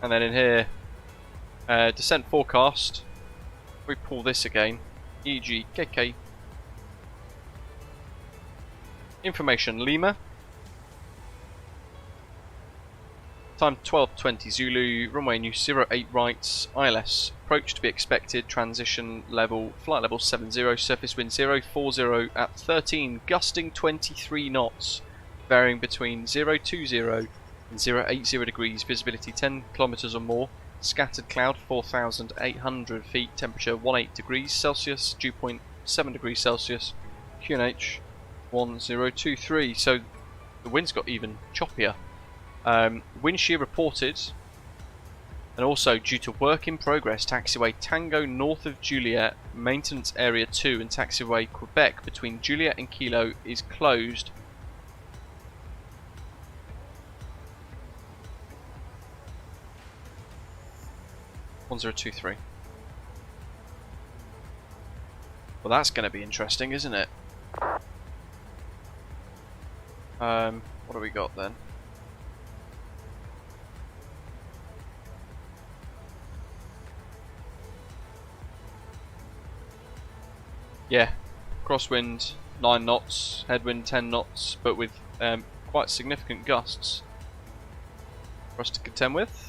And then in here, descent forecast. If we pull this again, EGKK. Information Lima. Time 12:20 Zulu, runway new 08 right, ILS, approach to be expected, transition level, flight level 70, surface wind 040 at 13, gusting 23 knots, varying between 020 and 080 degrees, visibility 10 kilometers or more, scattered cloud 4,800 feet, temperature 18 degrees Celsius, dew point 7 degrees Celsius, QNH 1023, so the wind's got even choppier. Wind shear reported, and also due to work in progress, taxiway Tango north of Juliet, maintenance area 2 and taxiway Quebec between Juliet and Kilo is closed 1023. Well, that's going to be interesting, isn't it? What do we got then? Yeah, crosswind 9 knots, headwind 10 knots, but with quite significant gusts for us to contend with.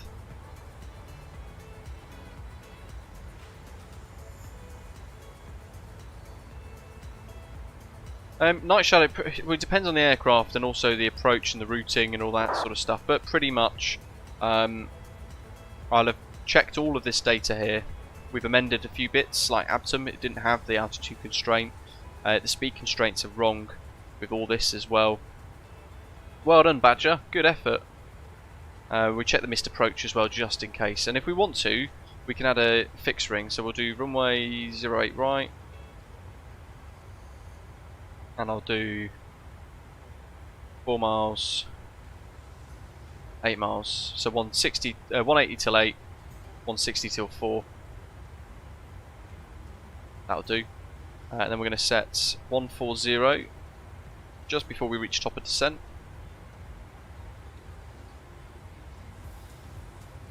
Night shadow, it depends on the aircraft and also the approach and the routing and all that sort of stuff, but pretty much I'll have checked all of this data here. We've amended a few bits, like ABTM, it didn't have the altitude constraint. The speed constraints are wrong with all this as well. Well done, Badger, good effort. We check the missed approach as well, just in case. And if we want to, we can add a fixed ring, so we'll do runway 08 right. And I'll do 4 miles, 8 miles. So 180 till 8, 160 till 4. That'll do. And then we're going to set 140 just before we reach top of descent,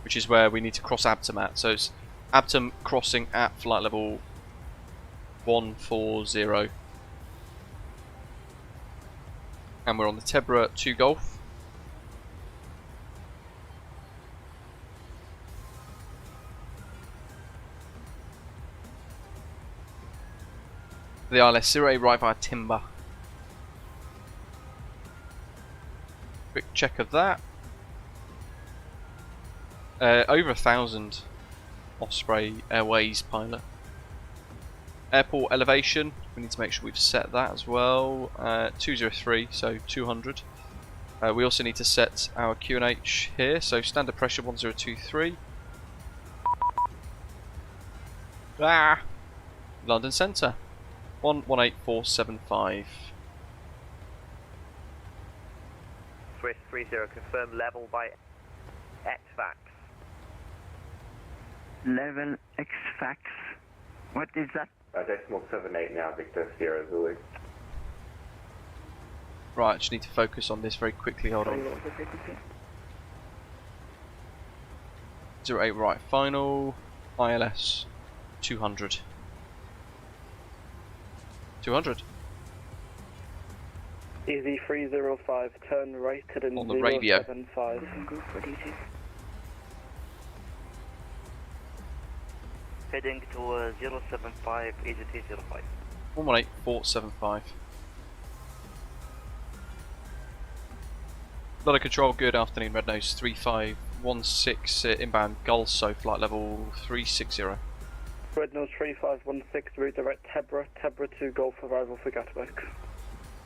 which is where we need to cross ABTM at. So it's ABTM crossing at flight level 140. And we're on the TEBRA 2 Golf. The ILS 08 right via timber. Quick check of that. Over 1,000 Osprey Airways pilot. Airport elevation, we need to make sure we've set that as well. 203, so 200. We also need to set our QNH here, so standard pressure 1023. London Centre, 118,475. Swiss 30, confirm level by XFAX. Level XFAX. What is that? Decimal 78 now, Victor Sierra Zulu. Right, I just need to focus on this very quickly, hold on. 08 right final, ILS 200. 200. Easy 305, turn right at on the radio. 075. Heading to 075, EGT 05. 118,475. Lot of control, good afternoon, Red Nose 3516 inbound GALSO flight level 360. Red Nose 3516, redirect TEBRA, TEBRA 2 Golf arrival for Gatwick.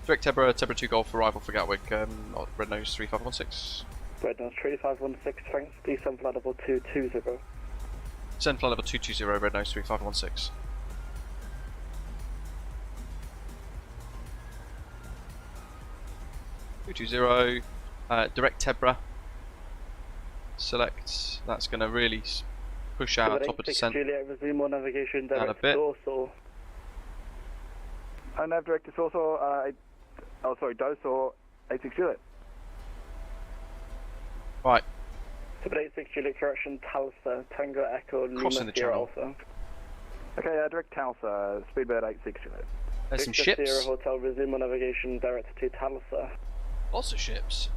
Direct TEBRA, TEBRA 2 Golf arrival for Gatwick, Red Nose 3516. Red Nose 3516, thanks, descend flight level 220. Descend flight level 220, Red Nose 3516. Direct TEBRA. Select. That's going to really push our top of descent resume on navigation down a bit. I nav direct to Dorsal, Dorsal 86 Juliet. Right. 86 Juliet, correction, Talsa, Tango Echo, Lima Sierra Alpha. Okay, direct Talsa, speedbird 86 Juliet. There's some Victor ships. Sierra Hotel, resume on navigation direct to Talsa. Lots of ships.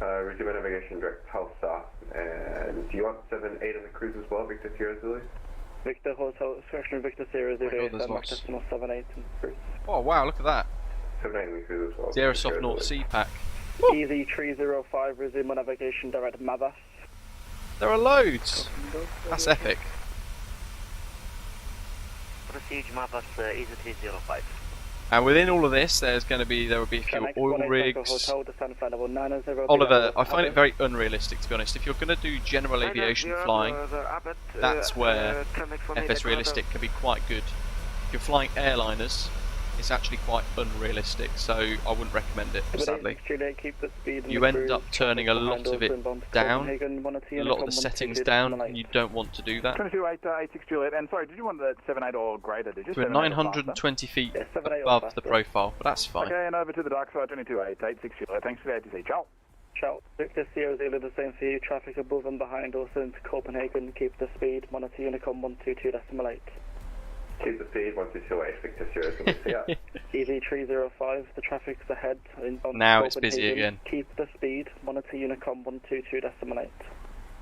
Resume navigation direct Tulsa. And do you want 7-8 on the cruise as well, Victor Sierra Zulu? Victor Hotel, correction, Victor Sierra Zulu, decimal 78 in cruise. Oh wow, look at that. 7-8 on the cruise as well. Sierra Soft North Sea Pack. Easy 305, resume on navigation direct Mavas. There are loads. That's epic. Proceed Mavas, Easy 305. And within all of this, there will be a few oil rigs. Oliver, I find it very unrealistic, to be honest. If you're going to do general aviation flying, that's where FS Realistic can be quite good. If you're flying airliners, it's actually quite unrealistic, so I wouldn't recommend it, sadly. You end up turning a lot of it down, a lot of the settings down, and you don't want to do that. 22886 Juliet, and sorry, did you want the 78 or greater? Did you? We're 920 feet above the profile, but that's fine. Okay, and over to the dark side, 22886 Juliet. Thanks for the ATC. Ciao. Ciao. Victor Sierra Zulu, the same for you. Traffic above and behind, also into Copenhagen. Keep the speed. Monitor Unicom 122.8. Keep the speed, 1228, Victor Sierra Zulu. EV305, the traffic's ahead. Now it's busy again. Keep the speed. Monitor Unicom 122.8.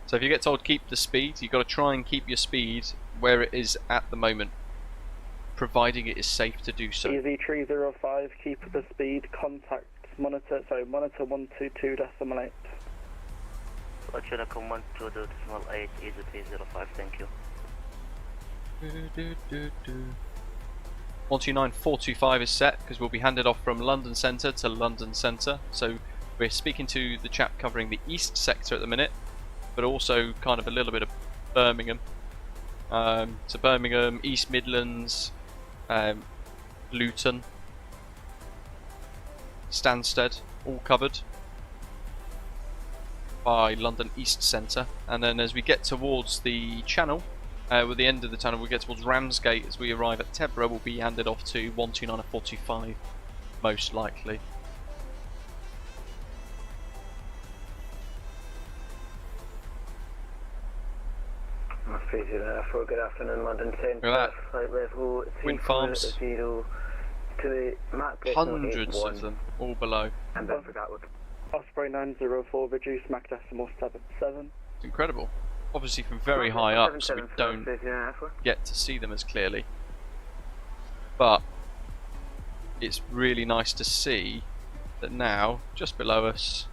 So if you get told keep the speed, you've got to try and keep your speed where it is at the moment, providing it is safe to do so. EV305, keep the speed. Contact monitor 122.8. Unicom 122.8, EV305, thank you. 129425 is set because we'll be handed off from London Centre to London Centre. So we're speaking to the chap covering the east sector at the minute, but also kind of a little bit of Birmingham. So Birmingham, East Midlands, Luton, Stansted, all covered by London East Centre. And then as we get towards the channel, with the end of the tunnel, we get towards Ramsgate. As we arrive at TEBRA, we'll be handed off to 129.45, most likely. For good afternoon, London 10. Look at that. Wind farms. Hundreds of them, all below. And then for Gatwick. Osprey 904, reduce Mach decimal 77. It's incredible. Obviously from very high up, so we don't get to see them as clearly. But it's really nice to see that now, just below us,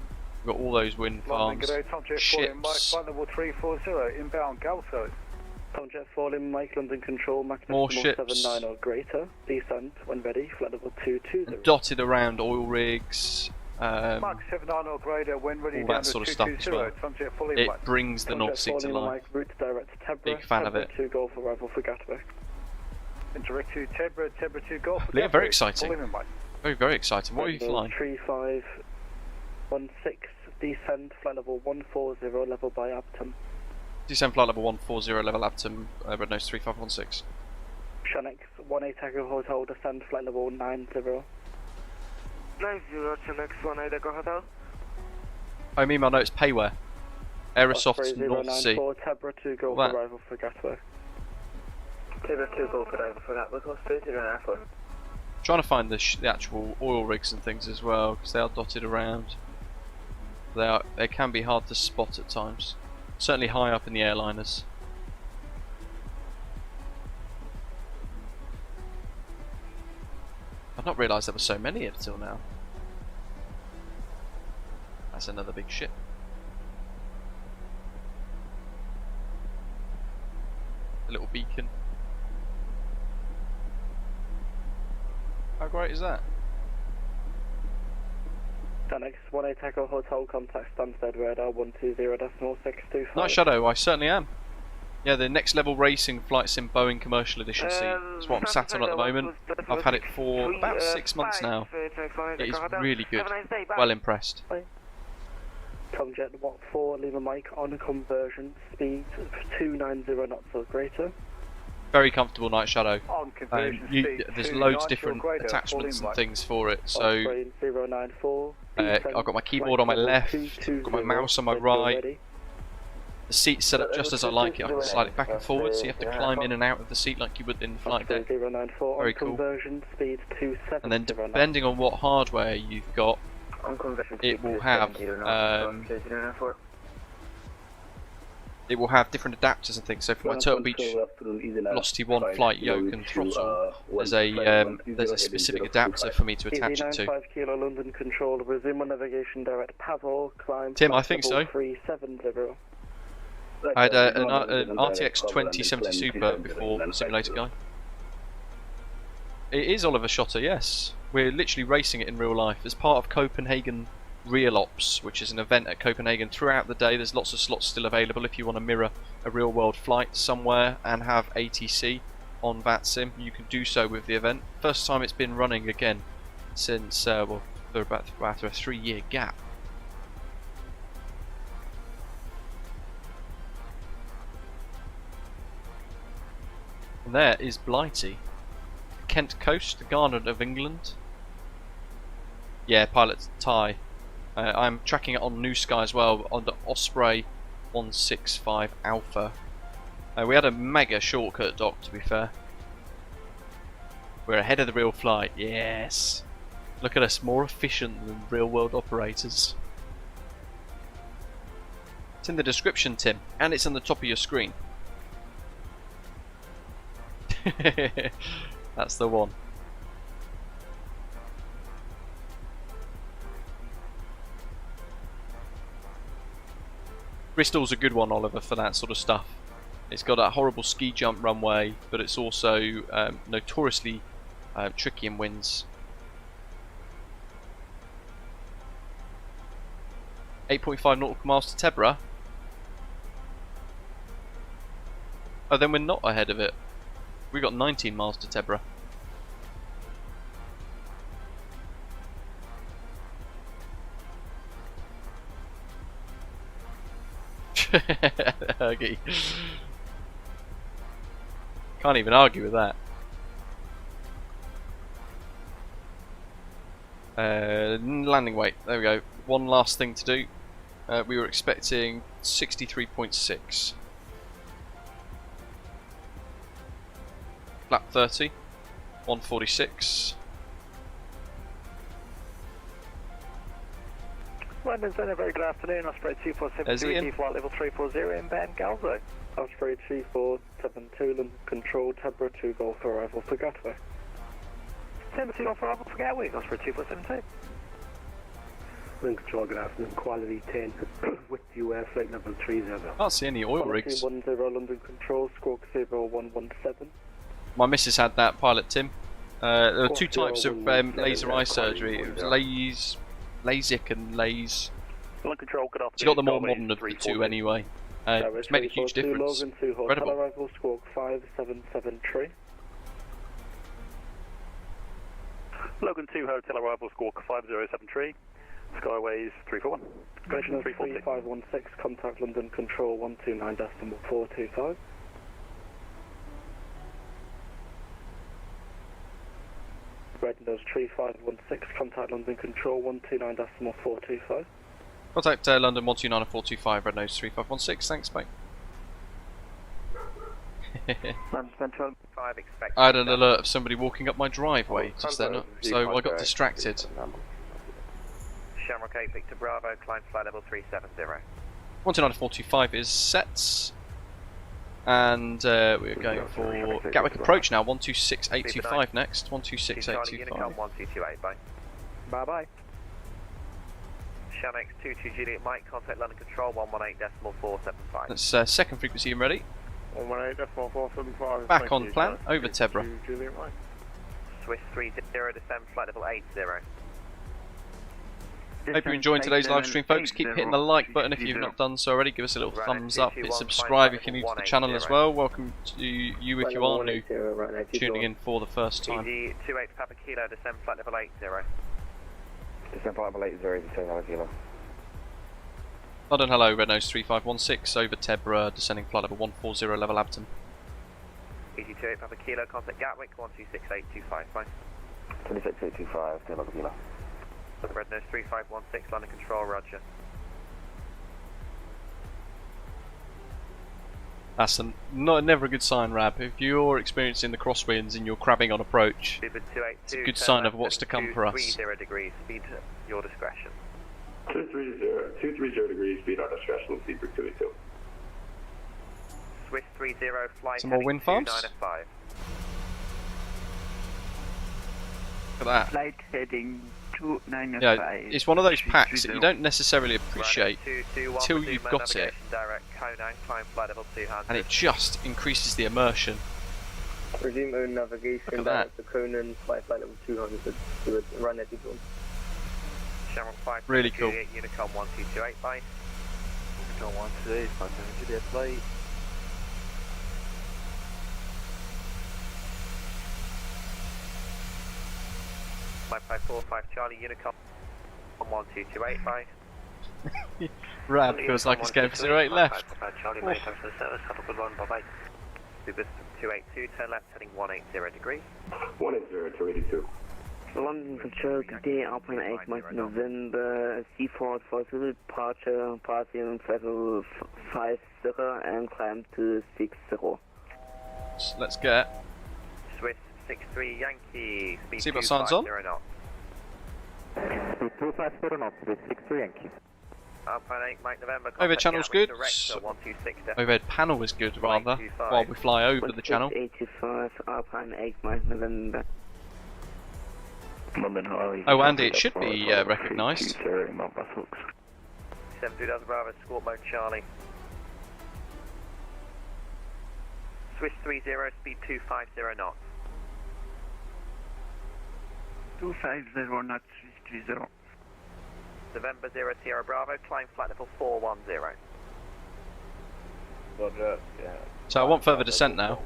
we've got all those wind farms, ships, level 340, inbound GALSO. Tomjet 4 in Mike, London Control, Mach more decimal ships, 79 or greater. Descent when ready, flight level 220. dotted around oil rigs, Mach 79 or greater when ready, all that sort of stuff as well. It brings the North Sea to life. Big fan of it. 2 Golf arrival for Gatwick. Direct to TEBRA, TEBRA 2 Golf for Yeah, very Gatwick. exciting. Very, very exciting. What are you flying? 3516, descend, flight level 140, level by Abtom. Descend flight level 140, level Abtom, red nose 3516. Shanix, 18 Echo Hotel, descend, flight level 90. 90, Shanix, 18 Echo Hotel. I mean, my notes payware. Aerosoft North Sea. TEBRA 2 Golf arrival for Gatwick. TEBRA 2 Golf arrival for Gatwick, Osprey 094. Trying to find the actual oil rigs and things as well, because they are dotted around. They can be hard to spot at times. Certainly high up in the airliners. I've not realised there were so many until now. That's another big ship. A little beacon. How great is that? Shanix, 18 Echo Hotel, contact Stansted radar 120.625. Night Shadow, I certainly am. Yeah, the next level racing flight sim Boeing commercial edition seat. That's what I'm sat on at the moment. I've had it for about 6 months now. It is really good. Well impressed. Tomjet Watt 4, Lima Mike on conversion, speed 290 knots or greater. Very comfortable Night Shadow. There's loads of different attachments and things for it. So 094. I've got my keyboard on my left, got my mouse on my right. The seat's set up just as I like it. I can slide it back and forward, so you have to climb in and out of the seat like you would in the flight deck. Very cool. And then depending on what hardware you've got, it will have different adapters and things. So for my Turtle Beach Velocity 1 flight yoke and throttle, there's a specific adapter for me to attach it to. 5 Kilo London Control, resume on navigation direct Pavel, climb Tim, I think so. 370. I had an RTX4090 Super before, Simulator Guy. It is Oliver Schotter, yes. We're literally racing it in real life as part of Copenhagen Real Ops, which is an event at Copenhagen throughout the day. There's lots of slots still available if you want to mirror a real world flight somewhere and have ATC. on VATSIM, you can do so with the event. First time it's been running again since, well, after a 3-year gap. And there is Blighty. Kent Coast, the Garnet of England. Yeah, pilot Ty. I'm tracking it on New Sky as well, on the Osprey 165 Alpha. We had a mega shortcut dock, to be fair. We're ahead of the real flight, yes! Look at us, more efficient than real world operators. It's in the description, Tim, and it's on the top of your screen. That's the one. Bristol's a good one, Oliver, for that sort of stuff. It's got that horrible ski jump runway, but it's also notoriously tricky in winds. 8.5 nautical miles to Tebra. Oh, then we're not ahead of it. We got 19 miles to Tebra. Okay. Can't even argue with that. Landing weight. There we go. One last thing to do. We were expecting 63.6. Flap 30. 146. London Centre, very good afternoon. Osprey 2472, flight level 340, inbound GALSO. Osprey 2472, London Control, TEBRA 2 Golf arrival for Gatwick. Temper 2 Golf arrival for Gatwick, Osprey 2472. London Control, good afternoon. Quality 10 with you, flight level 30. Can't see any oil rigs. 10 London Control, squawk 0117. My missus had that, pilot Tim. There were two types of laser eye surgery. It was LASIK and LASE. She got the more modern of the two anyway. It's made a huge difference. Incredible. Arrival, squawk 5773. Logan 2 Hotel arrival, squawk 5073. Skyways 341. Connection 3516, contact London Control 129.425. Red Nose 3516, contact London Control 129.425. Contact London 129.425, Red Nose 3516, thanks mate. I had an alert of somebody walking up my driveway just then, so I got distracted. Shamrock 8 Victor Bravo, climb flight level 370. 129.425 is set. And we're going for Gatwick approach now, 126825 next, 126825. 1228, bye. Bye bye. Sham X22 Juliet Mike, contact London Control 118.475. That's second frequency and ready. 118.475. Back on plan, over Tebra. Swiss 30, descend flight level 80. Hope you're enjoying today's live stream, folks. Keep hitting the like button if you've not done so already. Give us a little thumbs up. Hit subscribe if you're new to the channel as well. Welcome to you if you are new, tuning in for the first time. EG 28 Papa Kilo, descend flight level 80. Descend flight level 80, descend Papa Kilo. London, hello, Red Nose 3516, over Tebra, descending flight level 140, level Abton. EG 28 Papa Kilo, contact Gatwick 126825, bye. 26825, Papa Kilo. Red Nose 3516, London Control, roger. That's never a good sign, Rab. If you're experiencing the crosswinds and you're crabbing on approach, it's a good sign of what's to come for us. 230 degrees, speed your discretion. 230 degrees, speed our discretion, speed for 282. Swiss 30, flight some more wind farms? 295. Look at that. Flight heading 295. Yeah, it's one of those packs that you don't necessarily appreciate until you've got it, and it just increases the immersion. Resume own navigation. Look at that. To Conan, flight level 200. Do it, run at equal. Shamrock 5, really cool. Unicom 1228, bye. Unicom 128, 5 Juliet, flight. 5545 Charlie, Unicom 1228, bye. Rad feels like he's going for 08 left. Charlie, many thanks for the service, have a good one, bye bye. Super 282, turn left, heading 180 degrees. 180, 282. London Control, good day, Alpine 8, Mike November, C4 for departure, passing level 50 and climb to 60. Let's get. Swiss 63 Yankee, speed Seatbelt signs on. 250 knots. Speed 250 knots with 63 Yankee. Alpine 8, Mike November. Overhead channel's good. DirectSir, Overhead panel is good, rather, while we fly over the channel. 85, Alpine 8, Mike November. London, how are you? Oh, Andy, it should be recognised. 72,000 Bravo, squawk mode Charlie. Swiss 30, speed 250 knots. 250 knots, Swiss 30. November 0 Sierra Bravo, climb flight level 410. Roger, yeah. So I want further descent now.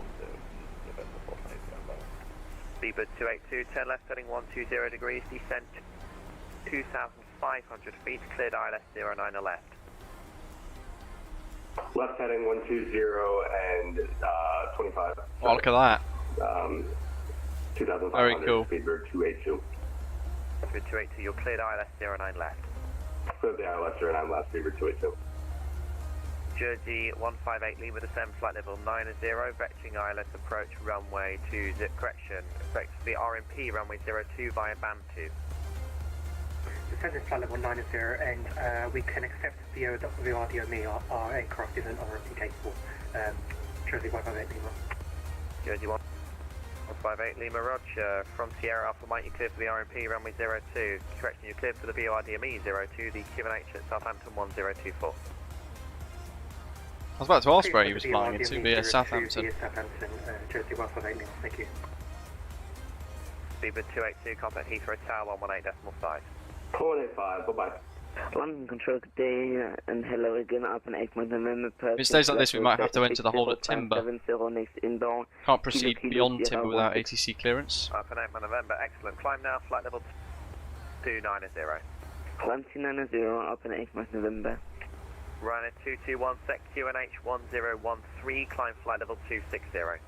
Speedbird 282, turn left heading 120 degrees, descent 2,500 feet, cleared ILS 09 left. Left heading 120 and 25. Oh, look at that. 2,500. Very cool. Speedbird 282. Speedbird 282, you're cleared ILS 09 left. Cleared the ILS 09 left, Speedbird 282. Jersey 158 Lima descend flight level 90, vectoring ILS approach runway 20, correction, vector the RMP runway 02 via band 2. Descend flight level 90 and we can accept the VRDOME, our aircraft isn't RMP capable. Jersey 158 Lima. Jersey 158 Lima, Roger. From Sierra Alpha Mike, you cleared for the RMP runway 02. Correction, you cleared for the VRDME 02, the QNH at Southampton 1024. I was about to ask where he was flying into, via Southampton. Jersey 158 Lima, thank you. Speedbird 282, contact Heathrow Tower 118.5. 485, bye-bye. London Control, good day, and hello again, up in 8 November. If it stays like this, we might have to enter the hold at Timber. Can't proceed beyond Timber without ATC clearance. Up in 8 November, excellent. Climb now, flight level 290. Climb 290, up in 8 November. Ryanair 221 sec QNH 1013, climb flight level 260.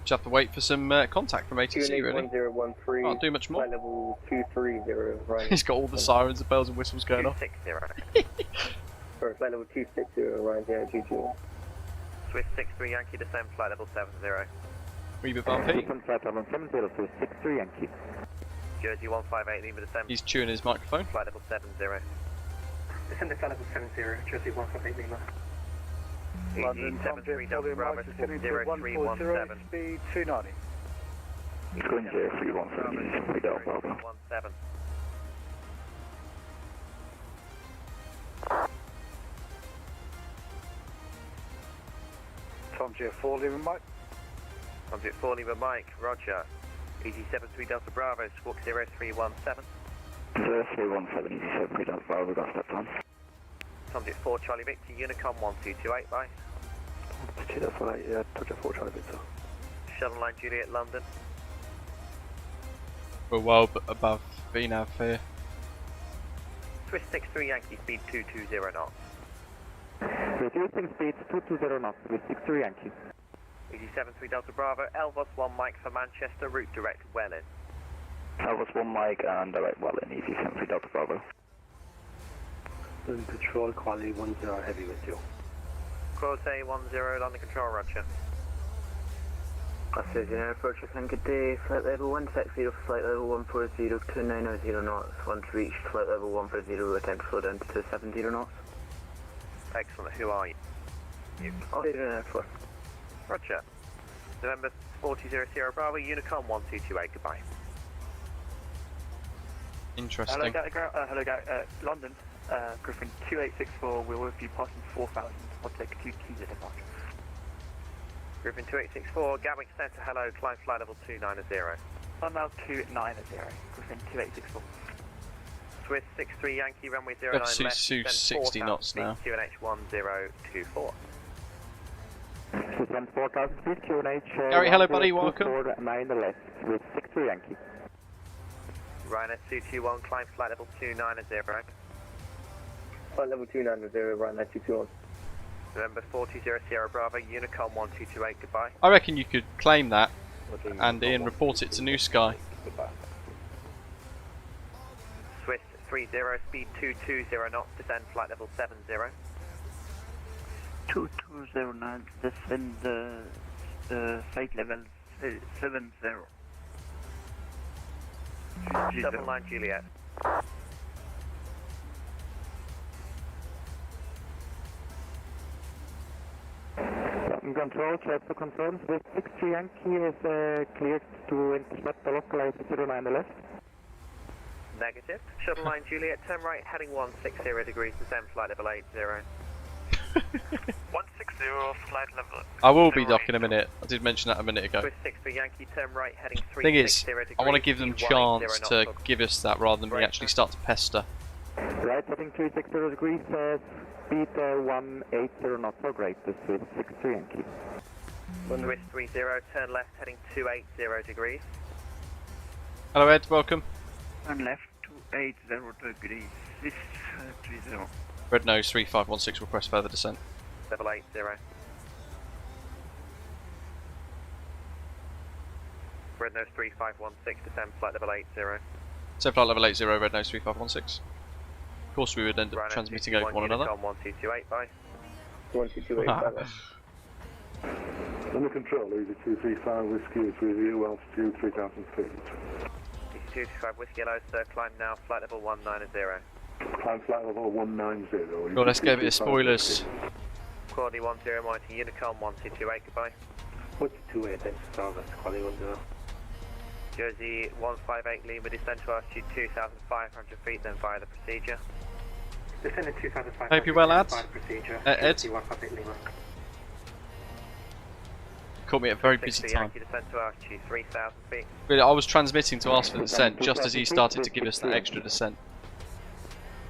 Just have to wait for some contact from ATC, really. 1013, can't do much more. flight level 230, right. He's got all the sirens and bells and whistles going off. 260. Sorry, flight level 260, Ryan 022. Swiss 63 Yankee, descend flight level 70. Reba bumpy. Flight level 70 to 63 Yankee. Jersey 158 Lima, descend. He's tuning his microphone. Flight level 70. Descend flight level 70, Jersey 158 Lima. London, 73 Delta Bravo, squawk 0317. Speed 290. Going 0317, Delta Bravo. 17. Tom J 4 Lima Mike. Tom J 4 Lima Mike, Roger. EG73 Delta Bravo, squawk 0317. 0317, EG73 Delta Bravo, got that time. Tom Jet 4 Charlie Victor, Unicom 1228, bye. That's right, yeah, Tom Jet 4 Charlie Victor. Shuttle line Juliet, London. We're well above VNAV here. Swiss 63 Yankee, speed 220 knots. Reducing speed 220 knots with 63 Yankee. EG73 Delta Bravo, Elvos 1 Mike for Manchester, route direct Welling. Elvis 1 Mike and direct Welling, EG73 Delta Bravo. London Control, quality 10 heavy with you. Quote A10, London Control, Roger. Australian Airport, good day, flight level 160, flight level 140, 290 knots. Once reached flight level 140, attempt to slow down to 270 knots. Excellent, who are you? Australian Airport. Roger. November 40 Sierra Bravo, Unicom 1228, goodbye. Interesting. London, Griffin 2864, we will be passing 4,000. I'll take 2 keys at departure. Griffin 2864, Gatwick Centre, hello, climb flight level 290. I'm now 290, Griffin 2864. Swiss 63 Yankee, runway 09 left, Let's see 60 knots now. QNH 1024. Descend 4,000 feet, QNH. Gary, hello buddy, welcome. 9 left with 63 Yankee. Ryanair 221, climb flight level 290. Flight level 290, Ryanair 221. November 40 Sierra Bravo, Unicom 1228, goodbye. I reckon you could claim that, Andy, and report it to New Sky. Swiss 30, speed 220 knots, descend flight level 70. 2209, descend flight level 70. Double line Juliet. Control, check for confirms. With 63 Yankee is cleared to intercept the localizer 09 left. Negative. Shuttle line Juliet, turn right, heading 160 degrees, descend flight level 80. 160, flight level. I will be docking in a minute. I did mention that a minute ago. Swiss 63 Yankee, turn right, heading 360 Thing is, degrees. I want to give them chance to give us that rather than we actually start to pester. Right, heading 360 degrees, speed 180 knots, so great, this is 63 Yankee. Swiss 30, turn left, heading 280 degrees. Hello Ed, welcome. Turn left, 280 degrees, 630. Red Nose 3516, request further descent. Level 80. Red Nose 3516, descend flight level 80. Descend flight level 80, Red Nose 3516. Of course we would end up transmitting over one another. 1228, bye. 1228, bye. Under control, Easy 235 Whiskey is with you, altitude 3000 feet. Easy 235 Whiskey Yellow, sir, climb now, flight level 190. Climb flight level 190. Well, let's go a bit of spoilers. Quality 10, mighty Unicom 1228, goodbye. What's 28 then? So that's quality 10. Jersey 158 Lima, descend to altitude 2,500 feet, then via the procedure. Descend at 2,500 Hope you're well, lads. Ed? Jersey 158 Lima. Caught me at a very busy time. Descend to altitude 3,000 feet. Really, I was transmitting to ask for the descent just as he started to give us that extra descent.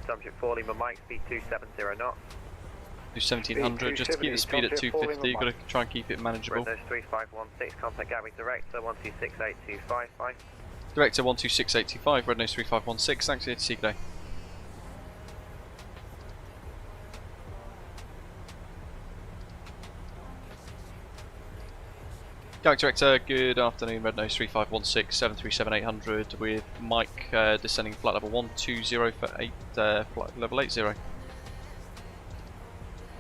Subject 4 Lima, Mike, speed 270 knots. Do 1700, just to keep the speed at 250, you've got to try and keep it manageable. Red Nose 3516, contact Gatwick Director 126825, bye. Director 126825, Red Nose 3516, thanks for the ATC today. Gatwick Director, good afternoon, Red Nose 3516, 737-800 with Mike descending flight level 120 for flight level 80.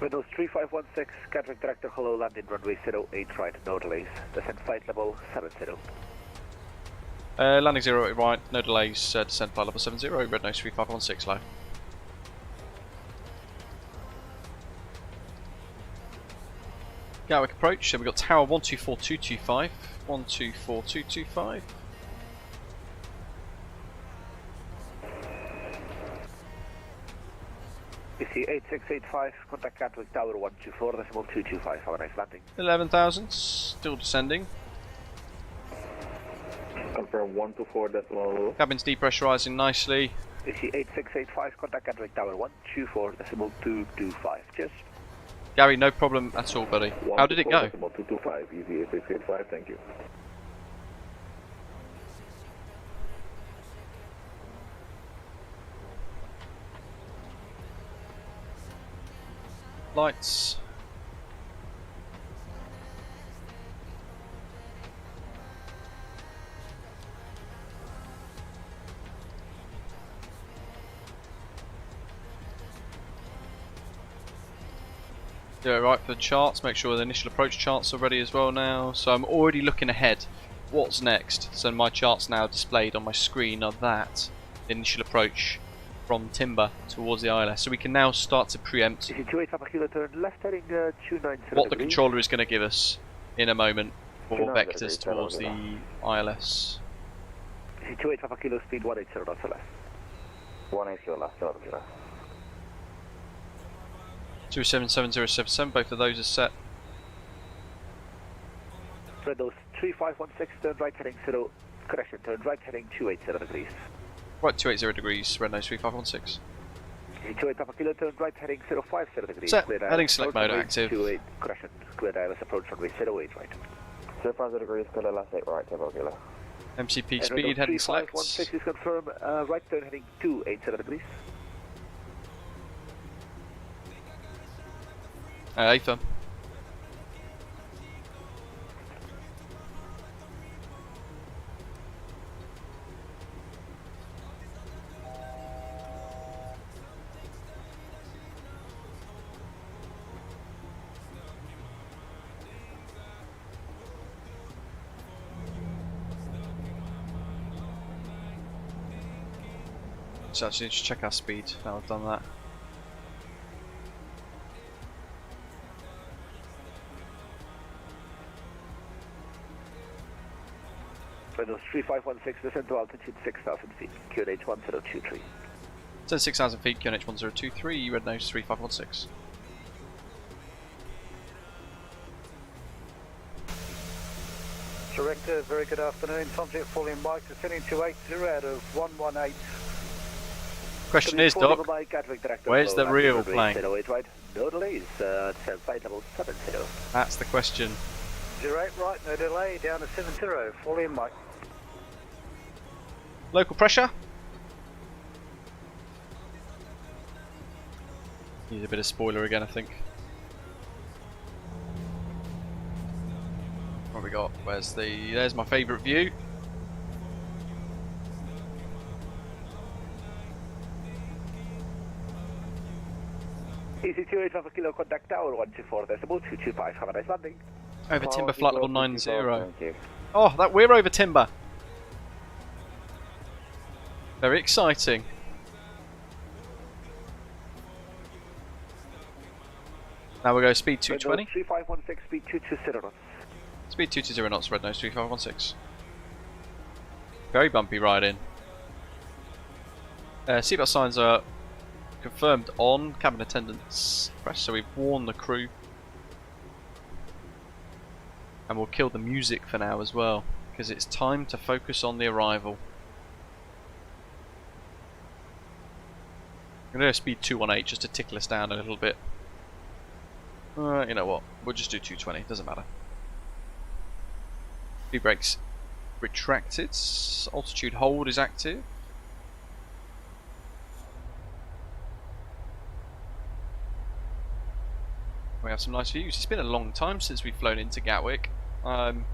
Windows 3516, Gatwick Director, hello, landing runway 08 right, no delays. Descent flight level 70. Landing 08 right, no delays, descent flight level 70, Red Nose 3516 low. Gatwick approach, so we've got tower 124225, 124225. PC 8685, contact Gatwick Tower 124.225, have a nice landing. 11,000, still descending. Confirm 124.2. Cabin's depressurising nicely. PC 8685, contact Gatwick Tower 124.225, cheers. Gary, no problem at all, buddy. How did it go? 225, easy 8685, thank you. Lights. Do it right for the charts, make sure the initial approach charts are ready as well now. So I'm already looking ahead. What's next? So my charts now displayed on my screen are that. The initial approach from Timber towards the ILS. So we can now start to preempt what the controller is going to give us in a moment for vectors towards the ILS. 28 Papa Kilo speed 180 knots left. 180 left, 277077, both of those are set. Windows 3516, turn right heading 0, correction, turn right heading 280 degrees. Right, 280 degrees, Red Nose 3516. 28 Papa Kilo, turn right heading 050 degrees. Set, heading select mode active. 28, correction, clear ILS approach runway 08 right. 050 degrees, clear last 8 right, Papa Kilo. MCP speed heading select. 3516 is confirmed, right turn heading 280 degrees. AFIR. So actually just check our speed. Now I've done that. Windows 3516, descend to altitude 6,000 feet, QNH 1023. So 6,000 feet, QNH 1023, red nose 3516. Director, very good afternoon. Tomjet falling Mike, descending to 80 out of 118. Question is, Doc, where's the real plane? No delays, flight level 70. That's the question. 08 right, no delay, down to 70, falling Mike. Local pressure. Need a bit of spoiler again, I think. What have we got? There's my favourite view. EC28 Alpha Kilo, contact tower 124.225, have a nice landing. Over timber, flight level 90. Oh, we're over timber. Very exciting. Now we'll go speed 220. 3516, speed 220 knots. Speed 220 knots, red nose 3516. Very bumpy ride in. Seatbelt signs are confirmed on, cabin attendants press, so we've warned the crew. And we'll kill the music for now as well, because it's time to focus on the arrival. I'm going to go speed 218 just to tickle us down a little bit. You know what, we'll just do 220, doesn't matter. Speed brakes retracted, altitude hold is active. We have some nice views. It's been a long time since we've flown into Gatwick. Can't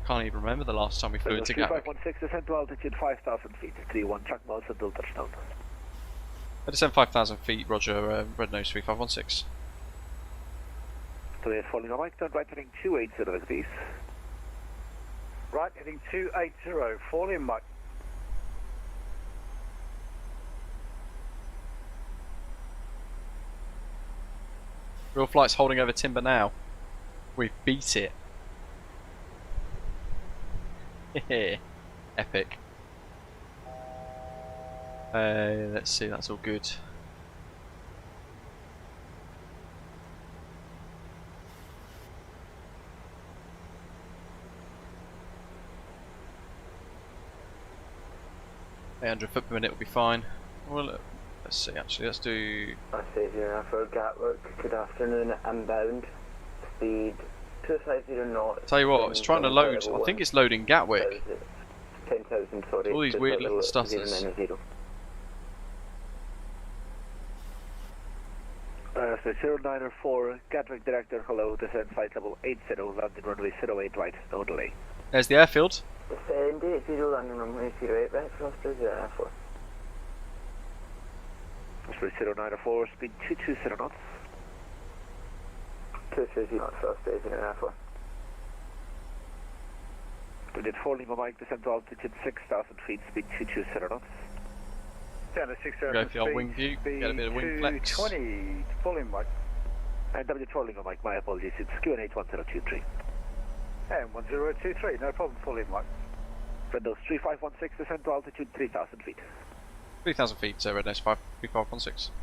even remember the last time we flew into Gatwick. 3516, descend to altitude 5,000 feet, 31 track miles until touchdown. I descend 5,000 feet, roger, red nose 3516. So they're falling on Mike, turn right heading 280 degrees. Right heading 280, falling Mike. Real flight's holding over timber now. We've beat it. Epic. Let's see, that's all good. .800 foot per minute will be fine. Well, let's see, actually, let's do... I say here for Gatwick, good afternoon, inbound, speed 250 knots. Tell you what, it's trying to load, I think it's loading Gatwick. 10,000, sorry. All these weird little stutters. So 094, Gatwick director, hello, descend flight level 80, landing runway 08 right, no delay. There's the airfield. Descend 80, landing runway 08 right, cross bridge Airport. Osprey 094, speed 220 knots. 220 knots, cross bridge Airport. We did 4 Lima Mike, descend to altitude 6,000 feet, speed 220 knots. Down to 6,000 go for your wing view, get a bit of wing flex. 220, falling Mike. And W4 Lima Mike, my apologies, it's QNH 1023. And 1023, no problem, falling Mike. Windows 3516, descend to altitude 3,000 feet. 3,000 feet, so red nose 3516.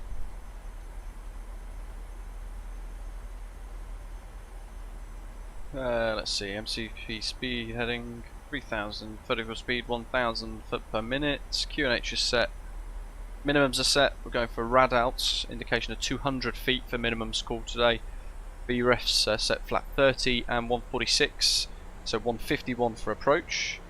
Let's see, MCP speed heading 3,000, vertical speed 1,000 foot per minute, QNH is set, minimums are set, we're going for rad outs, indication of 200 feet for minimums called today, VREFs set flat 30 and 146, so 151 for approach,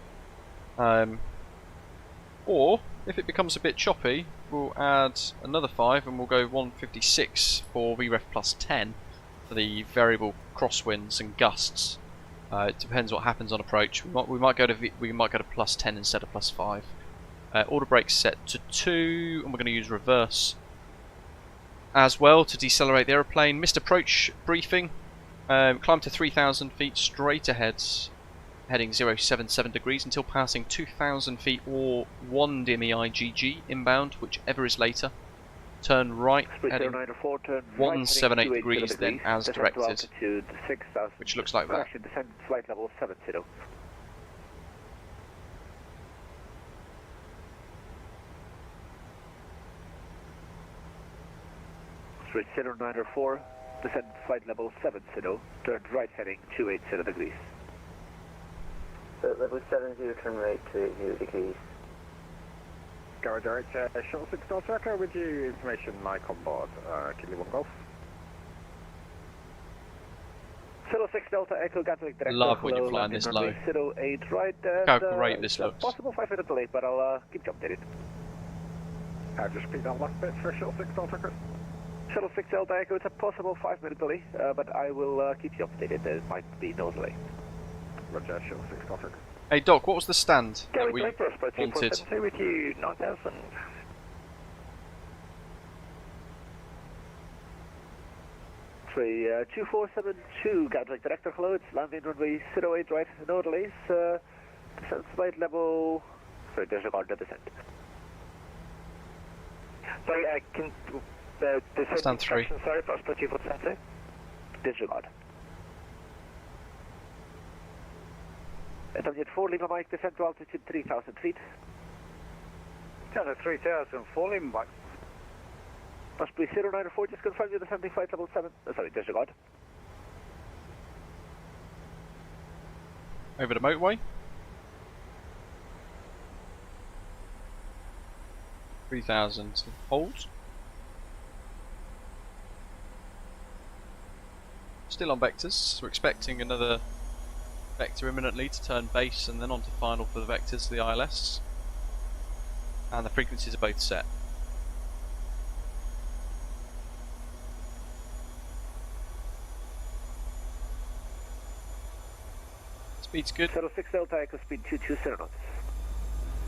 Or, if it becomes a bit choppy, we'll add another 5 and we'll go 156 for VREF plus 10 for the variable crosswinds and gusts. It depends what happens on approach. We might go to plus 10 instead of plus 5. Order brakes set to 2, and we're going to use reverse as well to decelerate the aeroplane. Missed approach briefing. Climb to 3,000 feet straight ahead, heading 077 degrees until passing 2,000 feet or 1 DME IGG inbound, whichever is later. Turn right, heading 178 degrees, then as directed, which looks like that. Descend flight level 70. Switch 094, descend flight level 70, turn right heading 280 degrees. Level 70, turn right 280 degrees. Garage RH, Shuttle 6 Delta Echo with you, information Mike on board, Kidley 1 Golf. Shuttle 6 Delta Echo, Gatwick director. Love when you're flying this low. 08 right, How great this looks. Possible 5-minute delay, but I'll keep you updated. Just repeat that last bit for Shuttle 6 Delta Echo. Shuttle 6 Delta Echo, it's a possible 5-minute delay, but I will keep you updated. There might be no delay. Roger, Shuttle 6 Delta Echo. Hey Doc, what was the stand that we wanted? with you, 9,000. Three, 2472, Gatwick director, hello, it's landing runway 08 right, no delays, descent flight level, sorry, disregard the descent. Sorry, can, stand 3. Sorry, Prosper 2472. Disregard. Subject 4, Lima Mike, descent to altitude 3,000 feet. Down to 3,000, 4 Lima Mike. Must be 094, just confirm you're descending flight level 7. Sorry, disregard. Over the motorway. 3,000, hold. Still on vectors, we're expecting another vector imminently to turn base and then onto final for the vectors, the ILS. And the frequencies are both set. Speed's good. 06 Delta Echo, speed 220 knots.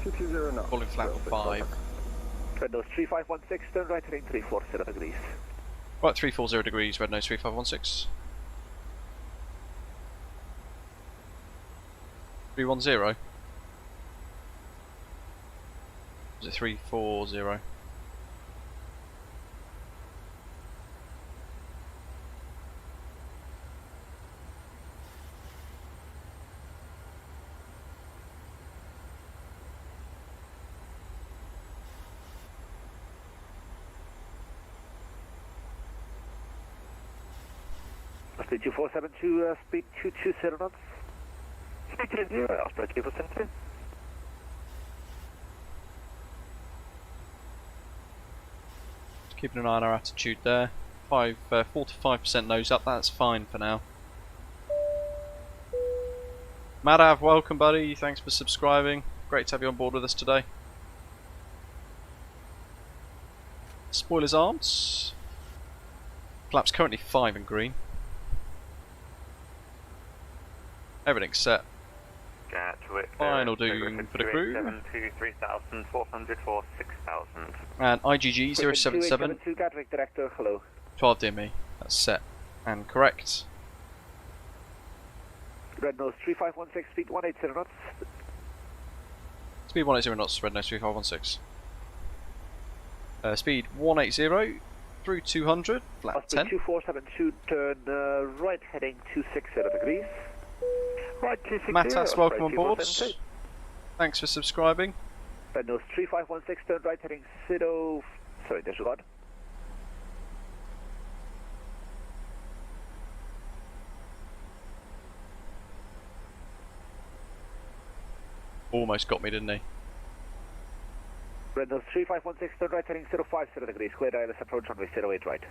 220 knots. Falling flat on 5. Red nose 3516, turn right heading 340 degrees. Right, 340 degrees, red nose 3516. 310? Is it 340? Speed 2472, speed 220 knots. Speed 20, Osprey 2472. Just keeping an eye on our attitude there. 4 to 5% nose up, that's fine for now. Madav, welcome buddy, thanks for subscribing. Great to have you on board with us today. Spoilers arms. Flaps currently 5 in green. Everything's set. Gatwick. Final doom for the crew. 3,400 for 6,000. And IGG 077. 2 Gatwick director, hello. 12 DME. That's set and correct. Red nose 3516, speed 180 knots. Speed 180 knots, red nose 3516. Speed 180 through 200, flat 10. 2472, turn right heading 260 degrees. Right 260. Matas, welcome on board. Thanks for subscribing. Red nose 3516, turn right heading 0. Sorry, disregard. Almost got me, didn't he? Red nose 3516, turn right heading 050 degrees, cleared ILS approach runway 08 right.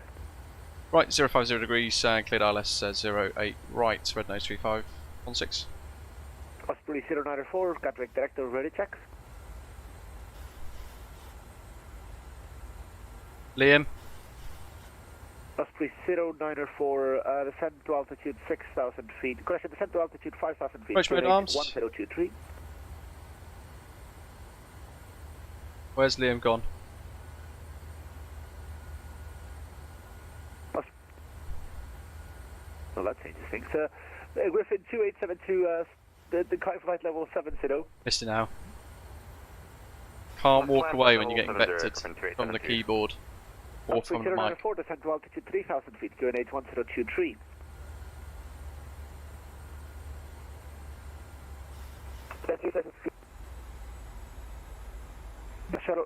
Right, 050 degrees and cleared ILS 08 right, red nose 3516. Osprey Osprey 094, Gatwick director ready checks. Liam. Osprey 094, descend to altitude 6,000 feet. Correction, descend to altitude 5,000 feet. Approach mode arms. 1023. Where's Liam gone? Well, that changes things. Griffin 2872, the kite flight level 70. Missed it now. Can't walk away when you're getting vectored from the keyboard or from the mic. Descend to altitude 3,000 feet, QNH 1023. Shuttle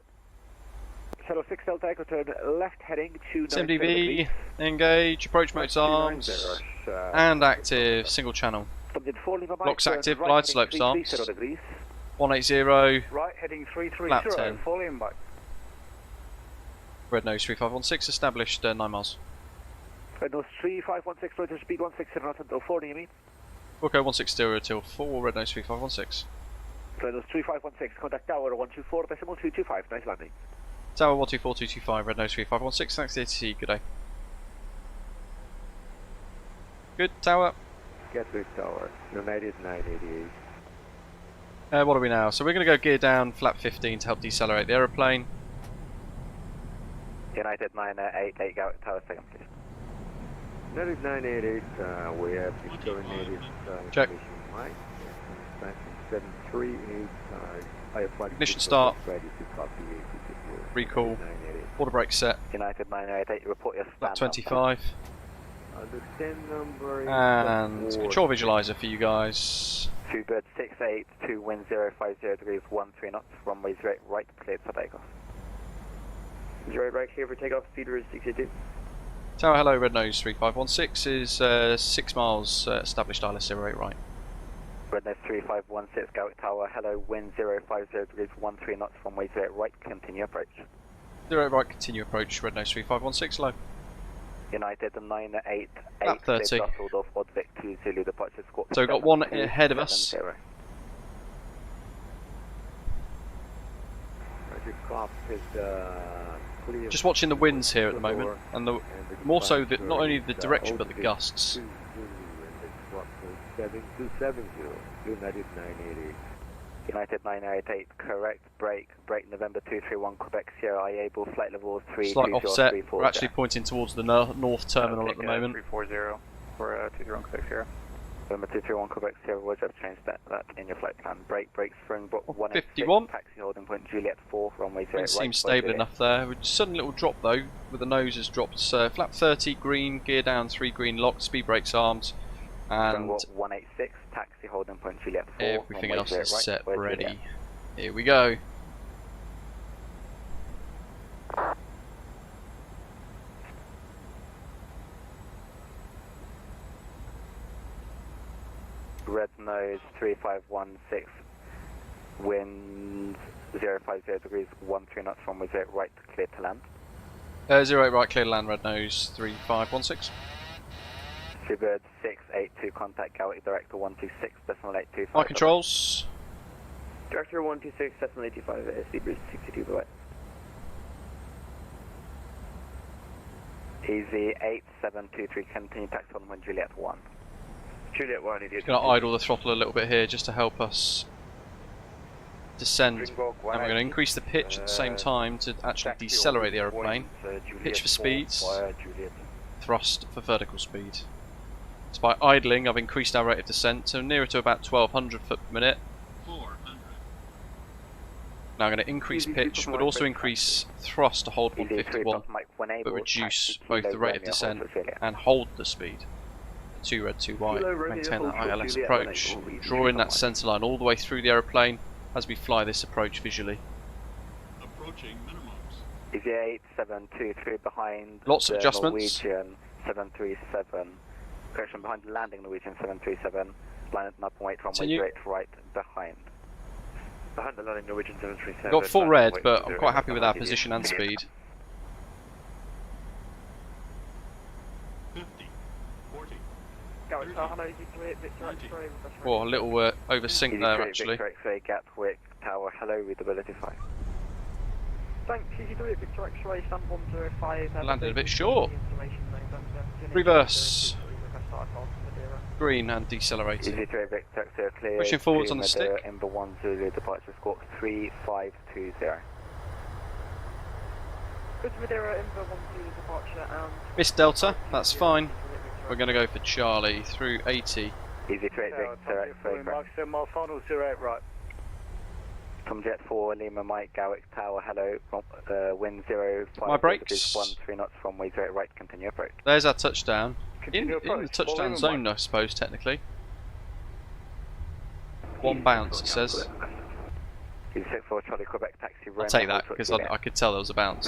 6 Delta Echo turn left heading to MDV, engage, approach modes arms, and active, single channel. Locks active, glide slopes arms. 180, right heading 330, lap 10. fully in back. Red nose 3516, established 9 miles. Red nose 3516, rotor speed 160 knots until 4, do you mean? VALKO 160 till 4, red nose 3516. Red nose 3516, contact tower 124.225, nice landing. Tower 124225, red nose 3516, thanks to ATC, good day. Good, tower. Gatwick Tower, United 988. What are we now? So we're going to go gear down, flap 15 to help decelerate the aeroplane. United 988, Gatwick Tower, second please. United 988, we have Victoria Native check. Mike, 738, ignition start, ready to copy recall, water brake set, United 988, report your flap 25. The SIN number and control visualizer for you guys. 2 bird 682, wind 050 degrees, 13 knots, runway 08 right, cleared for takeoff. 08 right, clear for takeoff, speed is 682. Tower hello, red nose 3516 is 6 miles, established ILS 08 right. Red nose 3516, Gatwick Tower, hello, wind 050 degrees, 13 knots, runway 08 right, continue approach. 08 right, continue approach, red nose 3516, low. United 988, lap 30. Ordvic to Zulu departure squawk. So we've got one ahead of us. Just watching the winds here at the moment, and more so not only the direction but the gusts. 7270, United 988. United 988, correct, break November 231, Quebec Sierra, able, flight level 3. Slight offset, we're actually pointing towards the north terminal at the moment. 340 for 231 Quebec Sierra. November 231, Quebec Sierra, we'll just change that in your flight plan. Break, Springbok 151. Taxi holding point Juliet 4, runway 08 right. Seems stable enough there. Sudden little drop though, with the nose has dropped. Flap 30, green, gear down 3 green, locked, speed brakes armed. And 186, taxi holding point Juliet 4. Everything else is set, ready. Juliet. Here we go. Red nose 3516, wind 050 degrees, 13 knots, runway 08 right, clear to land. 08 right, clear to land, red nose 3516. Seabird 682, contact Gatwick Director 126.825. Flight controls. Director 126.825, Seabird 62, bye. Easy 8723, continue taxi on when Juliet 1. Juliet 1, idiot. Going to idle the throttle a little bit here just to help us descend. And we're going to increase the pitch at the same time to actually decelerate the aeroplane. Pitch for speeds, thrust for vertical speed. So by idling, I've increased our rate of descent to nearer to about 1200 foot per minute. 400. Now I'm going to increase pitch, but also increase thrust to hold 151, but reduce both the rate of descent and hold the speed. 2 red, 2 white, maintain that ILS approach. Draw in that centre line all the way through the aeroplane as we fly this approach visually. Approaching minimums. Easy 8723 behind lots of adjustments. Norwegian 737. Correction, behind the landing Norwegian 737, line at 0.8 runway 08 right behind. Behind the landing Norwegian 737. Got full red, but I'm quite happy with our position and speed. 50, 40, 30, hello, Victor X-ray. Oh, a little over sync there actually. Victor X-ray, Gatwick Tower, hello, readability 5. Thanks, EG3, Victor X-ray, stand 105. Landed a bit short. Reverse. Green and decelerating. EG3, Victor X-ray, clear. Pushing forwards on the stick. Ember 1 Zulu, departure squawk 3520. Good Madeira, Ember 1 Zulu, departure and... Miss Delta, that's fine. We're going to go for Charlie through 80. Easy 3 Victor X-ray. My final 08 right. Tom Jet 4 Lima Mike Gatwick Tower, hello. Wind 05. My brakes. 13 knots from way 08 right, continue approach. There's our touchdown. In the touchdown zone, I suppose, technically. One bounce, it says. Easy 64 Charlie Quebec taxi. I'll take that because I could tell there was a bounce.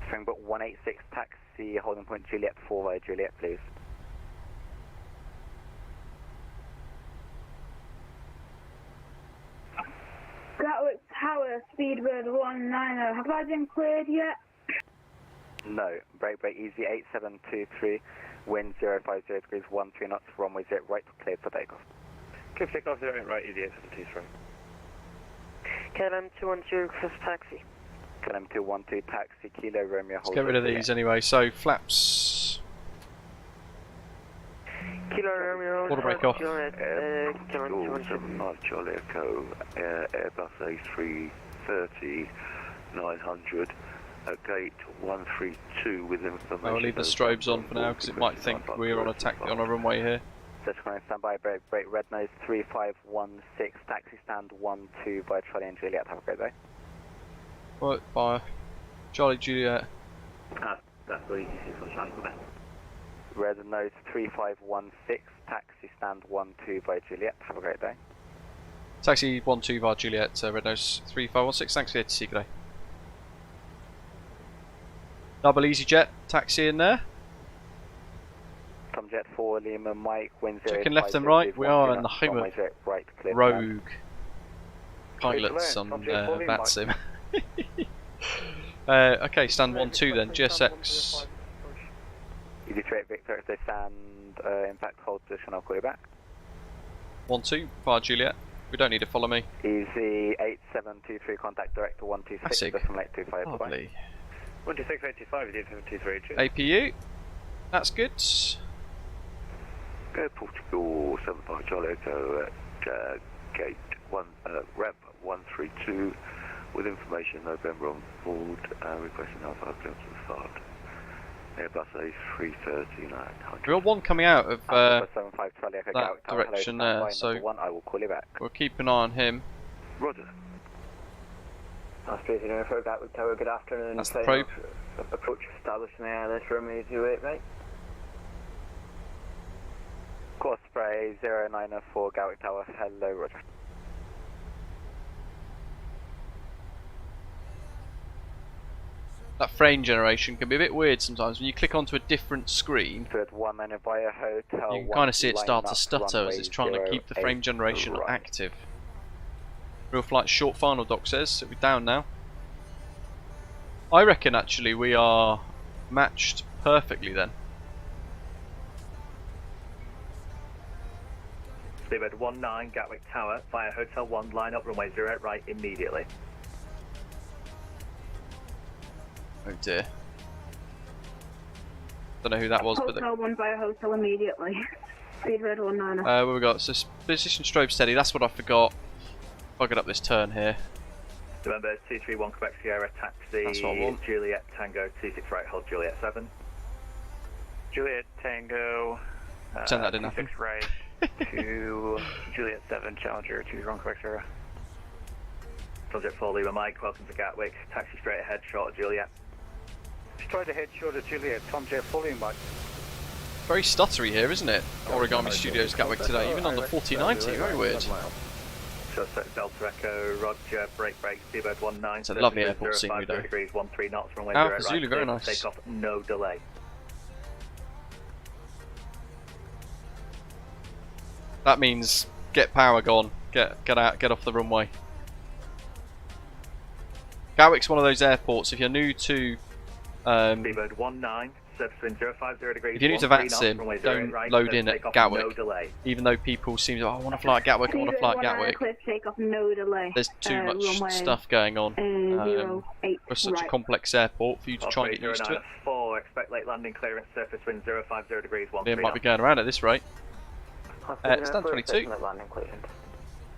Springbok 186 taxi, holding point Juliet 4 via Juliet, please. Gatwick Tower, speedbird 190. Have I been cleared yet? No. Break easy 8723, wind 050 degrees, 13 knots, runway 0 right, cleared for takeoff. Clear for takeoff 08 right, easy 8723. KLM 212, request taxi. KLM 212 taxi, Kilo Romeo. Let's get rid of these anyway. So flaps. Kilo Romeo. Water break off. Charlie Echo, Airbus A330 900. Gate 132 with information. I'll leave the strobes on for now because it might think we're on a runway here. Search standby, break red nose 3516, taxi stand 12 by Charlie and Juliet. Have a great day. What by Charlie Juliet? That's what it's on Charlie Quebec. Red nose 3516, taxi stand 12 by Juliet. Have a great day. Taxi 12 by Juliet, red nose 3516. Thanks for the ATC, good day. Double EasyJet taxi in there. Tom Jet 4 Lima Mike, wind 0. Checking left and right, we are in the home of right, rogue pilots on VATSIM. Okay, stand 12 then, GSX. Easy straight Victor, if they stand impact hold position, I'll call you back. 12 via Juliet, we don't need to follow me. Easy 8723, contact director 126, decimal 825. Lovely. 12685 is 8723. APU, that's good. Go Portugal 75 Charlie Echo at gate 1, rep 132 with information November on board, requesting Alpha clearance to start. Airbus A330 900. We got one coming out of that 75 Charlie Echo direction there, so I will call you back. We'll keep an eye on him. Roger. Australian Airport, Gatwick Tower, good afternoon. That's the probe. Approach established in the ILS runway 28, right? Course spray 094 Gatwick Tower, hello, roger. That frame generation can be a bit weird sometimes when you click onto a different screen. Via hotel, you can kind of see it start to stutter as it's trying to keep the frame generation active. Real flight short final, doc says. It'll be down now. I reckon actually we are matched perfectly then. Speedbird 19 Gatwick Tower via Hotel 1, line up runway 08 right immediately. Oh dear. Don't know who that was, Hotel but 1 via Hotel immediately. Speedbird 19. What have we got? So position strobe steady, that's what I forgot. Buggered up this turn here. Remember 231 Quebec Sierra taxi. That's what I want. Juliet Tango 26 right, hold Juliet 7. Juliet Tango. Pretend that didn't happen. 26 right to Juliet 7 Challenger 231 Quebec Sierra. Subject 4 Lima Mike, welcome to Gatwick. Taxi straight ahead, short of Juliet. Straight ahead, short of Juliet. Tom Jet 4 Lima Mike. Very stuttery here, isn't it? Origami Studios Gatwick today, even on the 4090, very weird. Suspect Delta Echo, Roger, break, Speedbird 19. It's a lovely airport scenery though. Degrees, 13 knots, runway Alpha 0 Zulu, very nice. Takeoff, no delay. That means get power gone, get out, get off the runway. Gatwick's one of those airports, if you're new to Speedbird 19, surface wind 050 degrees. If you need to VATSIM, don't load in at Gatwick. No delay. Even though people seem to, oh, I want to fly at Gatwick, I want to fly at Gatwick. Takeoff, no delay. There's too much stuff going on. For such a complex airport for you to try and get used to it. 4, expect late landing clearance, surface wind 050 degrees. It might be going around at this rate. Stand 22.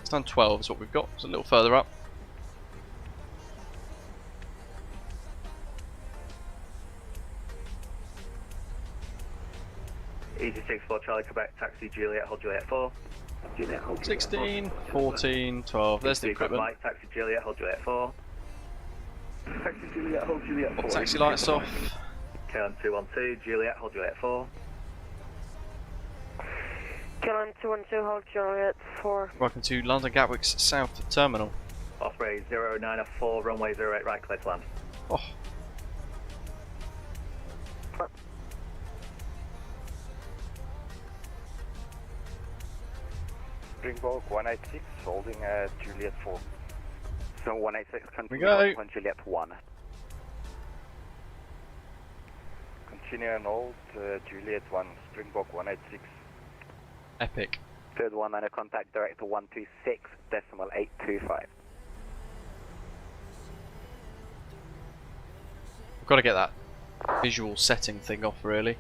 Stand 12 is what we've got. It's a little further up. EG64 Charlie Quebec, taxi Juliet, hold Juliet 4. Juliet, hold 16, 14, 12. There's the equipment. Mike, taxi Juliet, hold Juliet 4. Taxi Juliet, hold Juliet 4. Taxi lights off. KLM 212, Juliet, hold Juliet 4. KLM 212, hold Juliet 4. Welcome to London Gatwick's South Terminal. Osprey 094, runway 08 right, clear to land. Oh. Springbok 186, holding Juliet 4. So 186, continue on Juliet 1. Continue and hold Juliet 1, Springbok 186. Epic. Third one, and a contact director 126.825. We've got to get that visual setting thing off, really.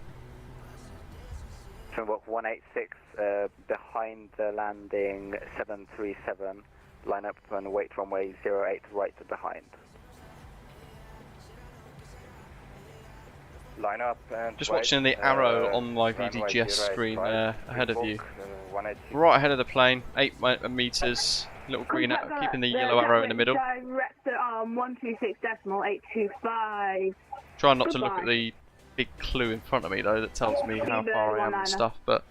Springbok 186, behind the landing 737, line up and wait runway 08 right to behind. Line up and just watching the arrow on my VDGS screen ahead of you. Right ahead of the plane, 8 meters, little green arrow, keeping the yellow arrow in the middle. Direct at 126.825. Trying not to look at the big clue in front of me though that tells me how far I am and stuff, but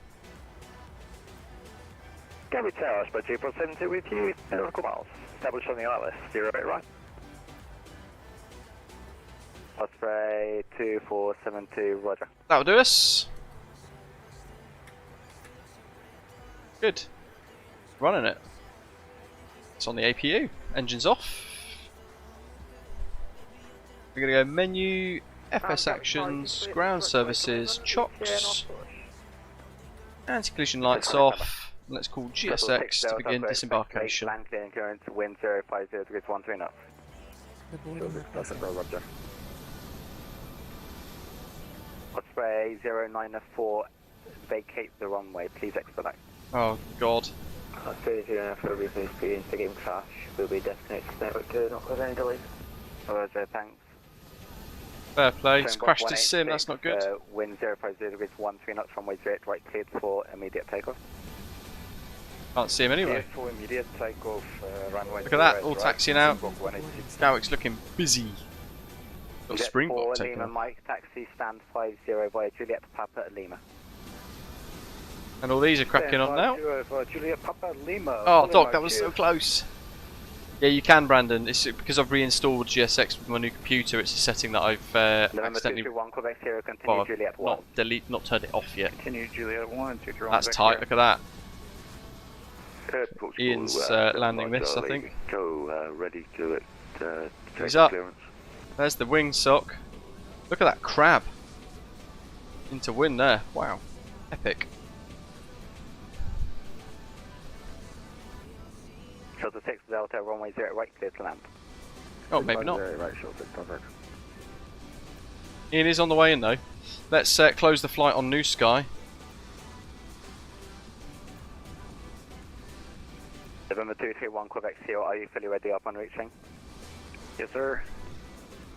Gatwick Tower, Osprey 2472 with you, nautical miles. Established on the ILS, 08 right. Osprey 2472, roger. That'll do us. Good. Running it. It's on the APU. Engines off. We're going to go menu, FS actions, ground services, chocks, anti-collision lights off. Let's call GSX to begin disembarkation. Land clearing current, wind 050 degrees 13 knots. Roger. Osprey 094, vacate the runway, please expedite. Oh god. Osprey 094, replace speed, taking crash, will be disconnected network to not cause any delays. Roger, thanks. Fair play, it's crashed his sim, that's not good. Wind 050 degrees 13 knots, runway 08 right, cleared for immediate takeoff. Can't see him anyway. For immediate takeoff, runway. Look at that, all taxiing out. Gatwick's looking busy. Got Springbok taking Lima off. Mike, taxi stand 50 via Juliet Papa Lima. And all these are cracking on now. Juliet Papa Lima. Oh, Doc, that was so close. Yeah, you can, Brandon. It's because I've reinstalled GSX with my new computer. It's a setting that I've accidentally not turned it off yet. Continue Juliet 1, That's tight. Look at that. Ian's landing this, I think. Go ready to He's up. There's the wing sock. Look at that crab. Into wind there. Wow. Epic. Shelter 6 Delta, runway 0 right, clear to land. Oh, maybe not. Right, shelter, perfect. Ian is on the way in though. Let's close the flight on New Sky. November 231 Quebec Sierra, are you fully ready upon reaching? Yes, sir.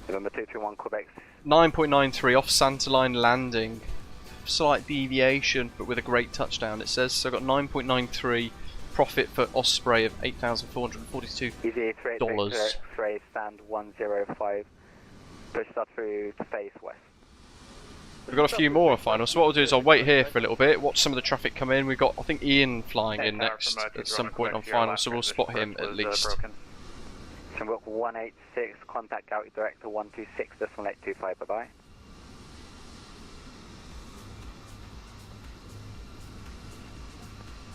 November 231 Quebec. 9.93 off Santaline landing. Slight deviation, but with a great touchdown, it says. So I've got 9.93 profit for Osprey of $8,442. X-ray stand 105. Push that through to face west. We've got a few more on final, so what we'll do is I'll wait here for a little bit, watch some of the traffic come in. We've got, I think, Ian flying in next at some point on final, so we'll spot him at least. Springbok 186, contact Gatwick Director 126.825, bye-bye.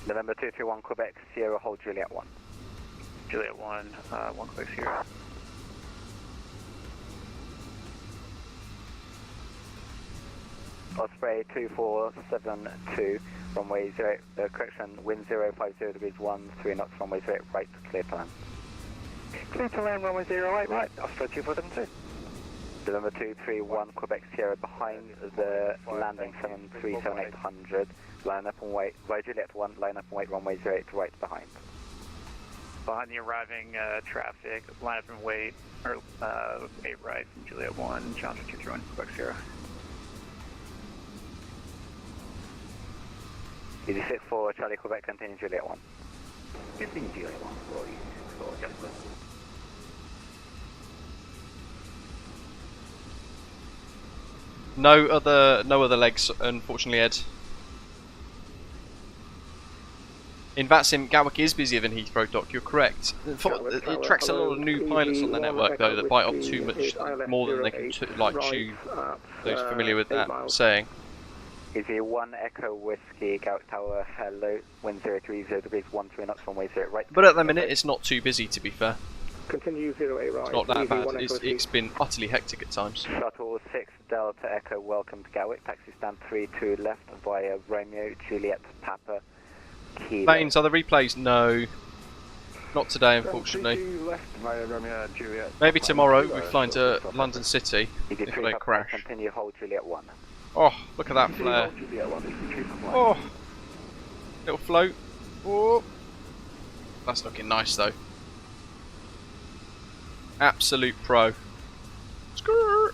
November 231 Quebec Sierra, hold Juliet 1. Juliet 1, 1 Quebec Sierra. November 231 Osprey 2472, runway 0, correction, wind 050 degrees 13 knots, runway 0, right, clear to land. Clear to land, runway 08, right, Osprey 2472. November 231, Quebec Sierra behind the landing 737-800, line up and wait, right Juliet 1, line up and wait, runway 08, right behind. Behind the arriving traffic, line up and wait, or 8 right from Juliet 1, Challenger 231, Quebec Sierra. Easy 64, Charlie Quebec, continue Juliet 1. Continue Juliet 1, for Easy 64, just good. No other legs, unfortunately, Ed. In VATSIM, Gatwick is busier than Heathrow Dock, you're correct. It attracts a lot of new pilots on the network though that bite off too much more than they can chew. Those familiar with that saying. Easy 1 Echo Whiskey, Gatwick Tower, hello, wind 030 degrees 13 knots, runway 0 right. But at the minute it's not too busy, to be fair. Continue 08 right. It's not that bad, it's been utterly hectic at times. Shuttle 6 Delta Echo, welcome to Gatwick, taxi stand 32 left via Romeo, Juliet, Papa, Kilo. Baines, are the replays? No. Not today, unfortunately. Left via Romeo, Juliet. Maybe tomorrow we fly into London City if I don't crash. Continue hold Juliet 1. Oh, look at that flare. Oh, little float. Oh, that's looking nice though. Absolute pro. Skrrr.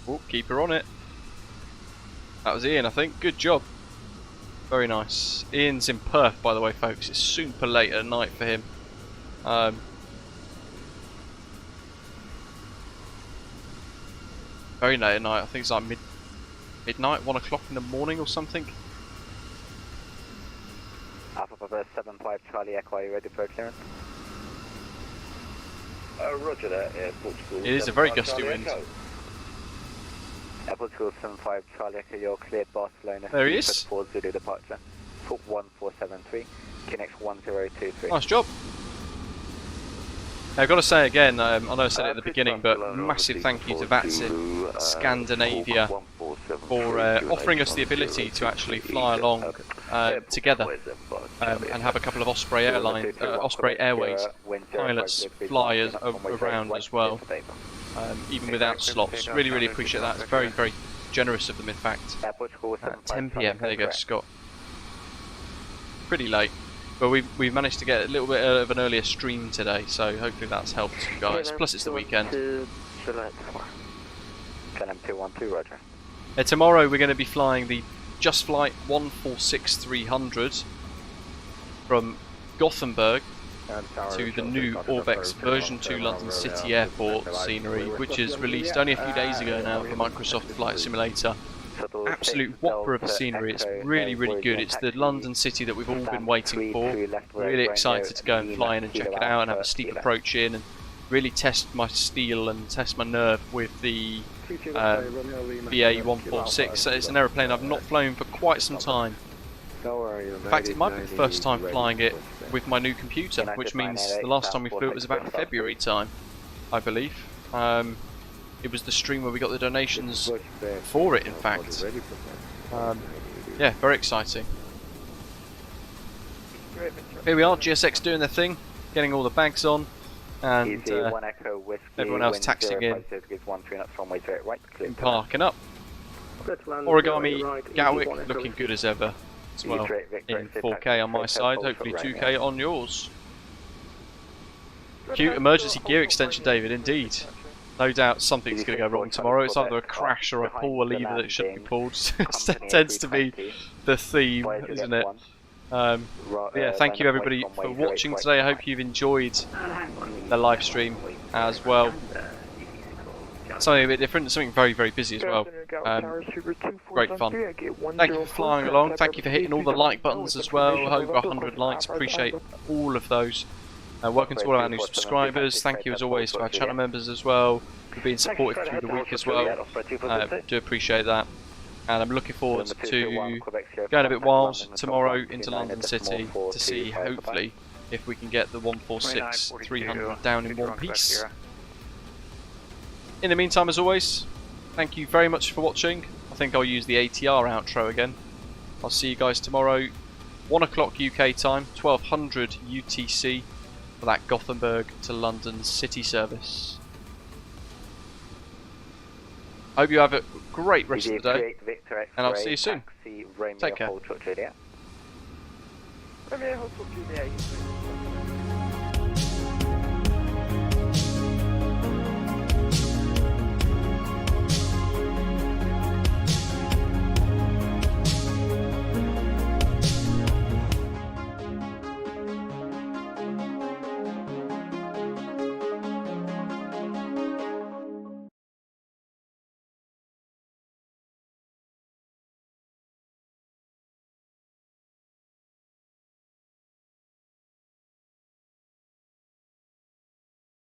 Oh, keep her on it. That was Ian, I think. Good job. Very nice. Ian's in Perth, by the way, folks. It's super late at night for him. Very late at night. I think it's like midnight, 1 o'clock in the morning or something. Alpha Papa 75 Charlie Echo, are you ready for clearance? Roger that, Airport School. It is a very gusty wind. Airport School 75 Charlie Echo, you're cleared Barcelona. There he is. For Zulu departure. Talk 1473, Kinex 1023. Nice job. I've got to say again, I know I said it at the beginning, but massive thank you to VATSIM Scandinavia for offering us the ability to actually fly along together and have a couple of Osprey Airways pilots fly us around as well, even without slots. Really, really appreciate that. It's very, very generous of them, in fact. 10 PM, there you go, Scott. Pretty late. But we've managed to get a little bit of an earlier stream today, so hopefully that's helped you guys. Plus it's the weekend. Roger. Tomorrow we're going to be flying the Just Flight 146-300 from Gothenburg to the new Orbex version 2 London City Airport scenery, which is released only a few days ago now for Microsoft Flight Simulator. Absolute whopper of a scenery. It's really, really good. It's the London City that we've all been waiting for. Really excited to go and fly in and check it out and have a steep approach in and really test my steel and test my nerve with the BA146. It's an aeroplane I've not flown for quite some time. In fact, it might be the first time flying it with my new computer, which means the last time we flew it was about February time, I believe. It was the stream where we got the donations for it, in fact. Yeah, very exciting. Here we are, GSX doing their thing, getting all the bags on, and everyone else taxiing in and parking up. Origami Gatwick looking good as ever as well, in 4K on my side, hopefully 2K on yours. Cute emergency gear extension, David, indeed. No doubt something's going to go wrong tomorrow. It's either a crash or I pull a lever that shouldn't be pulled. It tends to be the theme, isn't it? Yeah, thank you everybody for watching today. I hope you've enjoyed the live stream as well. Something a bit different, something very, very busy as well. Great fun. Thank you for flying along. Thank you for hitting all the like buttons as well. Over 100 likes. Appreciate all of those. Welcome to all of our new subscribers. Thank you as always to our channel members as well for being supportive through the week as well. Do appreciate that. And I'm looking forward to going a bit wild tomorrow into London City to see, hopefully, if we can get the 146-300 down in one piece. In the meantime, as always, thank you very much for watching. I'll I think I'll use the ATR outro again. I'll see you guys tomorrow, 1 o'clock UK time, 1200 UTC, for that Gothenburg to London city service. Hope you have a great rest of the day, and I'll see you soon. Take care. Romeo Hotel Juliet.